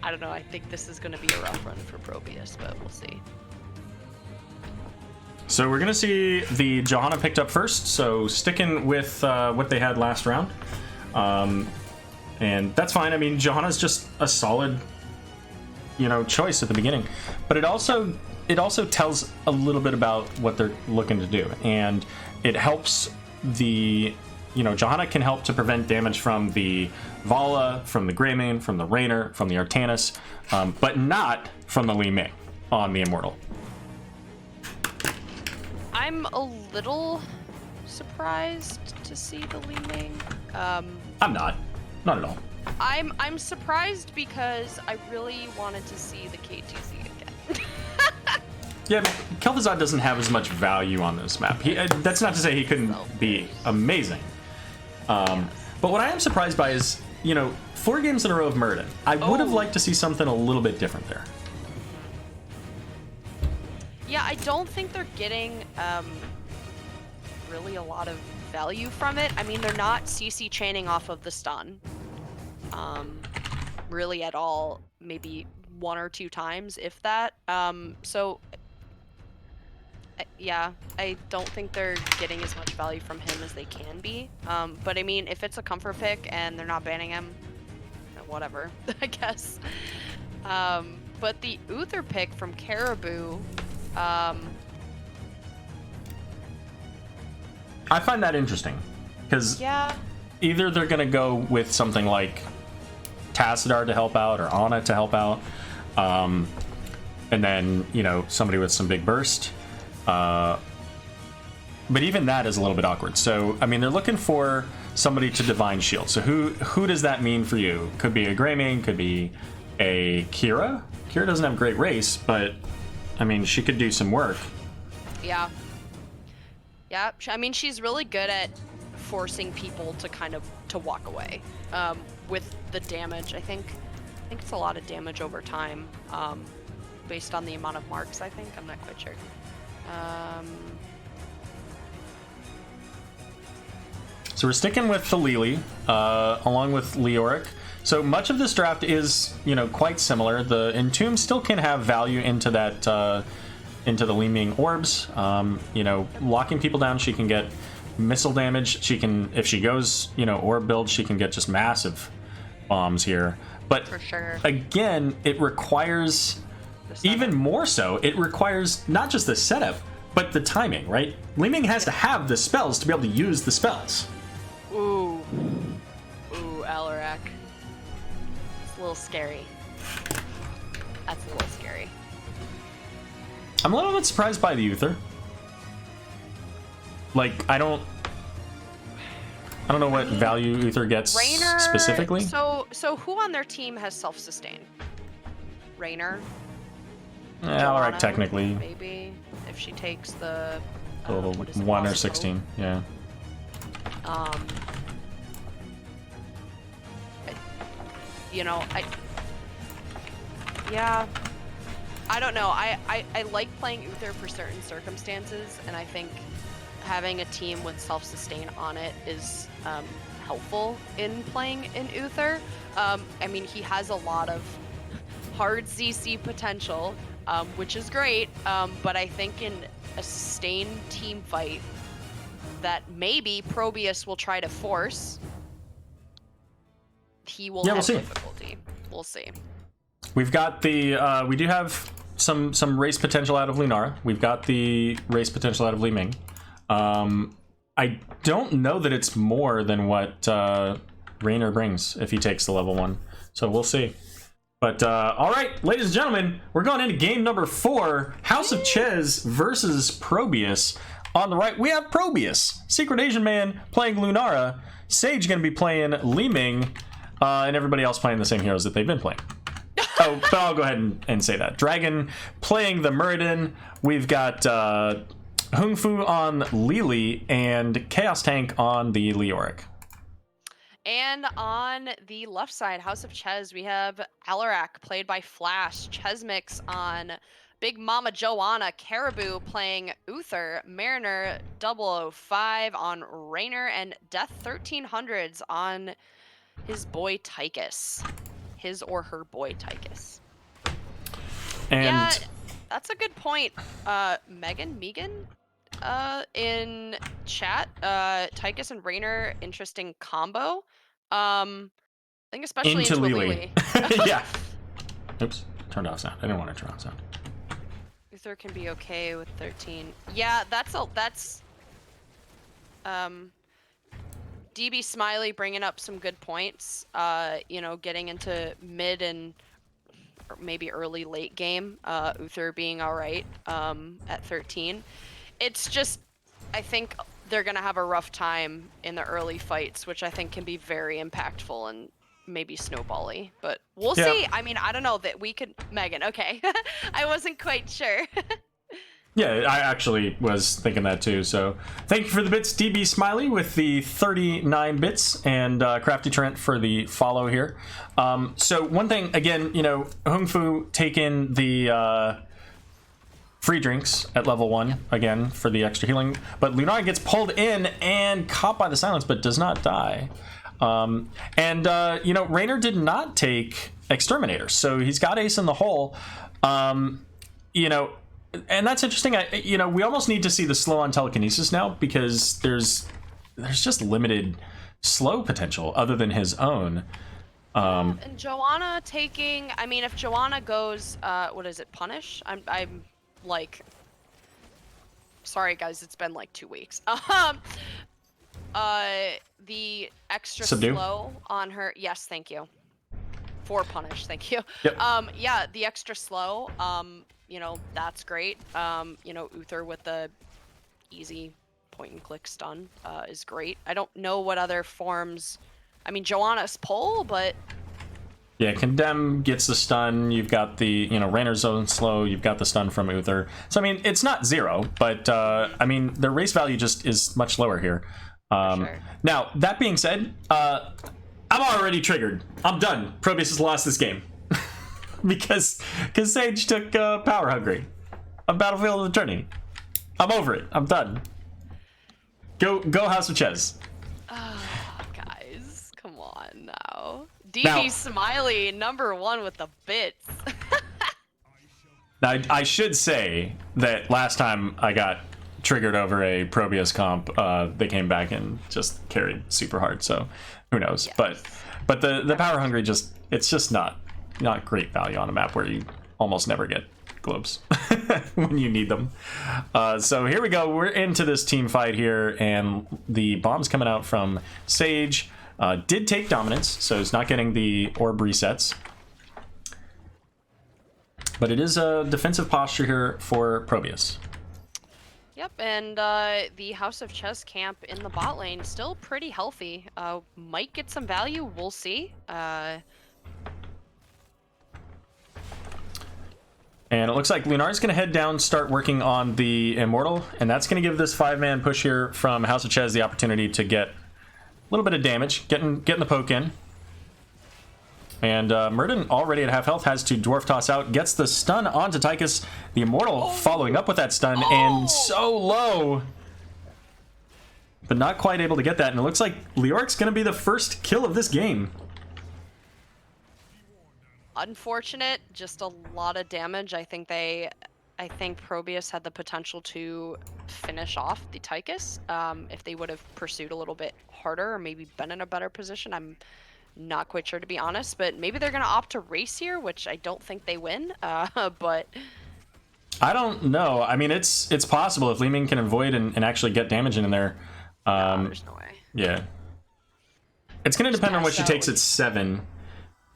Speaker 8: I don't know, I think this is going to be a rough run for ProBUs, but we'll see.
Speaker 5: So we're going to see the Johanna picked up first, so sticking with what they had last round. And that's fine. I mean, Johanna's just a solid, you know, choice at the beginning. But it also tells a little bit about what they're looking to do. And it helps the, you know, Johanna can help to prevent damage from the Vala, from the Greymane, from the Raynor, from the Artanis, but not from the Li Ming on the Immortal.
Speaker 8: I'm a little surprised to see the Li Ming.
Speaker 5: I'm not at all.
Speaker 8: I'm surprised because I really wanted to see the KTZ again.
Speaker 5: Yeah, but Kel'Thuzad doesn't have as much value on this map. That's not to say he couldn't be amazing. But what I am surprised by is, you know, 4 games in a row of Muradin. I would have liked to see something a little bit different there.
Speaker 8: Yeah, I don't think they're getting really a lot of value from it. I mean, they're not CC chaining off of the stun, really at all. Maybe 1 or 2 times, if that. So yeah, I don't think they're getting as much value from him as they can be. But I mean, if it's a comfort pick and they're not banning him, whatever, I guess. But the Uther pick from Caribou,
Speaker 5: I find that interesting, because
Speaker 8: yeah,
Speaker 5: either they're going to go with something like Tassadar to help out, or Ana to help out, and then, you know, somebody with some big burst. But even that is a little bit awkward. So, I mean, they're looking for somebody to Divine Shield. So who does that mean for you? Could be a Greymane, could be a Kira. Kira doesn't have great race, but, I mean, she could do some work.
Speaker 8: yeah. Yeah, I mean, she's really good at forcing people to kind of walk away with the damage. I think it's a lot of damage over time, based on the amount of marks. I think I'm not quite sure.
Speaker 5: So we're sticking with the Lili, along with Leoric. So much of this draft is, you know, quite similar. The Entomb still can have value into that. Into the Li Ming orbs, you know, locking people down. She can get missile damage. She can, if she goes, you know, orb build, she can get just massive bombs here. But
Speaker 8: for sure,
Speaker 5: again, it requires, even more so, it requires not just the setup, but the timing, right? Li Ming has to have the spells to be able to use the spells.
Speaker 8: Ooh, Alarak. It's a little scary. That's a little scary.
Speaker 5: I'm a little bit surprised by the Uther. Like, I don't know what value Uther gets
Speaker 8: Raynor,
Speaker 5: specifically.
Speaker 8: So who on their team has self-sustain? Raynor?
Speaker 5: Alarak technically.
Speaker 8: Maybe, if she takes the...
Speaker 5: A little 1 or 16, yeah.
Speaker 8: You know, yeah. I don't know. I like playing Uther for certain circumstances, and I think having a team with self-sustain on it is helpful in playing in Uther. I mean, he has a lot of hard CC potential, which is great, but I think in a sustained team fight that maybe ProBUs will try to force, he will have difficulty. We'll see.
Speaker 5: We've got the we do have some race potential out of Lunara. We've got the race potential out of Li Ming. I don't know that it's more than what Raynor brings if he takes the level 1. So we'll see. But all right, ladies and gentlemen, we're going into game number 4, House of Chez versus ProBUs. On the right, we have ProBUs, Secret Asian Man playing Lunara, Sage going to be playing Li Ming, and everybody else playing the same heroes that they've been playing. Oh, but I'll go ahead and say that. Dragon playing the Muradin. We've got Hung Fu on Lili and Chaos Tank on the Leoric.
Speaker 8: And on the left side, House of Chez, we have Alarak played by Flash, Chesmix on Big Mama Joanna, Caribou playing Uther, Mariner 005 on Raynor, and Death 1300s on his boy Tychus. His or her boy Tychus.
Speaker 5: And
Speaker 8: yeah, that's a good point. Megan in chat, Tychus and Raynor, interesting combo. I think especially into Lili.
Speaker 5: Yeah. Oops, turned off sound. I didn't want to turn on sound.
Speaker 8: Uther can be okay with 13. Yeah, that's DB Smiley bringing up some good points. You know, getting into mid and maybe early late game. Uther being all right at 13. It's just, I think they're gonna have a rough time in the early fights, which I think can be very impactful and maybe snowbally. But we'll see. I mean, I don't know that we could. Megan, okay. I wasn't quite sure.
Speaker 5: Yeah, I actually was thinking that too. So thank you for the bits, DB Smiley, with the 39 bits, and Crafty Trent for the follow here. So one thing, again, you know, Hung Fu taking the free drinks at level 1 again for the extra healing. But Lunar gets pulled in and caught by the silence, but does not die. You know, Raynor did not take Exterminator, so he's got ace in the hole. You know, and that's interesting. You know, we almost need to see the slow on telekinesis now, because there's just limited slow potential other than his own.
Speaker 8: And Joanna taking, I mean, if Joanna goes, what is it, punish? I'm like, sorry guys, it's been like 2 weeks. The extra
Speaker 5: Subdue?
Speaker 8: slow on her, yes, thank you. For punish, thank you.
Speaker 5: Yep.
Speaker 8: Yeah, the extra slow, you know, that's great. You know, Uther with the easy point and click stun is great. I don't know what other forms, I mean, Joanna's pull, but
Speaker 5: Yeah, Condemn gets the stun. You've got the, you know, Raynor's zone slow. You've got the stun from Uther. So, I mean, it's not 0, but, I mean, the race value just is much lower here.
Speaker 8: sure.
Speaker 5: Now, that being said, I'm already triggered. I'm done. ProBUs has lost this game. because Sage took Power Hungry on Battlefield of Eternity. I'm over it. I'm done. Go House of Chez.
Speaker 8: Guys, come on now. DB Smiley, #1 with the bits.
Speaker 5: Now, I should say that last time I got triggered over a ProBUs comp, they came back and just carried super hard, so who knows.
Speaker 8: Yes.
Speaker 5: But the Power Hungry it's just not great value on a map where you almost never get globes when you need them. So here we go. We're into this team fight here, and the bomb's coming out from Sage. Did take dominance, so he's not getting the orb resets. But it is a defensive posture here for ProBUs.
Speaker 8: Yep, and the House of Chez camp in the bot lane still pretty healthy. Might get some value, we'll see.
Speaker 5: And it looks like Lunar's going to head down, start working on the Immortal, and that's going to give this 5-man push here from House of Chez the opportunity to get a little bit of damage, getting the poke in. And Murden, already at half health, has to Dwarf Toss out, gets the stun onto Tychus. The Immortal following up with that stun, and so low. But not quite able to get that, and it looks like Leoric's going to be the first kill of this game.
Speaker 8: Unfortunate, just a lot of damage. I think ProBUs had the potential to finish off the Tychus if they would have pursued a little bit harder or maybe been in a better position. I'm not quite sure, to be honest, but maybe they're going to opt to race here, which I don't think they win, but
Speaker 5: I don't know. I mean, it's possible if Li Ming can avoid and actually get damage in there.
Speaker 8: no, there's no way.
Speaker 5: Yeah. It's going to depend on what she takes at 7.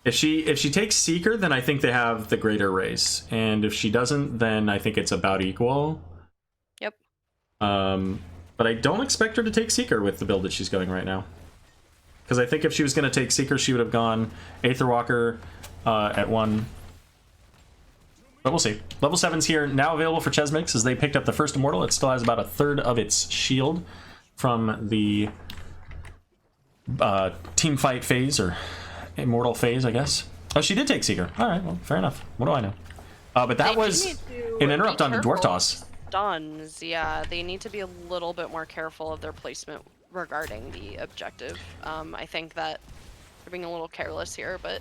Speaker 5: If she takes Seeker, then I think they have the greater race. And if she doesn't, then I think it's about equal.
Speaker 8: Yep.
Speaker 5: But I don't expect her to take Seeker with the build that she's going right now. Because I think if she was going to take Seeker, she would have gone Aetherwalker at 1. But we'll see. Level 7's here, now available for Chez Mix, as they picked up the first Immortal. It still has about a third of its shield from the team fight phase, or Immortal phase, I guess. Oh, she did take Seeker. All right, well, fair enough. What do I know? But that was an interrupt on the Dwarf Toss.
Speaker 8: Stuns, yeah. They need to be a little bit more careful of their placement regarding the objective. I think that they're being a little careless here, but...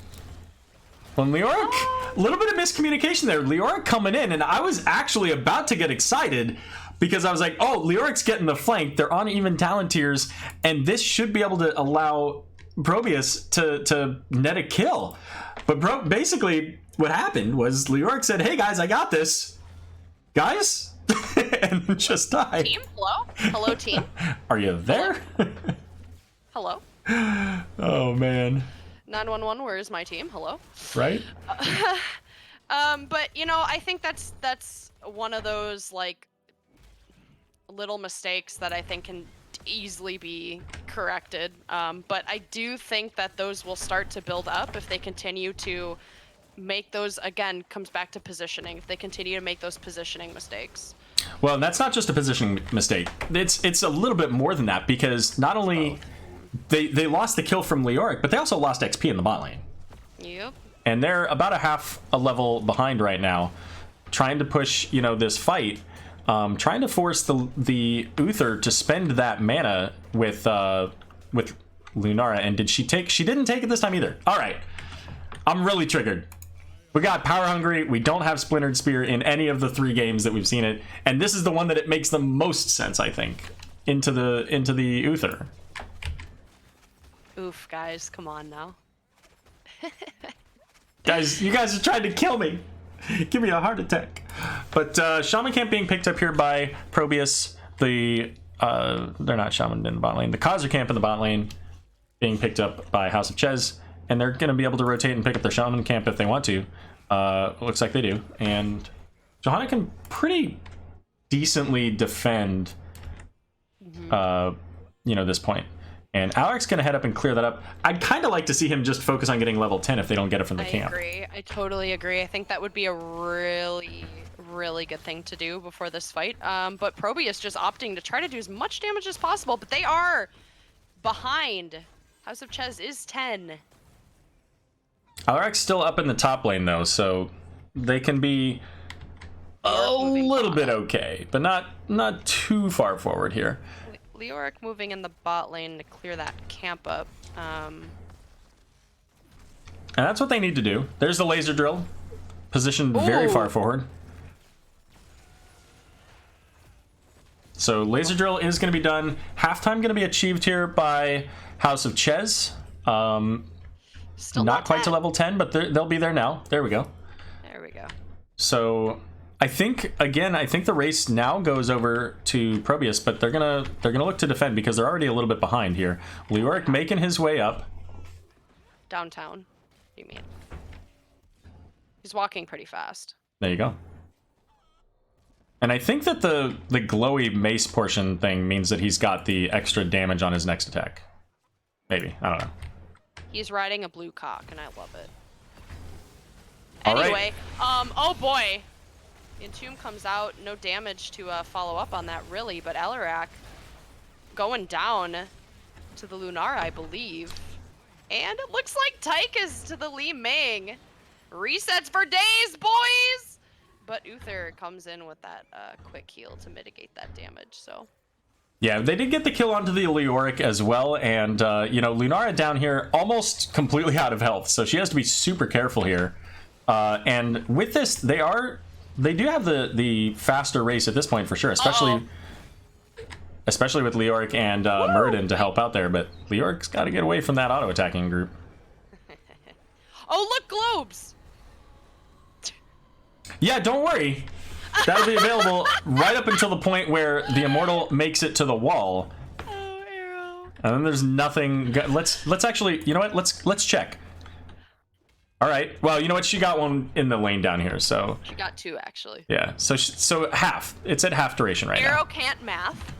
Speaker 5: Well, Leoric, a little bit of miscommunication there. Leoric coming in, and I was actually about to get excited because I was like, oh, Leoric's getting the flank. They're on even talent tiers, and this should be able to allow ProBUs to net a kill. But basically, what happened was Leoric said, hey, guys, I got this. Guys? And just died.
Speaker 8: Team, hello? Hello, team?
Speaker 5: Are you there?
Speaker 8: Hello?
Speaker 5: Oh, man.
Speaker 8: 911, where is my team? Hello?
Speaker 5: Right?
Speaker 8: But, you know, I think that's one of those, like, little mistakes that I think can easily be corrected. But I do think that those will start to build up if they continue to make those, again, comes back to positioning, if they continue to make those positioning mistakes.
Speaker 5: Well, and that's not just a positioning mistake. It's a little bit more than that, because not only they lost the kill from Leoric, but they also lost XP in the bot lane.
Speaker 8: Yep.
Speaker 5: And they're about a half a level behind right now. trying to push, you know, this fight, trying to force the Uther to spend that mana with Lunara. And did she take? She didn't take it this time either. All right, I'm really triggered. We got Power Hungry. We don't have Splintered Spear in any of the 3 games that we've seen it, and this is the one that it makes the most sense, I think, into the Uther.
Speaker 8: Oof, guys, come on now.
Speaker 5: Guys, you guys are trying to kill me. Give me a heart attack. But Shaman Camp being picked up here by ProBUs. They're not Shaman in the bot lane. The CoCaster Camp in the bot lane being picked up by House of Chez. And they're going to be able to rotate and pick up their Shaman Camp if they want to. Looks like they do. And Johanna can pretty decently defend, you know, this point. And Alaric's going to head up and clear that up. I'd kind of like to see him just focus on getting level 10 if they don't get it from the camp.
Speaker 8: I agree. I totally agree. I think that would be a really, really good thing to do before this fight. But ProBUs just opting to try to do as much damage as possible. But they are behind. House of Chez is 10.
Speaker 5: Alaric's still up in the top lane, though, so they can be a little bit okay, but not too far forward here.
Speaker 8: Leoric moving in the bot lane to clear that camp up.
Speaker 5: And that's what they need to do. There's the laser drill, positioned very far forward. So laser drill is going to be done. Halftime going to be achieved here by House of Chez.
Speaker 8: Still
Speaker 5: not quite to level 10, but they'll be there now. There we go.
Speaker 8: There we go.
Speaker 5: So I think the race now goes over to ProBUs, but they're gonna look to defend because they're already a little bit behind here. Leoric making his way up.
Speaker 8: Downtown, you mean? He's walking pretty fast.
Speaker 5: There you go. And I think that the glowy mace portion thing means that he's got the extra damage on his next attack. Maybe, I don't know.
Speaker 8: He's riding a blue cock, and I love it.
Speaker 5: All right.
Speaker 8: Anyway, oh boy. Entomb comes out, no damage to follow up on that, really, but Alarak going down to the Lunara, I believe. And it looks like Tyke is to the Li Ming. Resets for days, boys! But Uther comes in with that quick heal to mitigate that damage, so...
Speaker 5: Yeah, they did get the kill onto the Leoric as well, and, you know, Lunara down here almost completely out of health, so she has to be super careful here. And with this, they do have the faster race at this point for sure, especially with Leoric and Muradin to help out there, but Leoric's got to get away from that auto-attacking group.
Speaker 8: Oh, look, globes!
Speaker 5: Yeah, don't worry. That'll be available right up until the point where the Immortal makes it to the wall.
Speaker 8: Oh, Aero.
Speaker 5: And then there's nothing. Let's actually, you know what? Let's check. All right. Well, you know what? She got one in the lane down here, so.
Speaker 8: She got 2 actually.
Speaker 5: Yeah. So half. It's at half duration right now.
Speaker 8: Aero can't math.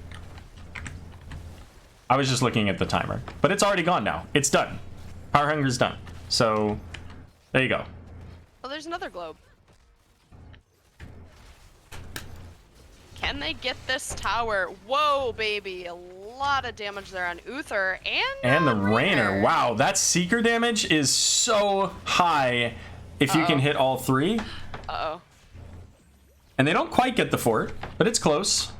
Speaker 5: I was just looking at the timer, but it's already gone now. It's done. Power Hunger's done. So there you go.
Speaker 8: Oh, there's another globe. Can they get this tower? Whoa, baby. A lot of damage there on Uther and
Speaker 5: the Rainer. Wow, that Seeker damage is so high if you can hit all 3.
Speaker 8: Uh-oh.
Speaker 5: And they don't quite get the fort, but it's close.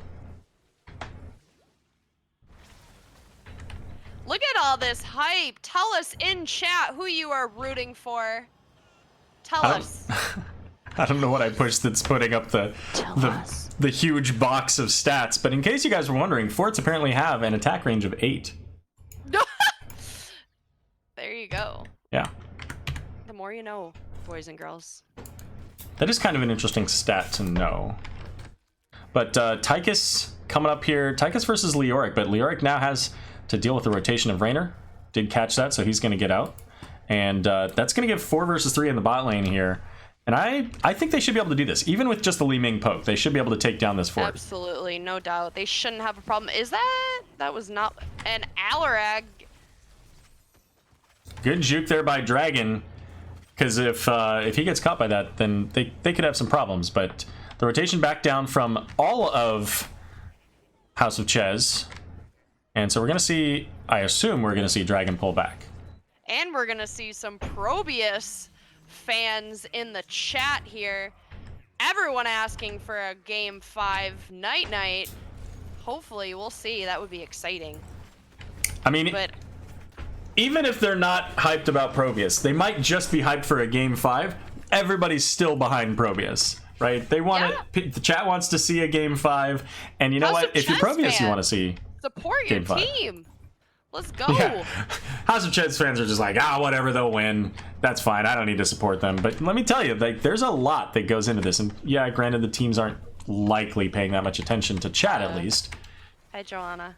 Speaker 8: Look at all this hype. Tell us in chat who you are rooting for. Tell us.
Speaker 5: I don't know what I pushed that's putting up the huge box of stats, but in case you guys were wondering, forts apparently have an attack range of 8.
Speaker 8: There you go.
Speaker 5: Yeah.
Speaker 8: The more you know, boys and girls.
Speaker 5: That is kind of an interesting stat to know. But Tychus coming up here. Tychus versus Leoric, but Leoric now has to deal with the rotation of Rainer. Did catch that, so he's going to get out. And that's going to give 4 versus 3 in the bot lane here. And I think they should be able to do this. Even with just the Li Ming poke, they should be able to take down this fort.
Speaker 8: Absolutely, no doubt. They shouldn't have a problem. Is that... That was not... An Alarag.
Speaker 5: Good juke there by Dragon. Because if he gets caught by that, then they could have some problems. But the rotation back down from all of House of Chez. And so we're going to see... I assume we're going to see Dragon pull back.
Speaker 8: And we're going to see some ProBUs fans in the chat here. everyone asking for a game 5 night. Hopefully, we'll see. That would be exciting.
Speaker 5: I mean,
Speaker 8: But
Speaker 5: even if they're not hyped about ProBUs, they might just be hyped for a game 5. Everybody's still behind ProBUs, right? They want it. The chat wants to see a game 5, and you know
Speaker 8: House
Speaker 5: what?
Speaker 8: of
Speaker 5: If you're
Speaker 8: Chez
Speaker 5: ProBUs, you
Speaker 8: fan.
Speaker 5: want to see
Speaker 8: support your
Speaker 5: game 5.
Speaker 8: team. Let's go.
Speaker 5: Yeah. House of Chez fans are just like, whatever, they'll win. That's fine. I don't need to support them. But let me tell you, like, there's a lot that goes into this. And yeah, granted, the teams aren't likely paying that much attention to chat, at least.
Speaker 8: Hi, Joanna.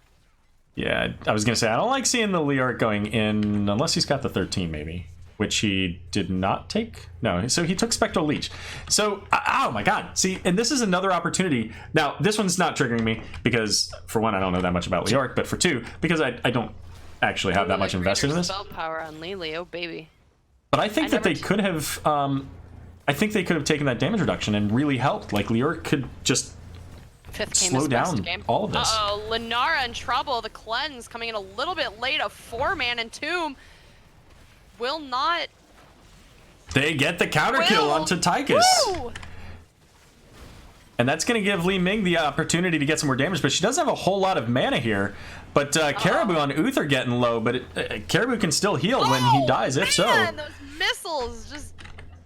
Speaker 5: Yeah, I was going to say, I don't like seeing the Leoric going in, unless he's got the 13, maybe. Which he did not take. No, so he took Spectral Leech. So, oh my god. See, and this is another opportunity. Now, this one's not triggering me, because, for one, I don't know that much about Leoric, but for two, because I don't actually have that much invested in this.
Speaker 8: Spell power on Lily, oh baby.
Speaker 5: But I think that they could have, I think they could have taken that damage reduction and really helped. Like, Leoric could just
Speaker 8: 5th game
Speaker 5: slow
Speaker 8: is best
Speaker 5: down
Speaker 8: game.
Speaker 5: all of this.
Speaker 8: Uh-oh, Lenara in trouble. The cleanse coming in a little bit late. A 4-man Entomb will not...
Speaker 5: They get the counter kill onto Tychus.
Speaker 8: Woo!
Speaker 5: And that's going to give Li Ming the opportunity to get some more damage, but she doesn't have a whole lot of mana here. But Caribou on Uther getting low, but Caribou can still heal when he dies, if so.
Speaker 8: Man, those missiles just...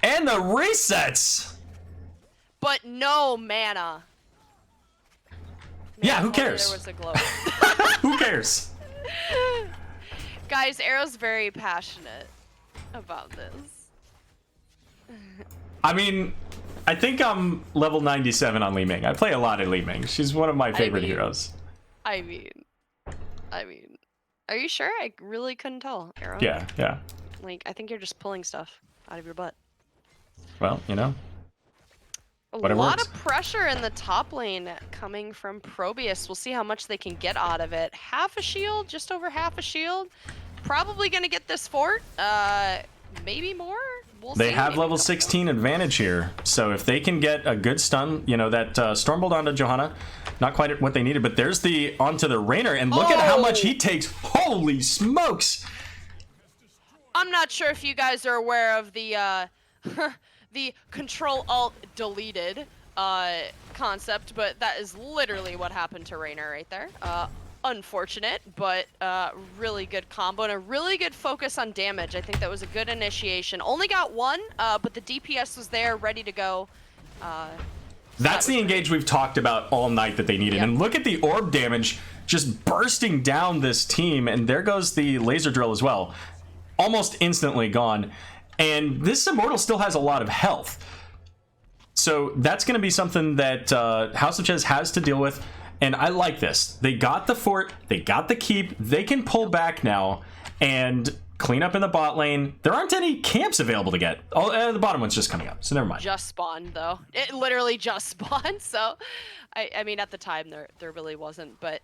Speaker 5: And the resets!
Speaker 8: But no mana.
Speaker 5: Yeah, who
Speaker 8: if only
Speaker 5: cares?
Speaker 8: There was a glow.
Speaker 5: Who cares?
Speaker 8: Guys, Aero's very passionate about this.
Speaker 5: I mean, I think I'm level 97 on Li Ming. I play a lot of Li Ming. She's one of my favorite heroes.
Speaker 8: I mean, are you sure? I really couldn't tell, Aero.
Speaker 5: Yeah, yeah.
Speaker 8: Like, I think you're just pulling stuff out of your butt.
Speaker 5: Well, you know.
Speaker 8: A
Speaker 5: Whatever
Speaker 8: lot
Speaker 5: works.
Speaker 8: of pressure in the top lane coming from ProBUs. We'll see how much they can get out of it. Half a shield, just over half a shield. Probably gonna get this fort. Maybe more. We'll
Speaker 5: They
Speaker 8: see.
Speaker 5: have
Speaker 8: Maybe
Speaker 5: level
Speaker 8: couple.
Speaker 5: 16 advantage here. So if they can get a good stun, you know, that Stormbolt onto Johanna, not quite what they needed, but there's the onto the Rainer, and look at how much he takes. Holy smokes!
Speaker 8: I'm not sure if you guys are aware of the the Control-Alt-Deleted concept, but that is literally what happened to Rainer right there. Unfortunate, but really good combo and a really good focus on damage. I think that was a good initiation. Only got one, but the DPS was there, ready to go.
Speaker 5: That's the engage we've talked about all night that they needed.
Speaker 8: Yep.
Speaker 5: And look at the orb damage just bursting down this team, and there goes the laser drill as well. Almost instantly gone. And this Immortal still has a lot of health. So that's going to be something that House of Chez has to deal with. And I like this. They got the fort, they got the keep, they can pull back now and clean up in the bot lane. There aren't any camps available to get. Oh, the bottom one's just coming up, so never mind.
Speaker 8: Just spawned though. It literally just spawned. So, I mean, at the time there really wasn't. But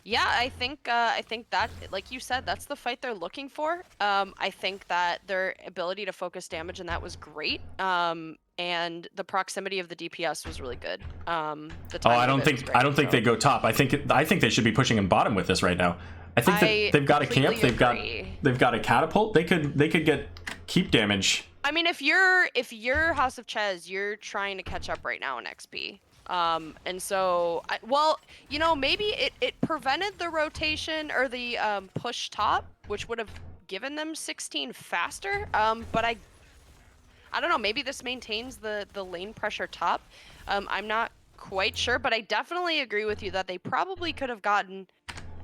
Speaker 8: yeah, I think that, like you said, that's the fight they're looking for. I think that their ability to focus damage and that was great. And the proximity of the DPS was really good.
Speaker 5: I don't think they go top. I think they should be pushing in bottom with this right now. I think that they've got a camp. They've got a catapult. They could get keep damage.
Speaker 8: I mean, if you're House of Chez, you're trying to catch up right now in XP. And so, well, you know, maybe it prevented the rotation or the push top, which would have given them 16 faster. But I don't know, maybe this maintains the lane pressure top. I'm not quite sure, but I definitely agree with you that they probably could have gotten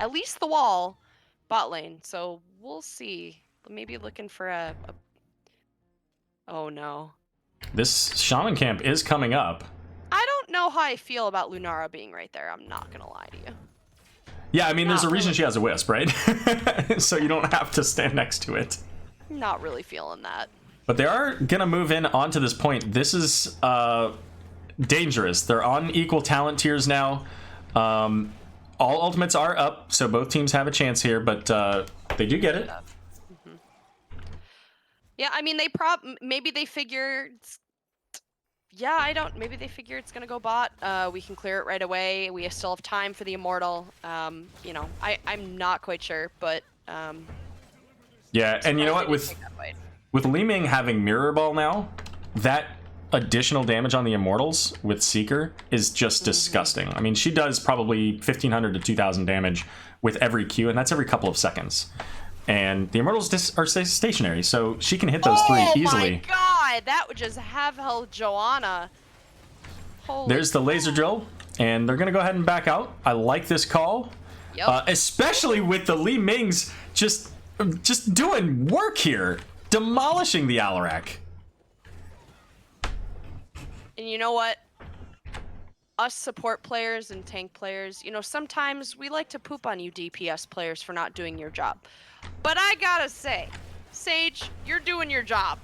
Speaker 8: at least the wall bot lane. So we'll see. Maybe looking for a... Oh no.
Speaker 5: This Shaman camp is coming up.
Speaker 8: I don't know how I feel about Lunara being right there. I'm not gonna lie to you.
Speaker 5: Yeah, I mean, there's a reason
Speaker 8: really.
Speaker 5: she has a wisp, right? So you don't have to stand next to it.
Speaker 8: Not really feeling that.
Speaker 5: But they are going to move in onto this point. This is dangerous. They're on equal talent tiers now. All ultimates are up, so both teams have a chance here, but they do get it.
Speaker 8: Mm-hmm. Yeah, I mean, maybe they figure... Yeah, maybe they figure it's going to go bot. We can clear it right away. We still have time for the Immortal. You know, I'm not quite sure, but... yeah,
Speaker 5: and you know what? With Li Ming having Mirror Ball now, that additional damage on the Immortals with Seeker is just disgusting. I mean, she does probably 1,500 to 2,000 damage with every Q, and that's every couple of seconds. And the Immortals are stationary, so she can hit those three easily.
Speaker 8: Oh my god, that would just have held Joanna. Holy
Speaker 5: There's the laser drill, and they're going to go ahead and back out. I like this call, especially with the Li Mings just doing work here, demolishing the Alarak.
Speaker 8: And you know what? Us support players and tank players, you know, sometimes we like to poop on you DPS players for not doing your job. But I gotta say, Sage, you're doing your job.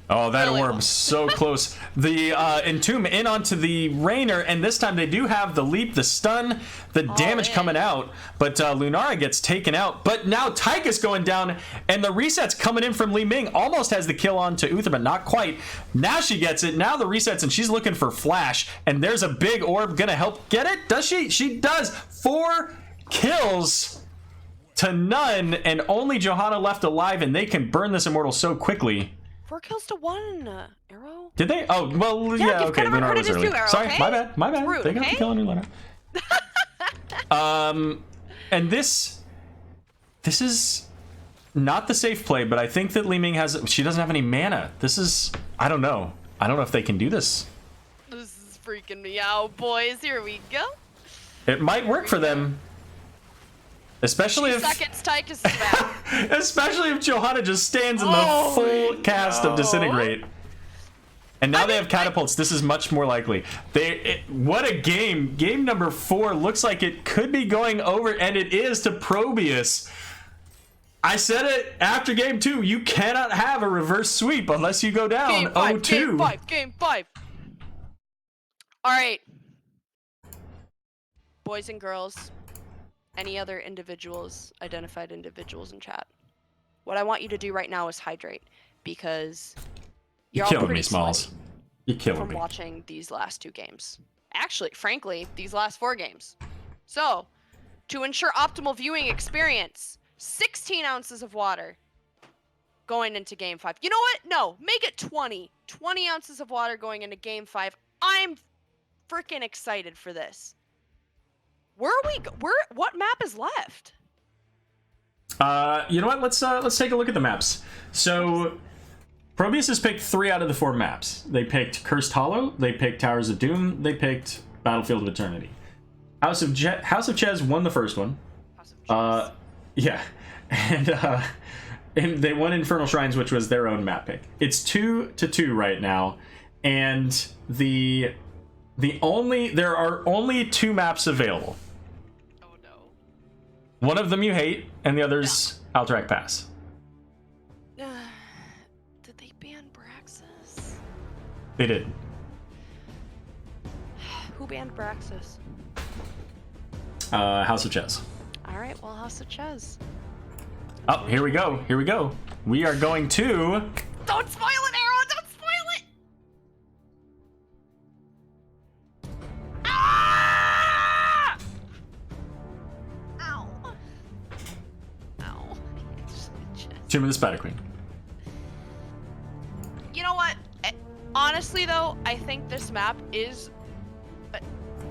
Speaker 5: Oh, that
Speaker 8: Really
Speaker 5: orb
Speaker 8: well.
Speaker 5: so close. The Entomb in onto the Rainer, and this time they do have the leap, the stun, the damage coming out. But Lunara gets taken out. But now Tychus going down, and the reset's coming in from Li Ming. Almost has the kill on to Uther, but not quite. Now she gets it. Now the resets, and she's looking for Flash. And there's a big orb gonna help get it. Does she? She does. 4 kills to none, and only Johanna left alive, and they can burn this Immortal so quickly.
Speaker 8: 4 kills to 1, Aero.
Speaker 5: Did they? Oh, well,
Speaker 8: Yeah,
Speaker 5: yeah,
Speaker 8: give
Speaker 5: okay.
Speaker 8: credit where
Speaker 5: Lunar was
Speaker 8: credit is
Speaker 5: early.
Speaker 8: due, Aero,
Speaker 5: Sorry,
Speaker 8: okay?
Speaker 5: my bad, my bad.
Speaker 8: rude,
Speaker 5: They got
Speaker 8: okay?
Speaker 5: the kill on Lunar. And this is not the safe play, but I think that Li Ming she doesn't have any mana. This is, I don't know. I don't know if they can do this.
Speaker 8: This is freaking me out, boys. Here we go.
Speaker 5: It might work for them. Especially if
Speaker 8: Seconds, Tychus is back.
Speaker 5: especially if Johanna just stands in the full cast of Disintegrate. And now they have catapults. This is much more likely. What a game. Game number 4 looks like it could be going over, and it is to ProBUs. I said it after game 2. You cannot have a reverse sweep unless you go down
Speaker 8: Game 5,
Speaker 5: 0-2.
Speaker 8: Game 5. All right. Boys and girls, any other individuals, identified individuals in chat, what I want you to do right now is hydrate, because
Speaker 5: You're
Speaker 8: all
Speaker 5: killing
Speaker 8: pretty
Speaker 5: me, Smalls.
Speaker 8: sweaty
Speaker 5: You're killing
Speaker 8: from
Speaker 5: me.
Speaker 8: watching these last 2 games. Actually, frankly, these last 4 games. So, to ensure optimal viewing experience, 16 ounces of water going into game 5. You know what? No, make it 20. 20 ounces of water going into game 5. I'm freaking excited for this. What map is left?
Speaker 5: You know what? Let's take a look at the maps. So ProBUs has picked 3 out of the 4 maps. They picked Cursed Hollow, they picked Towers of Doom, they picked Battlefield of Eternity. House of Chez won the first one. Yeah, and they won Infernal Shrines, which was their own map pick. It's 2-2 right now, and there are only 2 maps available.
Speaker 8: Oh no.
Speaker 5: One of them you hate, and the other's Alterac Pass.
Speaker 8: Did they ban Braxis?
Speaker 5: They did.
Speaker 8: Who banned Braxis?
Speaker 5: House of Chez.
Speaker 8: All right, well, House of Chez.
Speaker 5: Oh, here we go. Here we go. We are going to...
Speaker 8: Don't spoil it, Aero! Don't spoil it! Ah! Ow. Ow.
Speaker 5: Tomb of the Spider Queen.
Speaker 8: You know what? Honestly, though, I think this map is...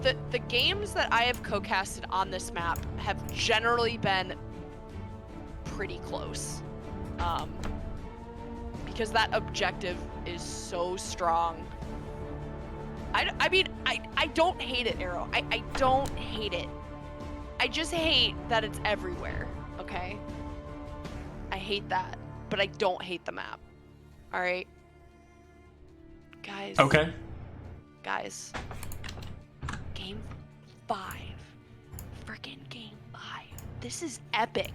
Speaker 8: The games that I have co-casted on this map have generally been pretty close. Because that objective is so strong. I mean, I don't hate it, Aero. I don't hate it. I just hate that it's everywhere, okay? I hate that, but I don't hate the map. All right? Guys.
Speaker 5: Okay.
Speaker 8: Guys. Game 5. Freaking game 5. This is epic.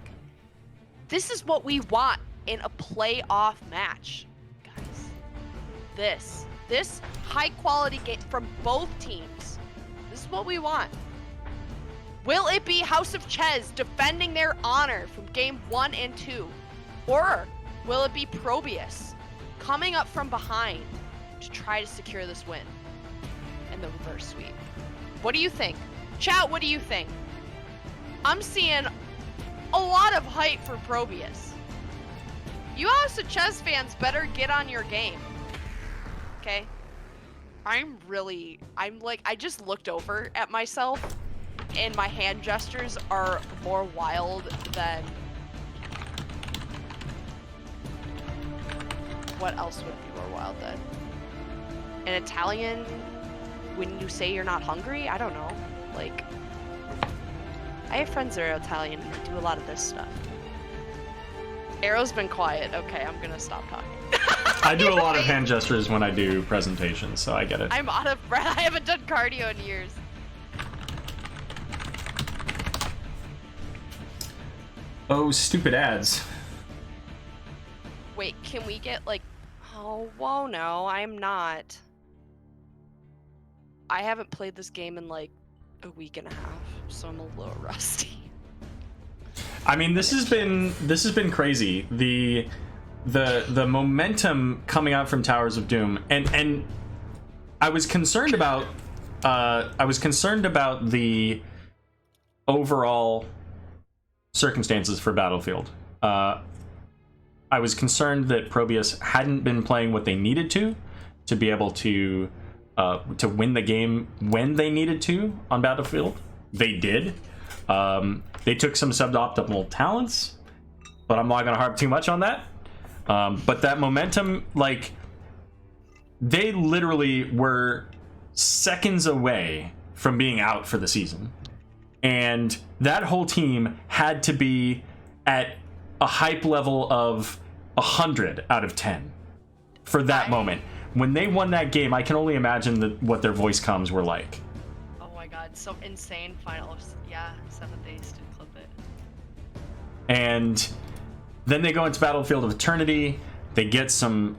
Speaker 8: This is what we want in a playoff match, guys. This high quality game from both teams. This is what we want. Will it be House of Chez defending their honor from game 1 and 2? Or will it be ProBUs coming up from behind to try to secure this win in the reverse sweep? What do you think? Chat, what do you think? I'm seeing a lot of hype for ProBUs. You House of Chez fans better get on your game. Okay? I'm like, I just looked over at myself, and my hand gestures are more wild than... What else would be more wild than? In Italian, when you say you're not hungry? I don't know. Like, I have friends that are Italian and they do a lot of this stuff. Aero's been quiet. Okay, I'm gonna stop talking.
Speaker 5: I do a lot of hand gestures when I do presentations, so I get it.
Speaker 8: I'm out of breath. I haven't done cardio in years.
Speaker 5: Oh, stupid ads.
Speaker 8: Wait, can we get like... Oh, whoa, no, I'm not. I haven't played this game in like a week and a half, so I'm a little rusty.
Speaker 5: I mean, this has been crazy. The momentum coming out from Towers of Doom, and I was concerned about the overall circumstances for Battlefield. I was concerned that ProBUs hadn't been playing what they needed to be able to win the game when they needed to on Battlefield. They did. They took some suboptimal talents, but I'm not going to harp too much on that. But that momentum, like, they literally were seconds away from being out for the season. And that whole team had to be at a hype level of 100 out of 10 for that moment. When they won that game, I can only imagine what their voice comms were like.
Speaker 8: Oh my god, so insane finals. Yeah, 7 days to clip it.
Speaker 5: And then they go into Battlefield of Eternity. They get some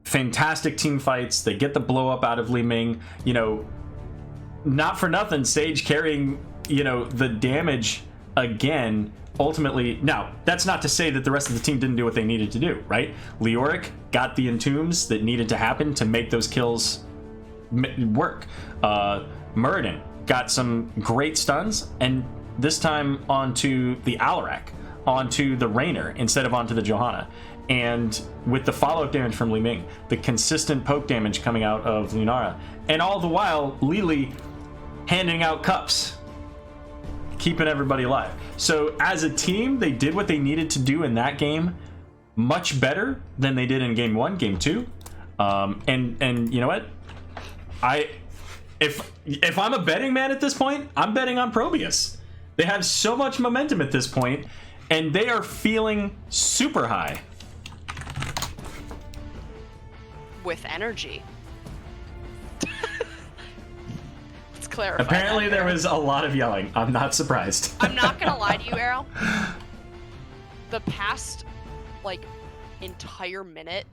Speaker 5: fantastic team fights. They get the blow up out of Li Ming. You know, not for nothing, Sage carrying, you know, the damage again. Ultimately, now, that's not to say that the rest of the team didn't do what they needed to do, right? Leoric got the entombs that needed to happen to make those kills work. Muradin got some great stuns, and this time onto the Alarak, onto the Raynor instead of onto the Johanna. And with the follow-up damage from Li Ming, the consistent poke damage coming out of Lunara, and all the while, Lili handing out cups, keeping everybody alive. So as a team, they did what they needed to do in that game much better than they did in game 1, game 2. And you know what? If I'm a betting man at this point, I'm betting on ProBUs. They have so much momentum at this point, and they are feeling super high.
Speaker 8: With energy. Let's clarify.
Speaker 5: Apparently there was a lot of yelling. I'm not surprised.
Speaker 8: I'm not gonna lie to you, Aero. The past, like, entire minute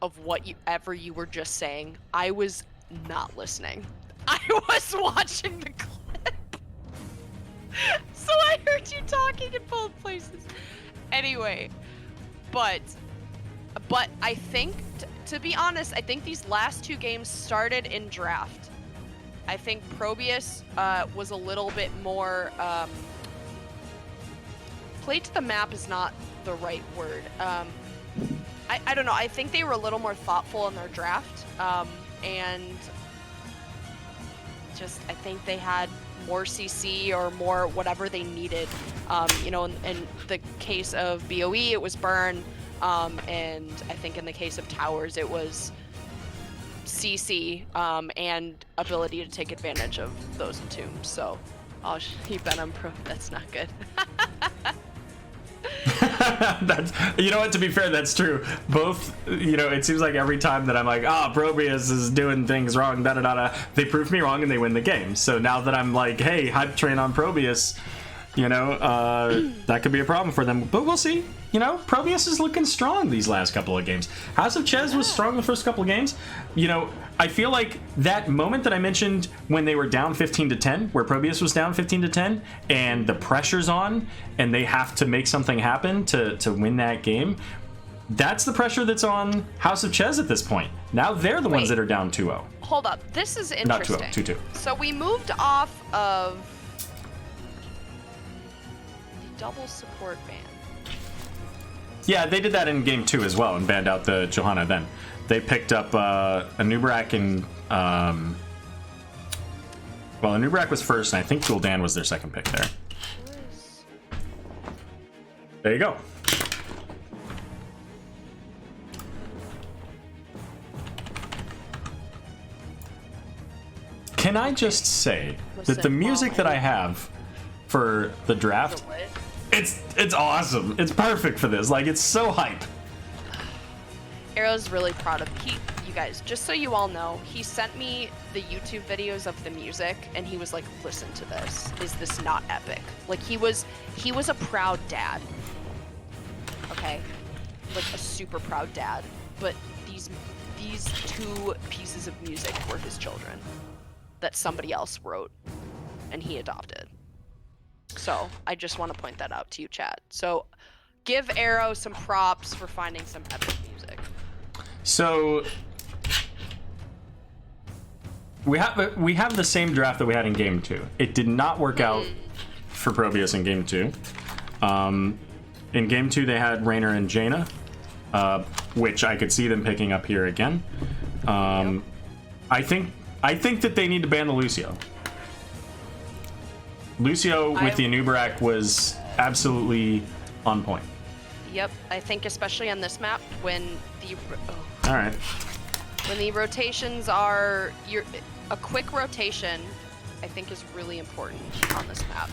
Speaker 8: of whatever you were just saying, I was not listening. I was watching the clip. So I heard you talking in both places. Anyway, but I think, to be honest, I think these last 2 games started in draft. I think ProBUs was a little bit more... played to the map is not the right word. I don't know. I think they were a little more thoughtful in their draft. And just, I think they had more CC or more whatever they needed. You know, in the case of BOE, it was burn. And I think in the case of towers, it was CC and ability to take advantage of those entombs. So, oh, he bet on pro. That's not good.
Speaker 5: That's, you know what, to be fair, that's true. Both, you know, it seems like every time that I'm like, ProBUs is doing things wrong, they prove me wrong and they win the game. So now that I'm like, hey, hype train on ProBUs, you know, that could be a problem for them. But we'll see. You know, ProBUs is looking strong these last couple of games. House of Chez was strong the first couple of games. You know, I feel like that moment that I mentioned when they were down 15-10, where ProBUs was down 15-10, and the pressure's on, and they have to make something happen to win that game, that's the pressure that's on House of Chez at this point. Now they're the ones that are down 2-0.
Speaker 8: Hold up. This is interesting.
Speaker 5: Not 2-0, 2-2.
Speaker 8: So we moved off of the double support ban.
Speaker 5: Yeah, they did that in game 2 as well and banned out the Johanna then. They picked up Anubarak and... well, Anubarak was first, and I think Gul'dan was their second pick there. There you go. Can I just say that the music that I have for the draft, it's awesome. It's perfect for this. Like, it's so hype.
Speaker 8: Aero's really proud of me. You guys, just so you all know, he sent me the YouTube videos of the music, and he was like, "Listen to this. Is this not epic?" Like, he was a proud dad. Okay, like a super proud dad. But these 2 pieces of music were his children that somebody else wrote and he adopted. So I just want to point that out to you, chat. So give Aero some props for finding some epic music.
Speaker 5: So we have the same draft that we had in game 2. It did not work out for ProBUs in game 2. In game 2 they had Raynor and Jaina, which I could see them picking up here again. I think that they need to ban the Lucio. Lucio with the Anubarak was absolutely on point.
Speaker 8: Yep, I think especially on this map when the
Speaker 5: All right.
Speaker 8: when the rotations are a quick rotation, I think is really important on this map.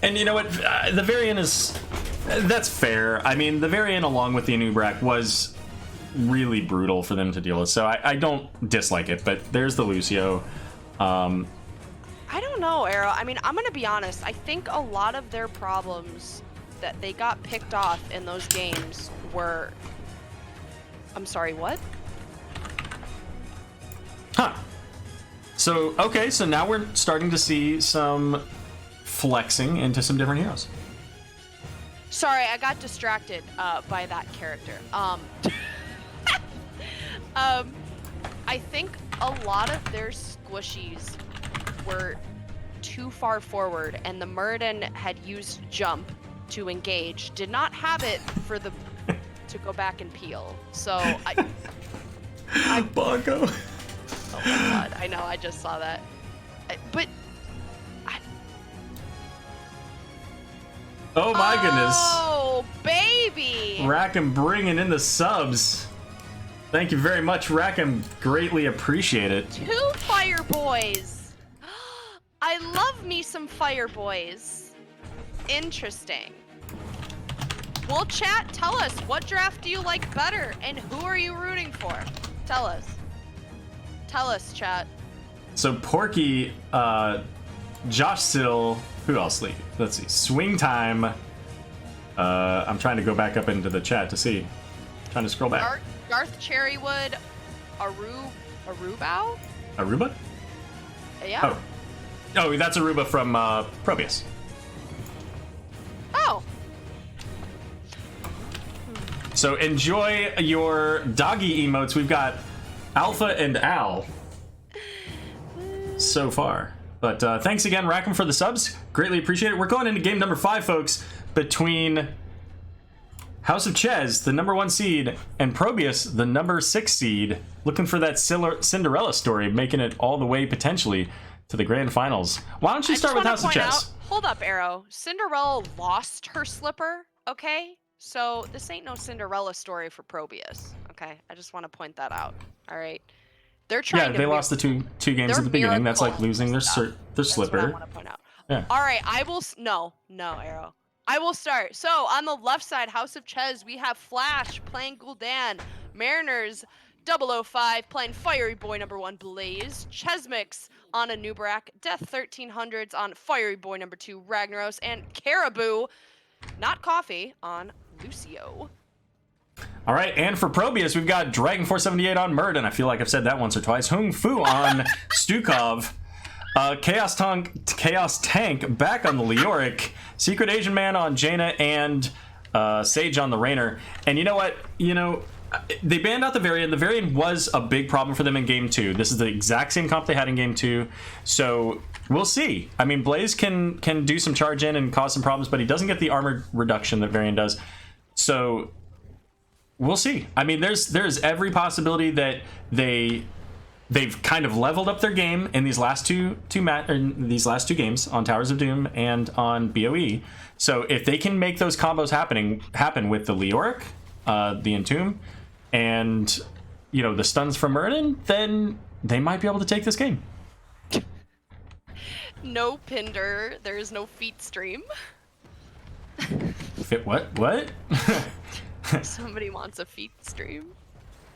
Speaker 5: And you know what? The variant is... That's fair. I mean, the variant along with the Anubarak was really brutal for them to deal with, so I don't dislike it, but there's the Lucio.
Speaker 8: I don't know, Aero. I mean, I'm going to be honest. I think a lot of their problems that they got picked off in those games were... I'm sorry, what?
Speaker 5: Huh. So, okay, so now we're starting to see some flexing into some different heroes.
Speaker 8: Sorry, I got distracted by that character. I think a lot of their squishies were too far forward, and the Muradin had used jump to engage, did not have it for the to go back and peel. So I
Speaker 5: Bongo.
Speaker 8: Oh my god, I know, I just saw that.
Speaker 5: Oh my goodness.
Speaker 8: Oh, baby!
Speaker 5: Rackham bringing in the subs. Thank you very much, Rackham. Greatly appreciate it.
Speaker 8: 2 fire boys! I love me some fire boys. Interesting. Well, chat, tell us, what draft do you like better, and who are you rooting for? Tell us. Tell us, chat.
Speaker 5: So Porky, Josh Sill, who else? Let's see. Swing Time. I'm trying to go back up into the chat to see. Trying to scroll back.
Speaker 8: Garth Cherrywood, Arubao?
Speaker 5: Aruba?
Speaker 8: Yeah.
Speaker 5: Oh, that's Aruba from ProBUs.
Speaker 8: Oh.
Speaker 5: So enjoy your doggy emotes. We've got Alpha and Al so far. But thanks again, Rackham, for the subs. Greatly appreciate it. We're going into game number 5, folks, between House of Chez, the number 1 seed, and ProBUs, the number 6 seed, looking for that Cinderella story, making it all the way potentially to the grand finals. Why don't you start with House of Chez?
Speaker 8: Hold up, Aero. Cinderella lost her slipper, okay? So this ain't no Cinderella story for ProBUs, okay? I just want to point that out, all right? They're trying to...
Speaker 5: Yeah, they lost the two games at the beginning. That's like losing their slipper.
Speaker 8: That's what I want to point out.
Speaker 5: Yeah.
Speaker 8: All right, I will... No, Aero. I will start. So on the left side, House of Chez, we have Flash playing Gul'dan, Mariners 005 playing Fiery Boy number 1 Blaze, Chesmix on Anubarak, Death 1300s on Fiery Boy number 2 Ragnaros, and Caribou, not Coffee, on Lucio.
Speaker 5: All right, and for ProBUs, we've got Dragon 478 on Murd, and I feel like I've said that once or twice. Hung Fu on Stukov. Chaos Tank back on the Leoric. Secret Asian Man on Jaina, and Sage on the Raynor. And you know what? They banned out the variant. The variant was a big problem for them in game 2. This is the exact same comp they had in game 2. So we'll see. I mean, Blaze can do some charge in and cause some problems, but he doesn't get the armor reduction that variant does. So we'll see. I mean, there's every possibility that they've kind of leveled up their game in these last two games on Towers of Doom and on BOE. So if they can make those combos happen with the Leoric, the Entomb, and the stuns from Murden, then they might be able to take this game.
Speaker 8: No Pinder. There is no feet stream.
Speaker 5: What?
Speaker 8: Somebody wants a feet stream.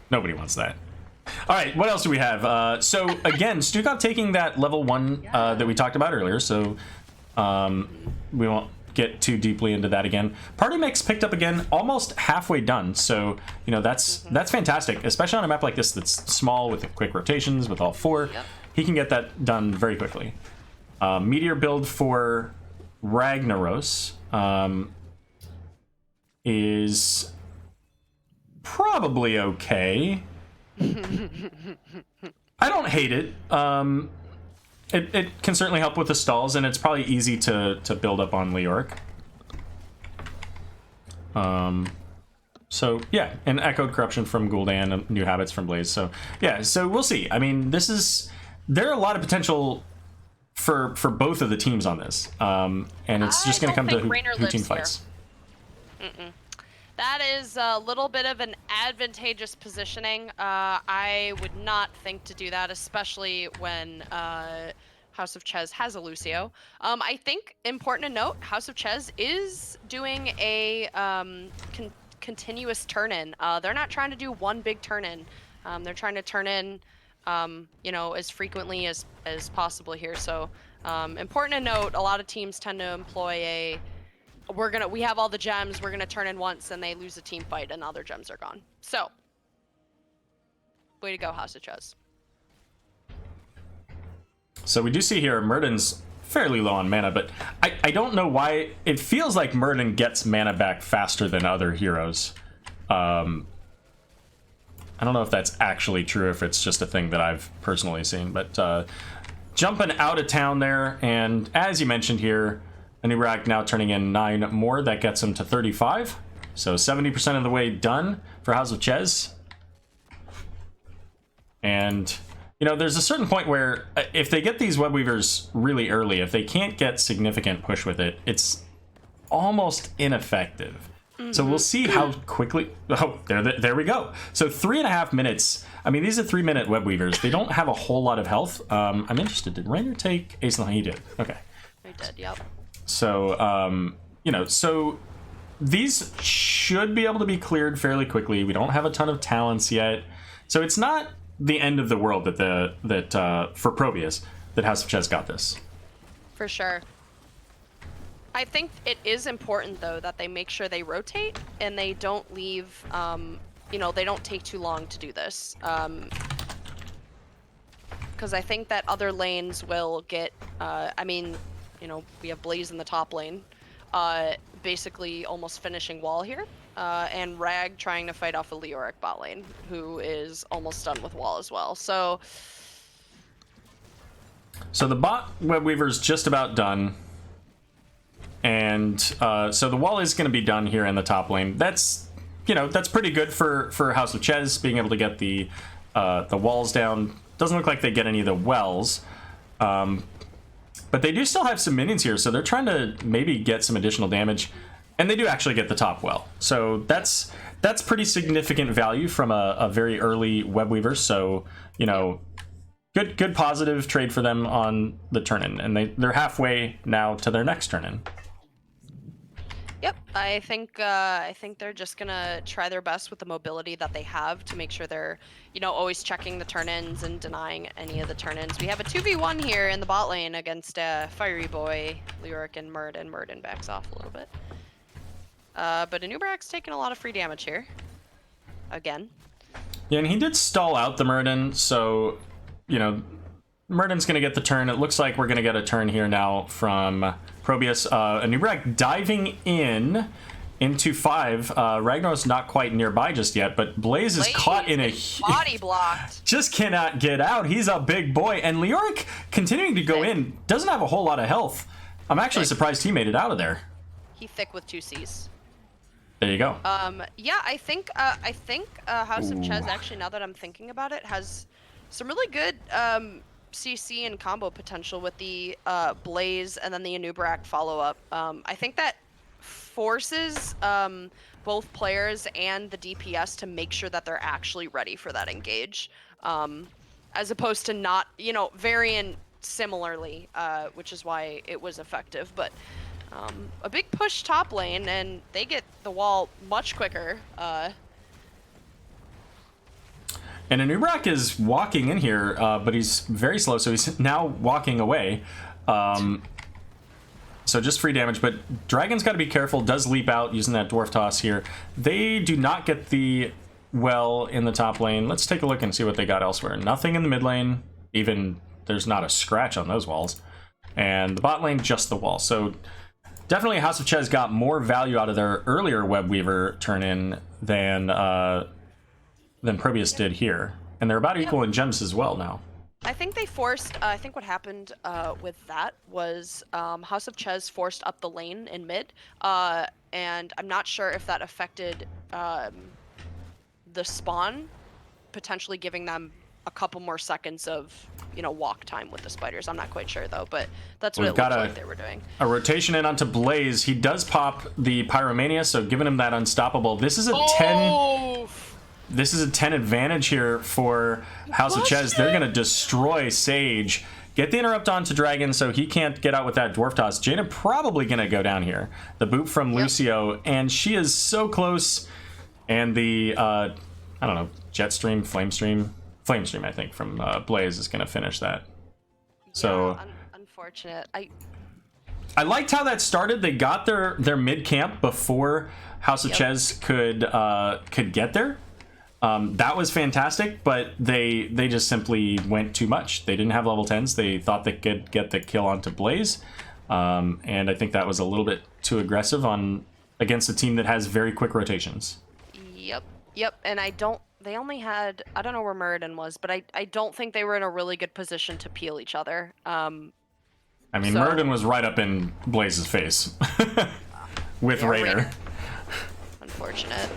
Speaker 5: Nobody wants that. All right, what else do we have? So again, Stukov taking that level 1 that we talked about earlier, so we won't get too deeply into that again. Party mix picked up again, almost halfway done, so that's fantastic, especially on a map like this that's small with quick rotations with all 4.
Speaker 8: Yep.
Speaker 5: He can get that done very quickly. Meteor build for Ragnaros is probably okay. I don't hate it. It can certainly help with the stalls, and it's probably easy to build up on Leoric. So yeah, and Echoed Corruption from Gul'dan and New Habits from Blaze. So yeah, so we'll see. I mean, there are a lot of potential for both of the teams on this, and it's just going to come to who team fights.
Speaker 8: That is a little bit of an advantageous positioning. I would not think to do that, especially when House of Chez has a Lucio. I think, important to note, House of Chez is doing a continuous turn-in. They're not trying to do one big turn-in. They're trying to turn in, as frequently as possible here. So, important to note, a lot of teams tend to employ we have all the gems, we're gonna turn in once, and they lose a team fight and all their gems are gone. So, way to go, House of Chez.
Speaker 5: So we do see here Murden's fairly low on mana, but I don't know why it feels like Murden gets mana back faster than other heroes. I don't know if that's actually true, if it's just a thing that I've personally seen, but jumping out of town there, and as you mentioned here, Anub'arak now turning in 9 more. That gets him to 35. So 70% of the way done for House of Chez. And, there's a certain point where if they get these Web Weavers really early, if they can't get significant push with it, it's almost ineffective. So we'll see how quickly... Oh, there we go. So 3.5 minutes. I mean, these are 3-minute Web Weavers. They don't have a whole lot of health. I'm interested. Did Rainer take Ace? He did. Okay.
Speaker 8: He did, yep.
Speaker 5: So, so these should be able to be cleared fairly quickly. We don't have a ton of talents yet. So it's not the end of the world that for ProBUs that House of Chez got this.
Speaker 8: For sure. I think it is important, though, that they make sure they rotate and they don't leave, they don't take too long to do this. Because I think that other lanes will get, we have Blaze in the top lane, basically almost finishing wall here, and Rag trying to fight off a Leoric bot lane, who is almost done with wall as well. So
Speaker 5: the bot Web Weaver's just about done, and so the wall is going to be done here in the top lane. That's pretty good for House of Chez being able to get the walls down. Doesn't look like they get any of the wells. But they do still have some minions here, so they're trying to maybe get some additional damage. And they do actually get the top well. So that's pretty significant value from a very early Web Weaver. So, good positive trade for them on the turn-in. And they're halfway now to their next turn-in.
Speaker 8: Yep, I think they're just gonna try their best with the mobility that they have to make sure they're, always checking the turn-ins and denying any of the turn-ins. We have a 2v1 here in the bot lane against Fiery Boy, Leoric, and Murden. Murden backs off a little bit. But Anub'arak's taking a lot of free damage here. Again.
Speaker 5: Yeah, and he did stall out the Murden, so, Murden's going to get the turn. It looks like we're going to get a turn here now from ProBUs. Anub'arak diving into 5. Ragnar's not quite nearby just yet, but Blaze is caught in a...
Speaker 8: body blocked.
Speaker 5: Just cannot get out. He's a big boy. And Leoric continuing to go in. Doesn't have a whole lot of health. I'm actually surprised he made it out of there.
Speaker 8: He thick with 2 Cs.
Speaker 5: There you go.
Speaker 8: Yeah, I think House of Chez, actually, now that I'm thinking about it, has some really good CC and combo potential with the Blaze and then the Anubrak follow-up. I think that forces both players and the DPS to make sure that they're actually ready for that engage, as opposed to not, you know, varying similarly, which is why it was effective. But a big push top lane, and they get the wall much quicker.
Speaker 5: And Anubrak is walking in here, but he's very slow, so he's now walking away. So just free damage, but Dragon's got to be careful, does leap out using that Dwarf Toss here. They do not get the well in the top lane. Let's take a look and see what they got elsewhere. Nothing in the mid lane, even there's not a scratch on those walls. And the bot lane, just the wall. So definitely House of Chez got more value out of their earlier Web Weaver turn-in than ProBUs did here. And they're about equal in gems as well now.
Speaker 8: I think they forced, I think what happened with that was House of Chez forced up the lane in mid, and I'm not sure if that affected the spawn, potentially giving them a couple more seconds of, you know, walk time with the spiders. I'm not quite sure though, but that's what it looked like they were doing. A
Speaker 5: rotation in onto Blaze. He does pop the Pyromania, so giving him that unstoppable. This is a 10... This is a 10 advantage here for House of Chez. They're going to destroy Sage. Get the interrupt onto Dragon so he can't get out with that Dwarf Toss. Jaina probably going to go down here. The boot from Lucio, and she is so close. And the, I don't know, Jetstream, Flamestream, I think, from Blaze is going to finish that. So
Speaker 8: unfortunate.
Speaker 5: I liked how that started. They got their mid camp before House of Chez could get there. That was fantastic, but they just simply went too much. They didn't have level 10s. They thought they could get the kill onto Blaze, and I think that was a little bit too aggressive against a team that has very quick rotations.
Speaker 8: Yep, and they only had, I don't know where Muradin was, but I don't think they were in a really good position to peel each other. I mean,
Speaker 5: Muradin was right up in Blaze's face with Raider.
Speaker 8: Unfortunate.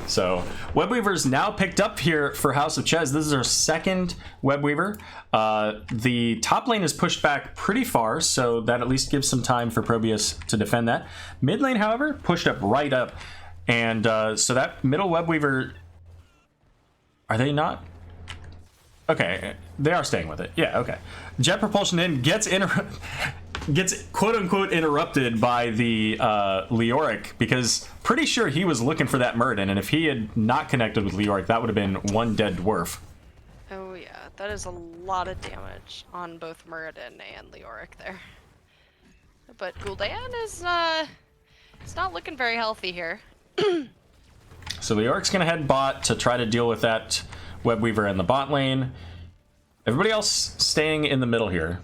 Speaker 5: So, Web Weaver's now picked up here for House of Chez. This is our second Web Weaver. The top lane is pushed back pretty far, so that at least gives some time for ProBUs to defend that. Mid lane, however, pushed up right up. And so that middle Web Weaver... Are they not? Okay, they are staying with it. Yeah, okay. Jet Propulsion in gets quote-unquote interrupted by the Leoric, because pretty sure he was looking for that Muradin, and if he had not connected with Leoric, that would have been one dead dwarf.
Speaker 8: Oh yeah, that is a lot of damage on both Muradin and Leoric there. But Gul'dan is it's not looking very healthy here.
Speaker 5: So Leoric's gonna head bot to try to deal with that Web Weaver in the bot lane. Everybody else staying in the middle here.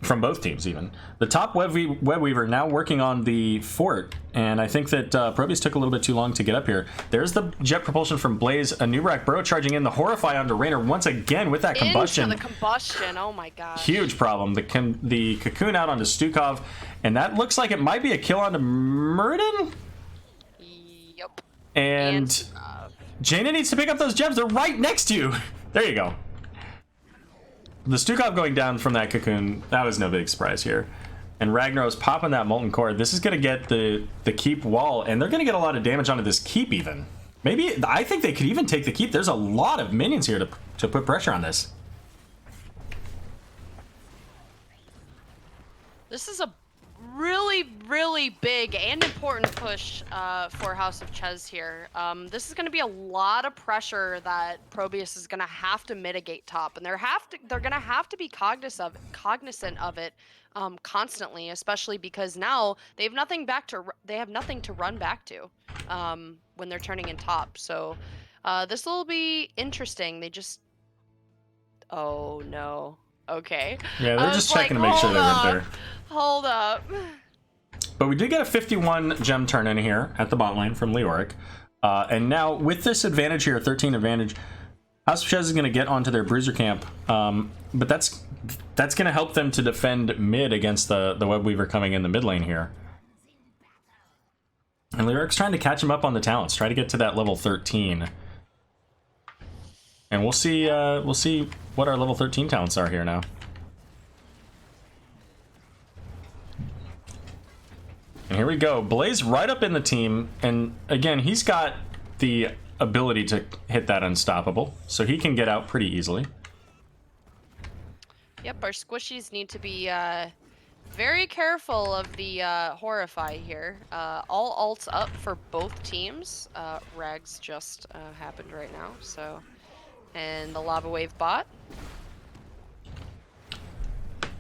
Speaker 5: From both teams, even. The top Web Weaver now working on the fort, and I think that ProBUs took a little bit too long to get up here. There's the jet propulsion from Blaze. Anubrak Burrow charging in. The Horrify onto Raynor once again with that combustion.
Speaker 8: Into the combustion, oh my god.
Speaker 5: Huge problem. The cocoon out onto Stukov, and that looks like it might be a kill onto Muradin?
Speaker 8: Yep.
Speaker 5: And Jaina needs to pick up those gems. They're right next to you. There you go. The Stukov going down from that cocoon, that was no big surprise here. And Ragnar's popping that Molten Core. This is going to get the keep wall, and they're going to get a lot of damage onto this keep even. Maybe, I think they could even take the keep. There's a lot of minions here to put pressure on this.
Speaker 8: This is a really, really big and important push for House of Chez here. This is going to be a lot of pressure that ProBUs is going to have to mitigate top, and they're going to have to be cognizant of it constantly, especially because now they have nothing to run back to when they're turning in top. So this will be interesting. They just, oh no, okay.
Speaker 5: Yeah, they're just checking to make sure they're in there.
Speaker 8: Hold up.
Speaker 5: But we did get a 51 gem turn in here at the bot lane from Leoric. And now with this advantage here, 13 advantage, House of Chez is going to get onto their bruiser camp. But that's going to help them to defend mid against the Web Weaver coming in the mid lane here. And Lyric's trying to catch him up on the talents, try to get to that level 13. And we'll see what our level 13 talents are here now. And here we go. Blaze right up in the team, and again, he's got the ability to hit that unstoppable, so he can get out pretty easily.
Speaker 8: Yep, our squishies need to be very careful of the Horrify here. All ults up for both teams. Rags just happened right now, so... And the Lava Wave bot.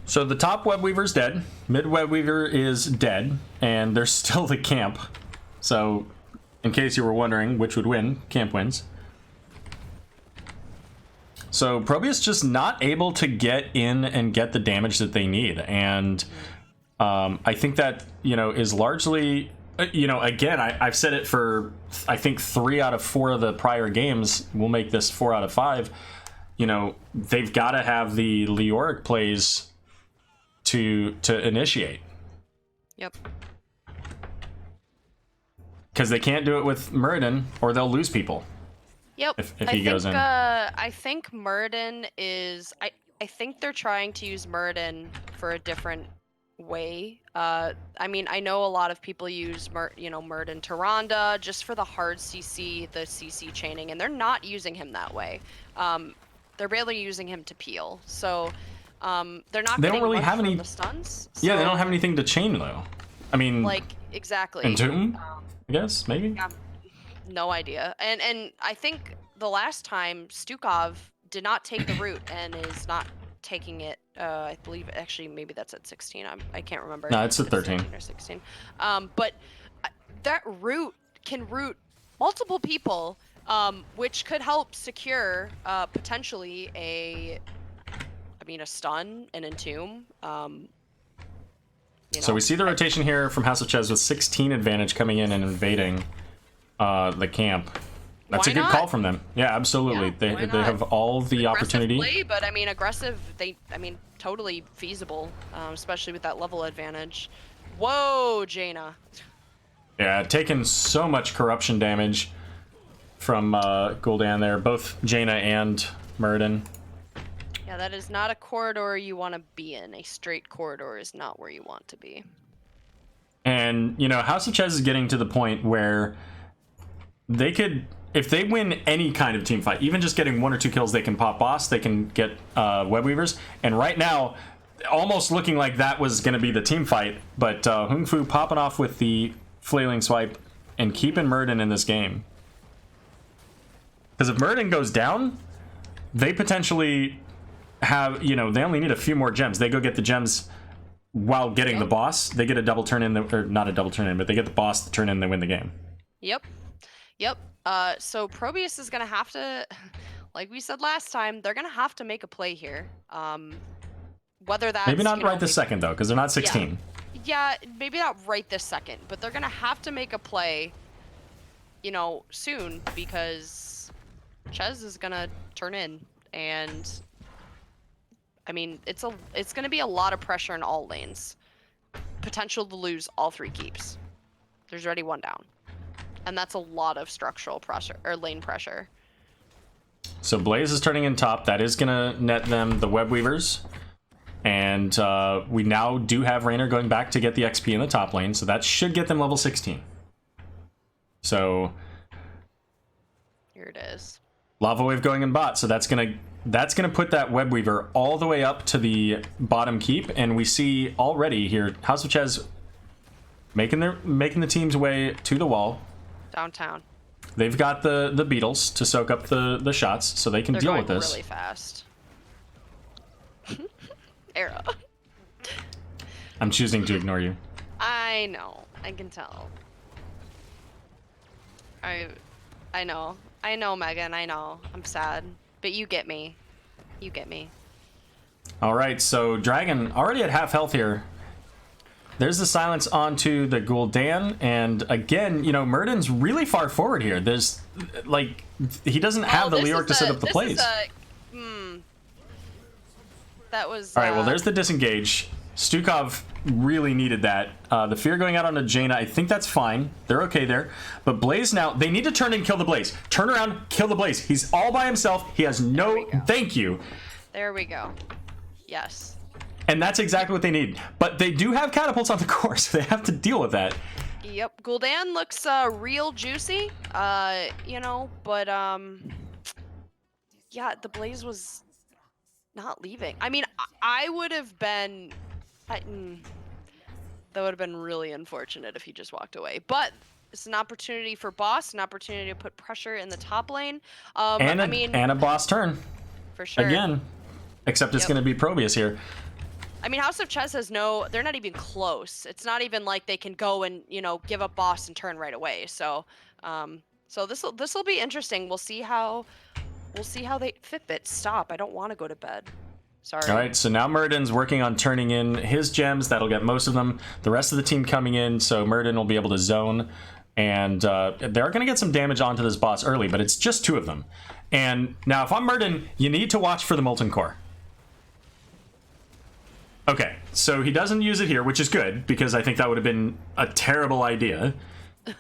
Speaker 5: So the top Web Weaver's dead, mid Web Weaver is dead, and there's still the camp. So, in case you were wondering which would win, camp wins. So ProBUs just not able to get in and get the damage that they need, and I think that, you know, is largely, you know, again, I've said it for I think 3 out of 4 of the prior games. We'll make this 4 out of 5. You know, they've got to have the Leoric plays to initiate.
Speaker 8: Yep.
Speaker 5: Because they can't do it with Muradin, or they'll lose people.
Speaker 8: Yep.
Speaker 5: If he goes in.
Speaker 8: I think Muradin is... I think they're trying to use Muradin for a different way. I mean, I know a lot of people use Muradin Tyrande just for the hard CC, the CC chaining, and they're not using him that way. They're barely using him to peel. So... they're not.
Speaker 5: They don't really have any
Speaker 8: the stuns. So,
Speaker 5: yeah, they don't have anything to chain though. I mean,
Speaker 8: like exactly.
Speaker 5: Entomb, I guess maybe.
Speaker 8: Yeah, no idea. And I think the last time Stukov did not take the root and is not taking it. I believe actually maybe that's at 16. I can't remember.
Speaker 5: No, it's at 13
Speaker 8: or 16. But that root can root multiple people, which could help secure potentially a stun and entomb.
Speaker 5: So we see the rotation here from House of Chez with 16 advantage coming in and invading the camp. That's a good call from them. Yeah, absolutely.
Speaker 8: Yeah,
Speaker 5: they have all the opportunity.
Speaker 8: Play, but I mean, aggressive. Totally feasible, especially with that level advantage. Whoa, Jaina.
Speaker 5: Yeah, taking so much corruption damage from Gul'dan there, both Jaina and Muradin.
Speaker 8: Yeah, that is not a corridor you want to be in. A straight corridor is not where you want to be.
Speaker 5: And, you know, House of Chez is getting to the point where they could, if they win any kind of team fight, even just getting 1 or 2 kills, they can pop boss, they can get Web Weavers. And right now, almost looking like that was going to be the team fight, but Hung Fu popping off with the flailing swipe and keeping Muradin in this game. Because if Muradin goes down, they potentially have, you know, they only need a few more gems. They go get the gems while getting the boss. They get a double turn in, or not a double turn in, but they get the boss to turn in, they win the game.
Speaker 8: Yep. So ProBUs is gonna have to, like we said last time, they're gonna have to make a play here. Whether that's
Speaker 5: maybe not right this second though, because they're not 16.
Speaker 8: Yeah, maybe not right this second, but they're gonna have to make a play, you know, soon, because Chez is gonna turn in, and I mean, it's going to be a lot of pressure in all lanes. Potential to lose all 3 keeps. There's already 1 down. And that's a lot of structural pressure, or lane pressure.
Speaker 5: So Blaze is turning in top. That is going to net them the Web Weavers. And we now do have Raynor going back to get the XP in the top lane. So that should get them level 16. So
Speaker 8: here it is.
Speaker 5: Lava Wave going in bot. So that's going to put that Web Weaver all the way up to the bottom keep, and we see already here House of Chez making the team's way to the wall.
Speaker 8: Downtown.
Speaker 5: They've got the beetles to soak up the shots, so they can deal with this.
Speaker 8: Really fast. Aero.
Speaker 5: I'm choosing to ignore you.
Speaker 8: I know. I can tell. I know, Megan. I know. I'm sad. But you get me. You get me.
Speaker 5: All right, so Dragon already at half health here. There's the silence onto the Gul'dan, and again, you know, Muradin's really far forward here. There's, like, he doesn't have the Leoric to set up the plays.
Speaker 8: That was...
Speaker 5: All right, well, there's the disengage. Stukov really needed that. The fear going out onto Jaina, I think that's fine. They're okay there. But Blaze now, they need to turn and kill the Blaze. Turn around, kill the Blaze. He's all by himself. He has no... Thank you.
Speaker 8: There we go. Yes.
Speaker 5: And that's exactly what they need. But they do have catapults on the core, so they have to deal with that.
Speaker 8: Yep, Gul'dan looks real juicy, you know, but yeah, the Blaze was not leaving. I mean, I would have been, that would have been really unfortunate if he just walked away. But it's an opportunity for boss, an opportunity to put pressure in the top lane.
Speaker 5: And a boss turn.
Speaker 8: For sure.
Speaker 5: Again, except it's going to be ProBUs here.
Speaker 8: I mean, House of Chez has no, they're not even close. It's not even like they can go and, you know, give up boss and turn right away. So, so this'll be interesting. We'll see how they Fitbit stop. I don't want to go to bed. Sorry.
Speaker 5: All right, so now Murden's working on turning in his gems. That'll get most of them. The rest of the team coming in, so Murden will be able to zone. And they're going to get some damage onto this boss early, but it's just 2 of them. And now if I'm Murden, you need to watch for the Molten Core. Okay, so he doesn't use it here, which is good, because I think that would have been a terrible idea.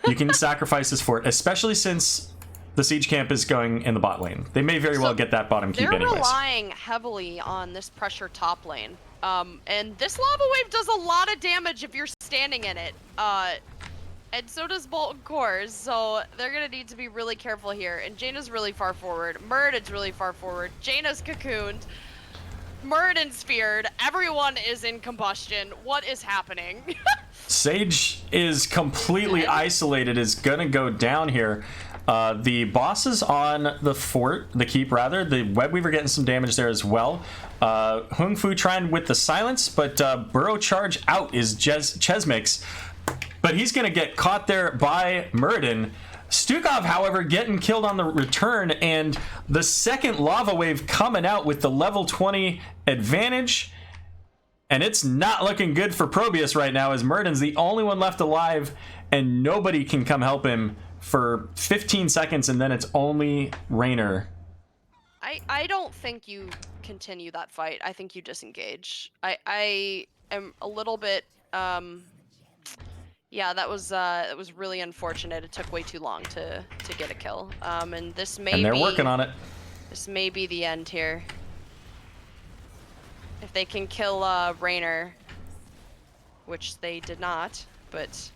Speaker 5: You can sacrifice this for it, especially since the siege camp is going in the bot lane. They may very well get that bottom keep anyways.
Speaker 8: They're relying heavily on this pressure top lane. And this lava wave does a lot of damage if you're standing in it. And so does Molten Cores, so they're gonna need to be really careful here. And Jaina's really far forward. Murden's really far forward. Jaina's cocooned. Murden's feared. Everyone is in combustion. What is happening?
Speaker 5: Sage is completely isolated, is gonna go down here. The boss is on the fort, the keep rather. The Web Weaver getting some damage there as well. Hung Fu trying with the silence, but Burrow charge out is Chesmix. But he's gonna get caught there by Murden. Stukov, however, getting killed on the return, and the second lava wave coming out with the level 20 advantage. And it's not looking good for ProBUs right now, as Murden's the only one left alive, and nobody can come help him for 15 seconds, and then it's only Raynor.
Speaker 8: I don't think you continue that fight. I think you disengage. I am a little bit... Yeah, that was really unfortunate. It took way too long to get a kill. And this may
Speaker 5: And they're working on it.
Speaker 8: This may be the end here. If they can kill Raynor, which they did not, but...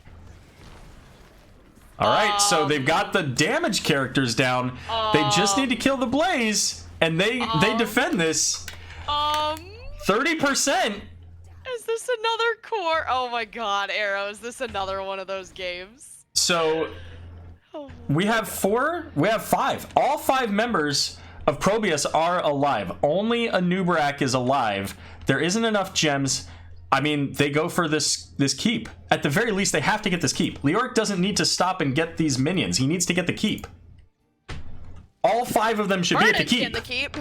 Speaker 5: All right, so they've got the damage characters down. They just need to kill the Blaze, and they defend this. 30%.
Speaker 8: Is this another core? Oh my god, Aero, is this another one of those games?
Speaker 5: So we have 5. All 5 members of ProBUs are alive. Only a Nubarak is alive. There isn't enough gems. I mean, they go for this keep. At the very least, they have to get this keep. Leoric doesn't need to stop and get these minions. He needs to get the keep. All 5 of them should be at the keep.
Speaker 8: Get the keep.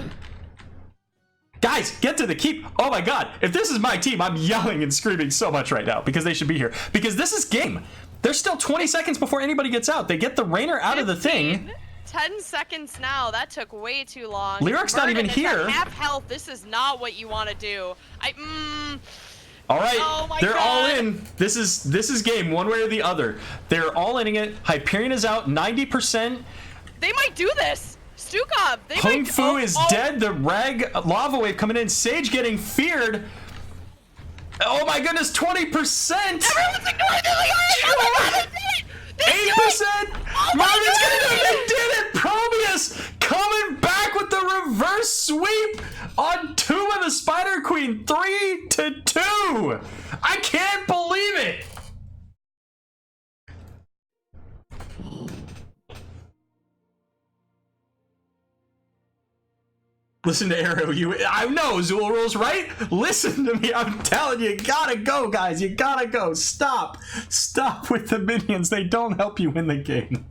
Speaker 5: Guys, get to the keep. Oh my god, if this is my team, I'm yelling and screaming so much right now because they should be here. Because this is game. There's still 20 seconds before anybody gets out. They get the Raynor out of the thing.
Speaker 8: 10 seconds now. That took way too long.
Speaker 5: Lyric's not even here.
Speaker 8: At half health. This is not what you want to do.
Speaker 5: All right,
Speaker 8: oh
Speaker 5: they're all in. This is game, one way or the other. They're all inning it. Hyperion is out, 90%.
Speaker 8: They might do this. Stukov, they
Speaker 5: Kung Fu is dead. The Rag lava wave coming in. Sage getting feared. Oh my goodness, 20%.
Speaker 8: Everyone's ignoring the
Speaker 5: 8%. Marvin's gonna do it. They did it. ProBUs coming back with the reverse sweep on Tomb of the Spider Queen, 3-2. I can't believe it. Listen to Aero. I know Zool rules, right? Listen to me. I'm telling you, gotta go, guys. You gotta go. Stop with the minions. They don't help you win the game.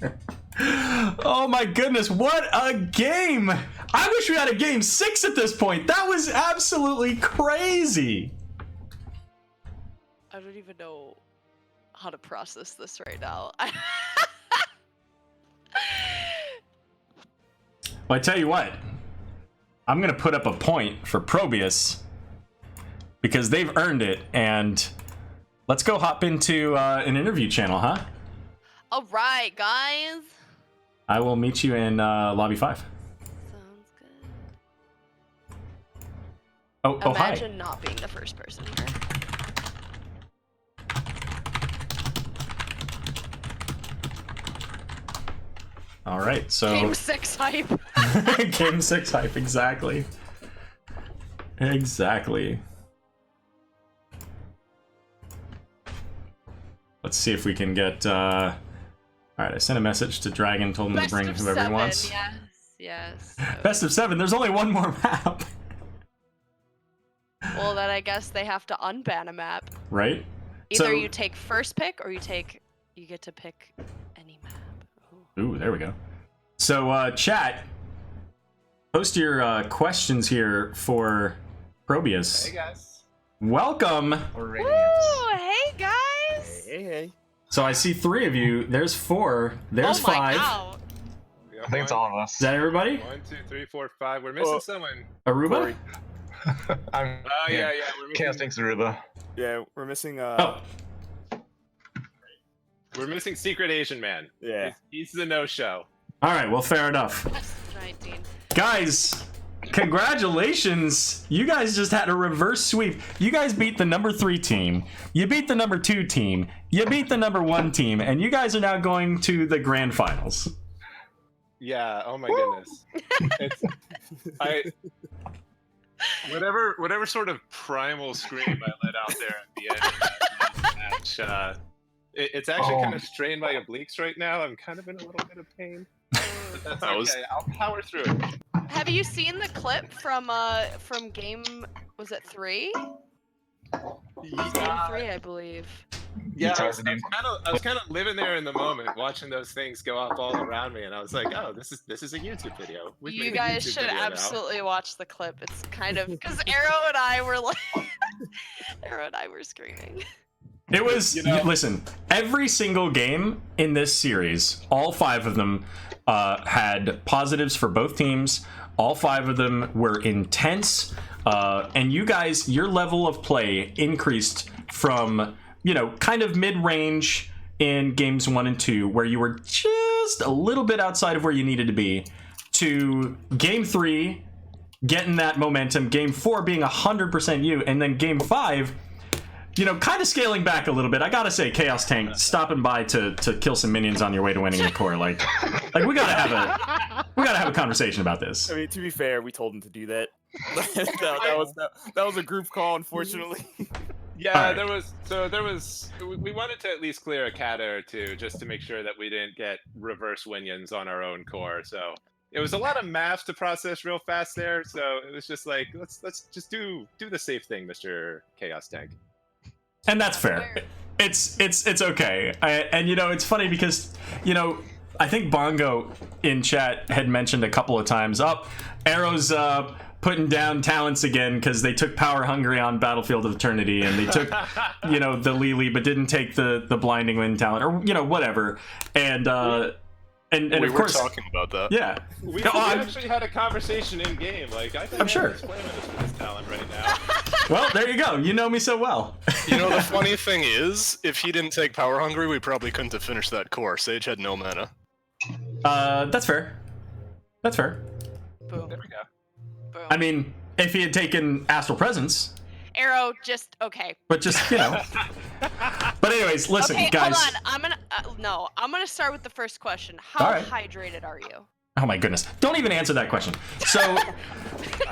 Speaker 5: Oh my goodness, what a game! I wish we had a game 6 at this point. That was absolutely crazy.
Speaker 8: I don't even know how to process this right now.
Speaker 5: Well, I tell you what. I'm gonna put up a point for ProBUs because they've earned it, and let's go hop into an interview channel, huh?
Speaker 8: All right, guys.
Speaker 5: I will meet you in lobby 5.
Speaker 8: Sounds good.
Speaker 5: Oh, hi.
Speaker 8: Imagine not being the first person here.
Speaker 5: All right, so
Speaker 8: Game 6 hype.
Speaker 5: Game 6 hype, exactly. Exactly. Let's see if we can get. All right, I sent a message to Dragon, told him to bring whoever he wants.
Speaker 8: Yes.
Speaker 5: Best of 7. There's only one more map.
Speaker 8: Well, then I guess they have to unban a map.
Speaker 5: Right.
Speaker 8: Either you take first pick or you get to pick any map.
Speaker 5: Ooh, there we go. So, chat, post your questions here for ProBUs.
Speaker 2: Hey guys.
Speaker 5: Welcome.
Speaker 8: Ooh, hey guys.
Speaker 2: Hey.
Speaker 5: So I see 3 of you. There's 4. There's 5.
Speaker 8: God.
Speaker 3: I think it's all of us.
Speaker 5: Is that everybody?
Speaker 2: 1, 2, 3, 4, 5. We're missing someone.
Speaker 5: Aruba?
Speaker 3: I'm
Speaker 2: Yeah. We're missing.
Speaker 3: Chaos thinks Aruba.
Speaker 2: Yeah, we're missing.
Speaker 5: Oh,
Speaker 2: We're missing Secret Asian Man.
Speaker 9: Yeah.
Speaker 2: He's the no-show.
Speaker 5: all right. Well, fair enough.
Speaker 8: 19.
Speaker 5: Guys, congratulations. You guys just had a reverse sweep. You guys beat the number 3 team. You beat the number 2 team. You beat the number 1 team. And you guys are now going to the grand finals.
Speaker 2: Yeah. Oh my goodness. Whatever sort of primal scream I let out there at the end of that match. It's actually kind of strained by obliques right now. I'm kind of in a little bit of pain. But that's okay. I'll power through it.
Speaker 8: Have you seen the clip from game? Was it 3? Game 3, I believe.
Speaker 2: Yeah, I was kind of living there in the moment, watching those things go off all around me, and I was like, "Oh, this is a YouTube video."
Speaker 8: You guys should absolutely watch the clip. It's kind of because Aero and I were like, Aero and I were screaming.
Speaker 5: It was, listen, every single game in this series, all 5 of them had positives for both teams. All 5 of them were intense. And you guys, your level of play increased from, kind of mid-range in games 1 and 2, where you were just a little bit outside of where you needed to be, to game 3, getting that momentum, game 4 being 100% you, and then game 5, kind of scaling back a little bit. I gotta say, Chaos Tank stopping by to kill some minions on your way to winning your core. Like we gotta have a conversation about this.
Speaker 9: I mean, to be fair, we told him to do that. that was a group call, unfortunately.
Speaker 2: Yeah, right. We wanted to at least clear a kata or 2 just to make sure that we didn't get reverse winions on our own core. So it was a lot of math to process real fast there. So it was just like, let's just do the safe thing, Mr. Chaos Tank.
Speaker 5: And that's fair. It's okay. And it's funny because I think Bongo in chat had mentioned a couple of times, Aero's putting down talents again because they took Power Hungry on Battlefield of Eternity, and they took the Lily but didn't take the Blinding Wind talent, or whatever. And we
Speaker 10: of
Speaker 5: course
Speaker 10: were talking about that.
Speaker 5: Yeah.
Speaker 2: We actually had a conversation in game. Like, I think
Speaker 5: I'm sure.
Speaker 2: for this talent right now.
Speaker 5: Well, there you go. You know me so well.
Speaker 10: The funny thing is, if he didn't take Power Hungry, we probably couldn't have finished that core. Sage had no mana.
Speaker 5: That's fair. That's fair.
Speaker 8: Boom.
Speaker 2: There we go.
Speaker 8: Boom.
Speaker 5: I mean, if he had taken Astral Presence.
Speaker 8: Aero, just okay.
Speaker 5: But just But anyways, listen,
Speaker 8: okay,
Speaker 5: guys.
Speaker 8: Hold on. I'm gonna start with the first question. How hydrated are you?
Speaker 5: Oh my goodness! Don't even answer that question. So,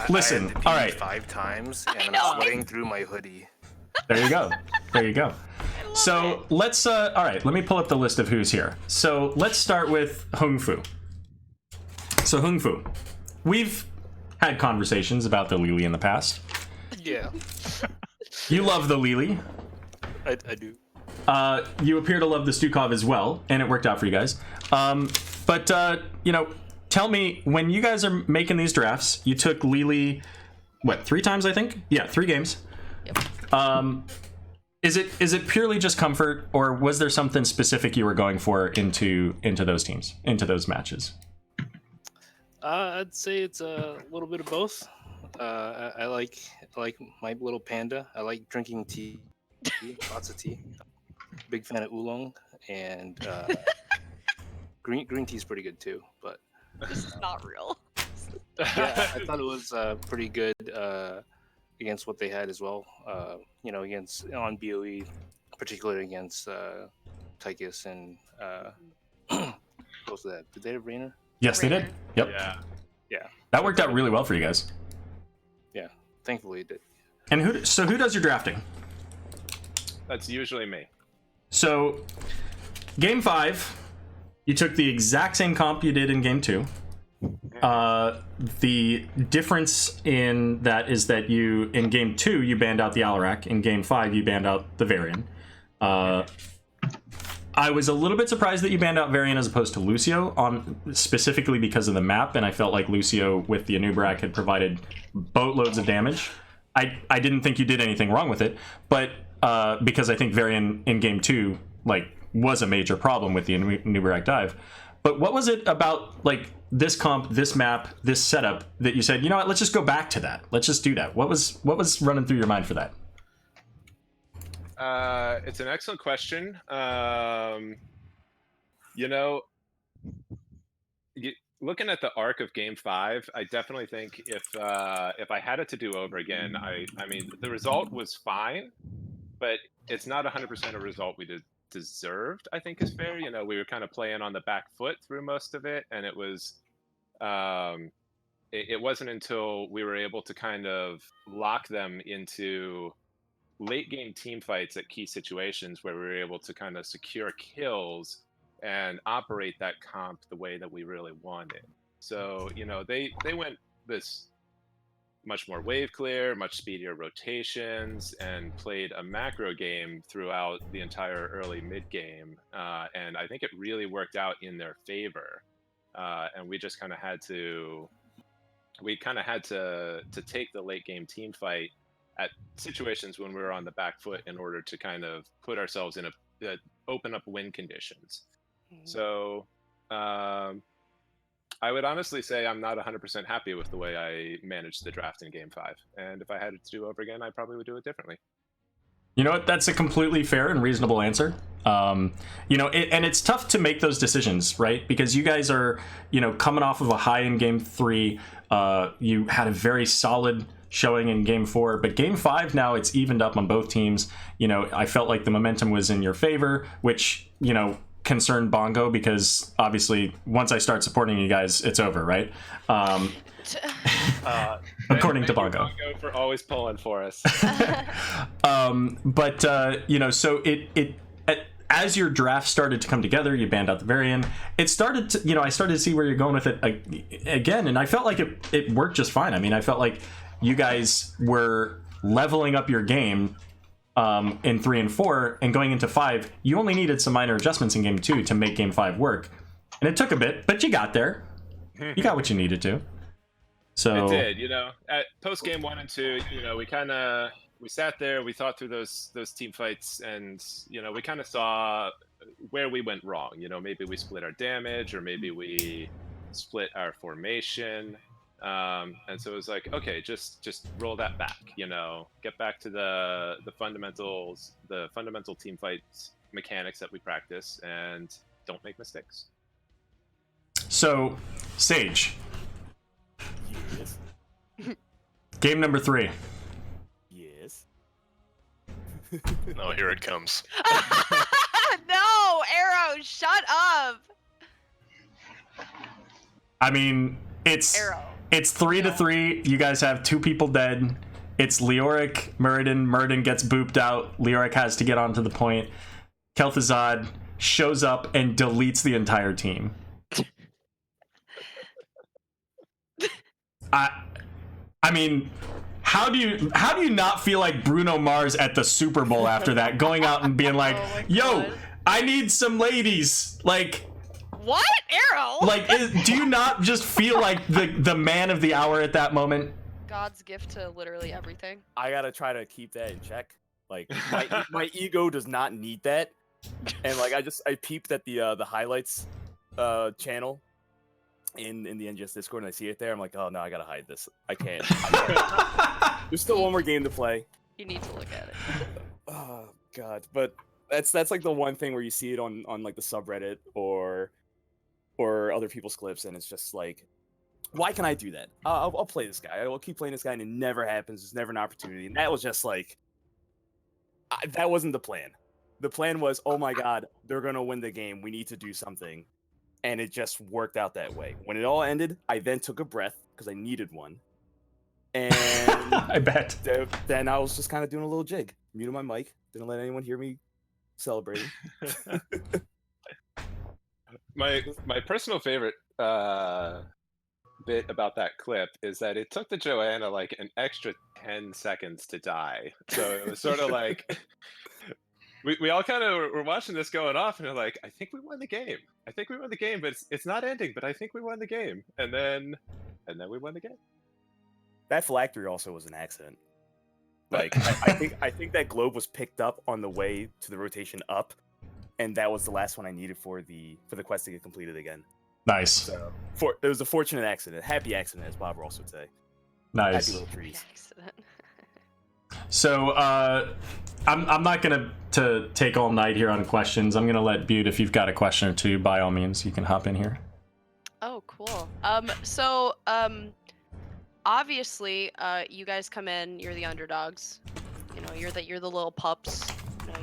Speaker 5: listen. All right.
Speaker 10: 5 times, and I'm sweating through my hoodie.
Speaker 5: There you go. There you go. So let's. All right. Let me pull up the list of who's here. So let's start with Hung Fu. So Hung Fu, we've had conversations about the Lily in the past.
Speaker 10: Yeah.
Speaker 5: You love the Lily.
Speaker 10: I do.
Speaker 5: You appear to love the Stukov as well, and it worked out for you guys. But tell me, when you guys are making these drafts, you took Lily, 3 times, I think? Yeah, 3 games.
Speaker 8: Yep.
Speaker 5: Is it purely just comfort, or was there something specific you were going for into those teams, into those matches?
Speaker 11: I'd say it's a little bit of both. I like my little panda. I like drinking tea
Speaker 12: tea, lots of tea. Big fan of oolong, and green tea's pretty good too. But
Speaker 8: This is not real.
Speaker 12: yeah, I thought it was pretty good against what they had as well. Against on BOE, particularly against Tychus and close to that. Did they have Rainer?
Speaker 5: Yes, they did. Yep.
Speaker 12: Yeah.
Speaker 5: That worked out really well for you guys.
Speaker 12: Yeah, thankfully it did.
Speaker 5: And who does your drafting?
Speaker 2: That's usually me.
Speaker 5: So, game 5, you took the exact same comp you did in game 2. The difference in that is that in game 2 you banned out the Alarak. In game 5 you banned out the Varian. I was a little bit surprised that you banned out Varian as opposed to Lucio, specifically because of the map, and I felt like Lucio with the Anubrak had provided boatloads of damage. I didn't think you did anything wrong with it, but because I think Varian in game 2 was a major problem with the Anubrak dive. But what was it about this comp, this map, this setup that you said, you know what, let's just go back to that. Let's just do that. What was running through your mind for that?
Speaker 2: It's an excellent question. Looking at the arc of Game 5, I definitely think if I had it to do over again, I mean the result was fine, but it's not 100% a result we deserved. I think is fair. We were kind of playing on the back foot through most of it, and it was. It wasn't until we were able to kind of lock them into late game team fights at key situations where we were able to kind of secure kills and operate that comp the way that we really wanted. So, they went this much more wave clear, much speedier rotations, and played a macro game throughout the entire early mid game. And I think it really worked out in their favor. And we just kind of had to take the late game team fight at situations when we were on the back foot in order to kind of put ourselves in a open up win conditions. So I would honestly say I'm not 100% happy with the way I managed the draft in game 5. And if I had it to do over again, I probably would do it differently.
Speaker 5: You know what? That's a completely fair and reasonable answer. And it's tough to make those decisions, right? Because you guys are, coming off of a high in game 3. You had a very solid showing in game 4, but game 5 now it's evened up on both teams. I felt like the momentum was in your favor, which, concerned Bongo because obviously once I start supporting you guys, it's over, right? According to Bongo.
Speaker 2: Bongo for always pulling for us.
Speaker 5: So it as your draft started to come together, you banned out the Varian. It started to, I started to see where you're going with it again, and I felt like it worked just fine. I mean, I felt like you guys were leveling up your game in 3 and 4, and going into 5, you only needed some minor adjustments in game 2 to make game 5 work. And it took a bit, but you got there. You got what you needed to. So
Speaker 2: it did, at post game 1 and 2, we sat there, we thought through those team fights, and we kind of saw where we went wrong. Maybe we split our damage, or maybe we split our formation. And so it was like, okay, just roll that back, get back to the fundamentals, the fundamental team fights mechanics that we practice, and don't make mistakes.
Speaker 5: So, Sage.
Speaker 9: Yes.
Speaker 5: Game number 3.
Speaker 9: Yes.
Speaker 10: Oh, here it comes.
Speaker 8: No, Aero, shut up.
Speaker 5: I mean, it's
Speaker 8: Aero.
Speaker 5: It's 3-3. You guys have 2 people dead. It's Leoric, Muradin. Muradin gets booped out. Leoric has to get onto the point. Kel'Thuzad shows up and deletes the entire team. I mean, how do you not feel like Bruno Mars at the Super Bowl after that, going out and being like, "Yo, I need some ladies." Like,
Speaker 8: what? Aero?
Speaker 5: Like, do you not just feel like the man of the hour at that moment?
Speaker 8: God's gift to literally everything.
Speaker 9: I gotta try to keep that in check. Like, my ego does not need that. And like, I peeped at the highlights channel in the NGS Discord, and I see it there. I'm like, oh no, I gotta hide this. I can't. There's still one more game to play.
Speaker 8: You need to look at it.
Speaker 9: Oh god, but that's like the one thing where you see it on like the subreddit or other people's clips, and it's just like, why can I do that? I'll play this guy. I'll keep playing this guy, and it never happens. There's never an opportunity, and that was just like, that wasn't the plan. The plan was, oh my god, they're gonna win the game. We need to do something, and it just worked out that way. When it all ended, I then took a breath because I needed one, and
Speaker 5: I bet.
Speaker 9: Then I was just kind of doing a little jig, muted my mic, didn't let anyone hear me celebrating.
Speaker 2: My personal favorite bit about that clip is that it took the Joanna like an extra 10 seconds to die. So it was sort of like we all kind of were watching this going off, and we're like, I think we won the game. I think we won the game, but it's not ending. But I think we won the game, and then we won the game.
Speaker 9: That phylactery also was an accident. Like I think that globe was picked up on the way to the rotation up, and that was the last one I needed for the quest to get completed again.
Speaker 5: Nice.
Speaker 9: So it was a fortunate accident, happy accident, as Bob Ross would say.
Speaker 5: Nice.
Speaker 9: Happy little trees.
Speaker 8: Accident.
Speaker 5: So I'm not gonna to take all night here on questions. I'm gonna let Butte, if you've got a question or two, by all means, you can hop in here.
Speaker 8: Oh, cool. Obviously, you guys come in. You're the underdogs. You know, you're the little pups. You know,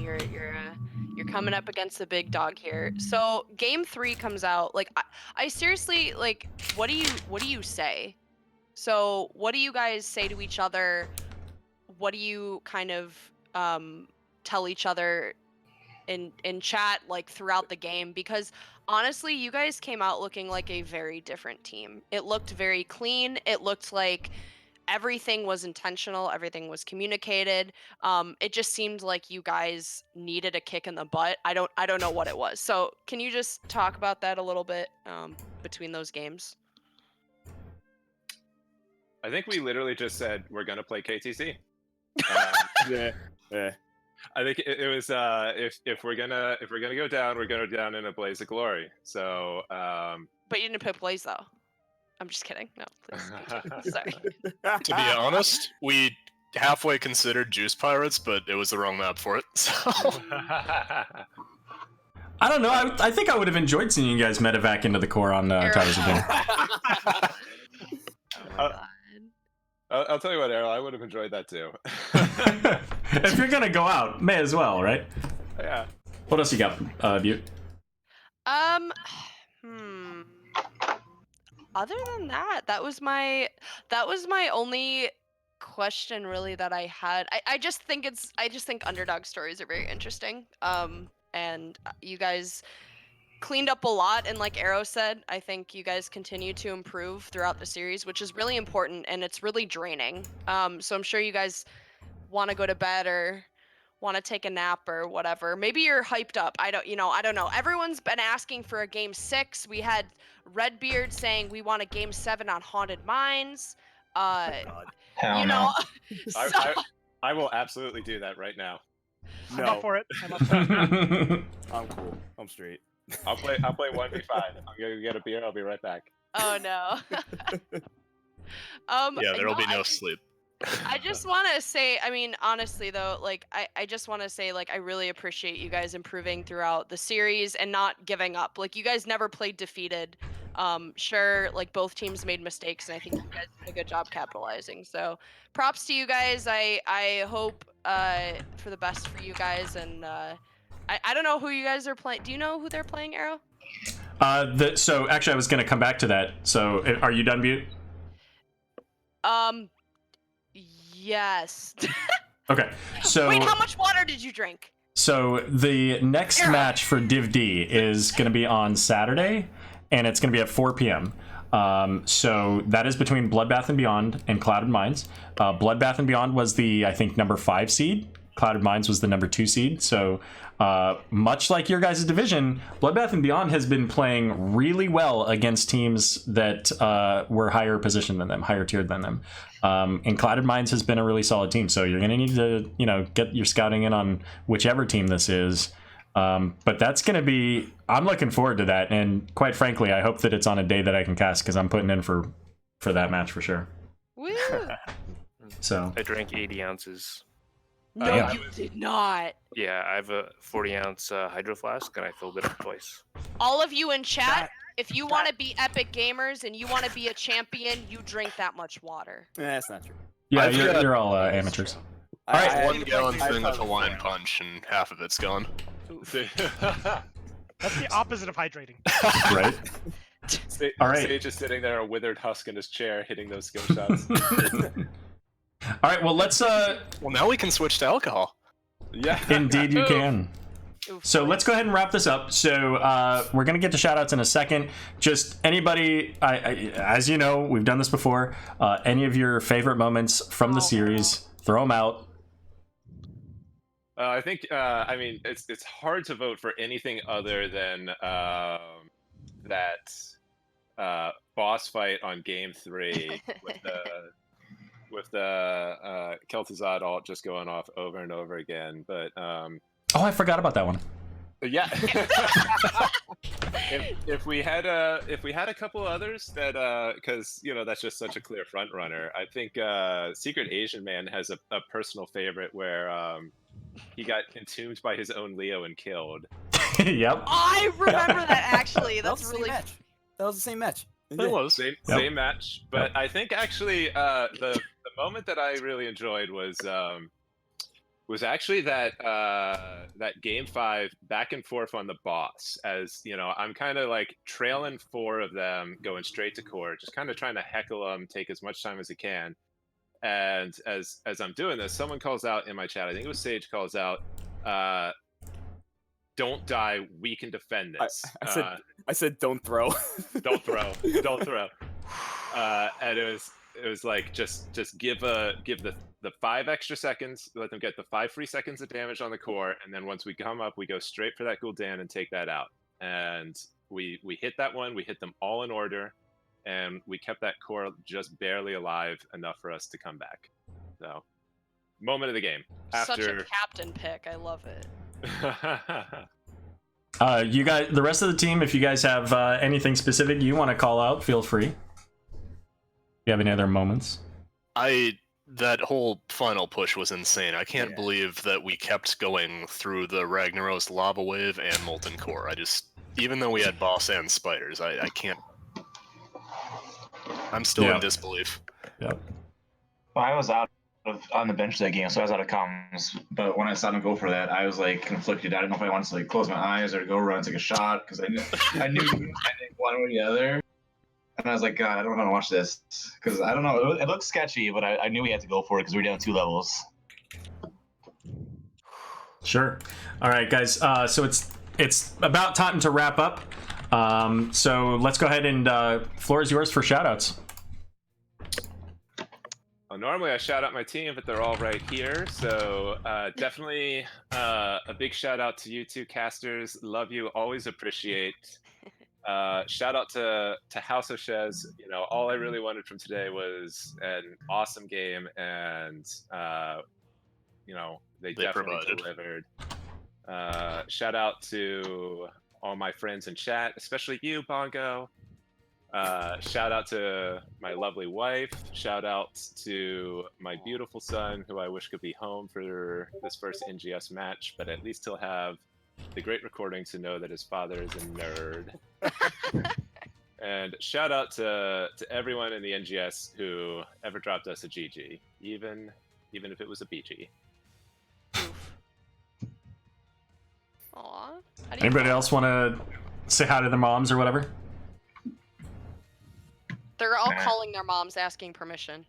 Speaker 8: you're coming up against the big dog here. So game 3 comes out. Like, I seriously, like, what do you say? So what do you guys say to each other? What do you kind of tell each other in chat, like, throughout the game? Because honestly, you guys came out looking like a very different team. It looked very clean. It looked like everything was intentional. Everything was communicated. It just seemed like you guys needed a kick in the butt. I don't know what it was. So can you just talk about that a little bit between those games?
Speaker 2: I think we literally just said we're gonna play KTC.
Speaker 9: Yeah.
Speaker 2: I think it was if we're gonna go down, we're gonna go down in a blaze of glory. So.
Speaker 8: But you didn't pick Blaze though. I'm just kidding. No, please. Sorry.
Speaker 10: To be honest, we halfway considered Juice Pirates, but it was the wrong map for it. So.
Speaker 5: I don't know. I think I would have enjoyed seeing you guys medevac into the core on Towers of Doom.
Speaker 2: I'll tell you what, Aero, I would have enjoyed that too.
Speaker 5: If you're gonna go out, may as well, right?
Speaker 2: Yeah.
Speaker 5: What else you got, Butte?
Speaker 8: Other than that, that was my only question really that I had. I just think underdog stories are very interesting. And you guys cleaned up a lot, and like Aero said, I think you guys continue to improve throughout the series, which is really important, and it's really draining. So I'm sure you guys want to go to bed or want to take a nap or whatever. Maybe you're hyped up. I don't know. Everyone's been asking for a game 6. We had Redbeard saying we want a game 7 on Haunted Mines.
Speaker 3: Hell no.
Speaker 2: I will absolutely do that right now.
Speaker 1: I'm up for it.
Speaker 9: I'm cool. I'm straight.
Speaker 2: I'll play 1v5. I'm gonna get a beer. I'll be right back.
Speaker 8: Oh no.
Speaker 10: Yeah, there'll be no sleep.
Speaker 8: I just want to say, I mean, honestly though, like I just want to say, like, I really appreciate you guys improving throughout the series and not giving up. Like, you guys never played defeated. Sure, like, both teams made mistakes, and I think you guys did a good job capitalizing. So props to you guys. I hope for the best for you guys, and I don't know who you guys are playing. Do you know who they're playing, Aero?
Speaker 5: So actually, I was going to come back to that. So are you done, Butte?
Speaker 8: Yes.
Speaker 5: Okay. So
Speaker 8: wait, how much water did you drink?
Speaker 5: So the next match for Div D is going to be on Saturday, and it's going to be at 4 p.m. So that is between Bloodbath and Beyond and Clouded Mines. Bloodbath and Beyond was the, I think, number 5 seed. Clouded Mines was the number 2 seed. So much like your guys' division, Bloodbath and Beyond has been playing really well against teams that were higher positioned than them, higher tiered than them. And Clouded Mines has been a really solid team. So you're going to need to, get your scouting in on whichever team this is. But that's going to be, I'm looking forward to that. And quite frankly, I hope that it's on a day that I can cast, because I'm putting in for that match for sure.
Speaker 8: Woo!
Speaker 5: So
Speaker 12: I drank 80 ounces.
Speaker 8: No,
Speaker 5: Damn.
Speaker 8: you did not.
Speaker 12: Yeah, I have a 40-ounce hydro flask, and I filled it up twice.
Speaker 8: All of you in chat, if you want to be epic gamers and you want to be a champion, you drink that much water.
Speaker 9: That's not true.
Speaker 5: Yeah,
Speaker 10: I've got-
Speaker 5: you're all amateurs.
Speaker 10: I
Speaker 5: All right.
Speaker 10: have 1 gallon thing of Hawaiian Punch, and half of it's gone.
Speaker 13: That's the opposite of hydrating.
Speaker 5: Right. All right.
Speaker 2: Sage is sitting there, a withered husk in his chair, hitting those skill shots.
Speaker 5: All right, well, let's...
Speaker 10: Well, now we can switch to alcohol.
Speaker 2: Yeah.
Speaker 5: Indeed you can. So let's go ahead and wrap this up. So we're going to get to shoutouts in a second. Just anybody, as you know, we've done this before. Any of your favorite moments from the series, throw them out.
Speaker 2: I think, I mean, it's hard to vote for anything other than that boss fight on game 3 with the Kel'Thuzad ult just going off over and over again. But
Speaker 5: Oh, I forgot about that one.
Speaker 2: yeah, if we had a couple others that because that's just such a clear front runner. I think Secret Asian Man has a personal favorite where he got consumed by his own Leo and killed.
Speaker 5: Yep.
Speaker 8: I remember that actually. That's really.
Speaker 9: Match. That was the same match.
Speaker 10: It was.
Speaker 2: Same match. But I think actually the moment that I really enjoyed was actually that game 5 back and forth on the boss. As I'm kind of like trailing 4 of them, going straight to core, just kind of trying to heckle them, take as much time as I can. And as I'm doing this, someone calls out in my chat. I think it was Sage calls out. Don't die. We can defend this.
Speaker 9: I said, don't throw.
Speaker 2: Don't throw. Don't throw. And it was like just give the 5 extra seconds. Let them get the 5 free seconds of damage on the core, and then once we come up, we go straight for that Gul'dan and take that out. And we hit that one. We hit them all in order, and we kept that core just barely alive enough for us to come back. So, moment of the game.
Speaker 8: Such a captain pick. I love it.
Speaker 5: You guys, the rest of the team, if you guys have anything specific you want to call out, feel free. If you have any other moments?
Speaker 10: That whole final push was insane. I can't believe that we kept going through the Ragnaros lava wave and molten core. Even though we had boss and spiders, I can't. I'm still in disbelief.
Speaker 5: Yep.
Speaker 3: Well, I was on the bench that game, so I was out of comms. But when I saw him go for that, I was like conflicted. I didn't know if I wanted to like close my eyes or go run and take a shot because I knew I didn't one or the other. And I was like, God, I don't want to watch this because I don't know. It looks sketchy, but I knew we had to go for it because we were down 2 levels.
Speaker 5: Sure. All right, guys. So it's about time to wrap up. So let's go ahead and floor is yours for shoutouts.
Speaker 2: Well, normally I shout out my team, but they're all right here. So definitely a big shout out to you two casters. Love you. Always appreciate. Shout out to House of Chez. All I really wanted from today was an awesome game, and they definitely
Speaker 10: provided.
Speaker 2: delivered. Shout out to all my friends in chat, especially you, Bongo. Shout out to my lovely wife. Shout out to my beautiful son, who I wish could be home for this first NGS match, but at least he'll have the great recording to know that his father is a nerd. And shout out to everyone in the NGS who ever dropped us a GG, even if it was a BG.
Speaker 8: Aww.
Speaker 5: Anybody else want to say hi to their moms or whatever?
Speaker 8: They're all calling their moms asking permission.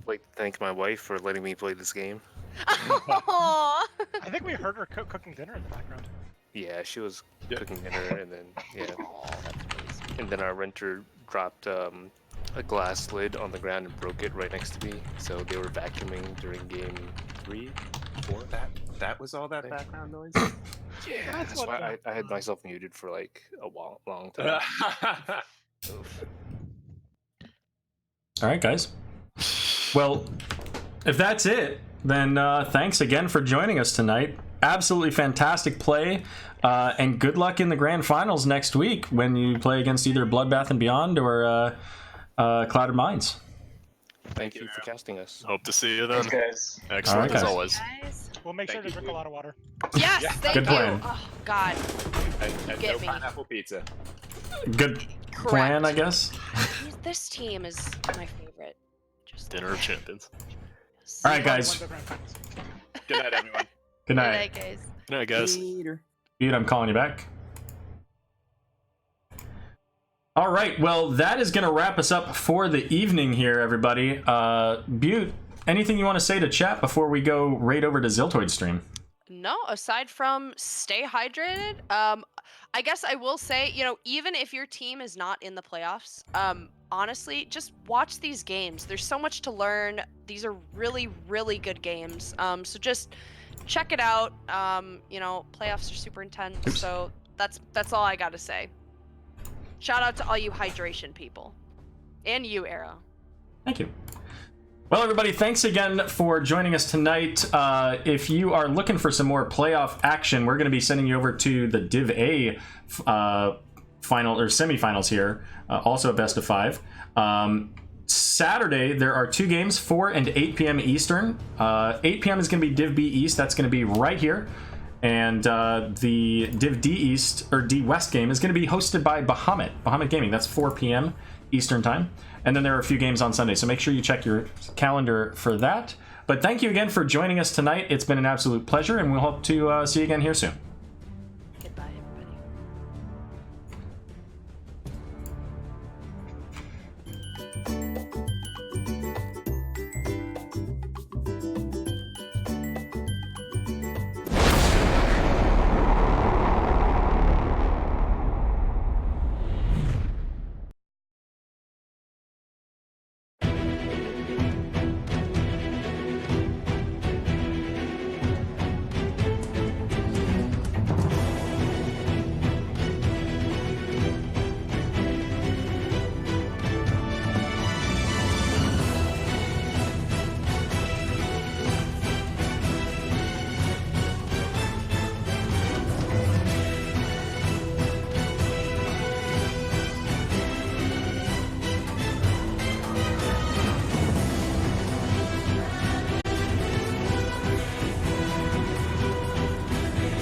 Speaker 12: Like to thank my wife for letting me play this game.
Speaker 8: Aww.
Speaker 13: I think we heard her cooking dinner in the background.
Speaker 12: Yeah, she was cooking dinner, and then and then our renter dropped a glass lid on the ground and broke it right next to me. So they were vacuuming during game 3, 4.
Speaker 2: That was all that background noise?
Speaker 12: Yeah, that's why I had myself muted for like a long time.
Speaker 5: All right, guys. Well, if that's it, then thanks again for joining us tonight. Absolutely fantastic play, and good luck in the grand finals next week when you play against either Bloodbath and Beyond or Clouded Minds.
Speaker 12: Thank you for casting us.
Speaker 10: Hope to see you then.
Speaker 3: Thanks, guys.
Speaker 10: Excellent
Speaker 5: Alright,
Speaker 10: as
Speaker 5: guys.
Speaker 10: always.
Speaker 8: Guys.
Speaker 13: We'll make sure to drink a lot of water.
Speaker 8: Yes, thank
Speaker 5: Good
Speaker 8: you.
Speaker 5: plan.
Speaker 8: Oh God.
Speaker 2: And
Speaker 8: Get
Speaker 2: no
Speaker 8: me.
Speaker 2: pineapple pizza.
Speaker 5: Good plan, I guess.
Speaker 8: This team is my favorite. Just
Speaker 10: Dinner of champions.
Speaker 5: All right, guys.
Speaker 2: Good night, everyone.
Speaker 5: Good
Speaker 8: Good
Speaker 5: night.
Speaker 8: night, guys.
Speaker 10: Good night, guys.
Speaker 5: Dude, I'm calling you back. All right, well, that is going to wrap us up for the evening here, everybody. Butte, anything you want to say to chat before we go right over to Ziltoid's stream?
Speaker 8: No, aside from stay hydrated, I guess I will say, you know, even if your team is not in the playoffs, honestly, just watch these games. There's so much to learn. These are really, really good games. So just check it out. You know, playoffs are super intense. So that's all I got to say. Shout out to all you hydration people. And you, Aero.
Speaker 5: Thank you. Well, everybody, thanks again for joining us tonight. If you are looking for some more playoff action, we're going to be sending you over to the Div A final or semifinals here, also a best of 5. Saturday, there are 2 games, 4 and 8 p.m. Eastern. 8 p.m. is going to be Div B East. That's going to be right here. And the Div D East or D West game is going to be hosted by Bahamut Gaming. That's 4 p.m. Eastern time. And then there are a few games on Sunday, so make sure you check your calendar for that. But thank you again for joining us tonight. It's been an absolute pleasure, and we'll hope to see you again here soon.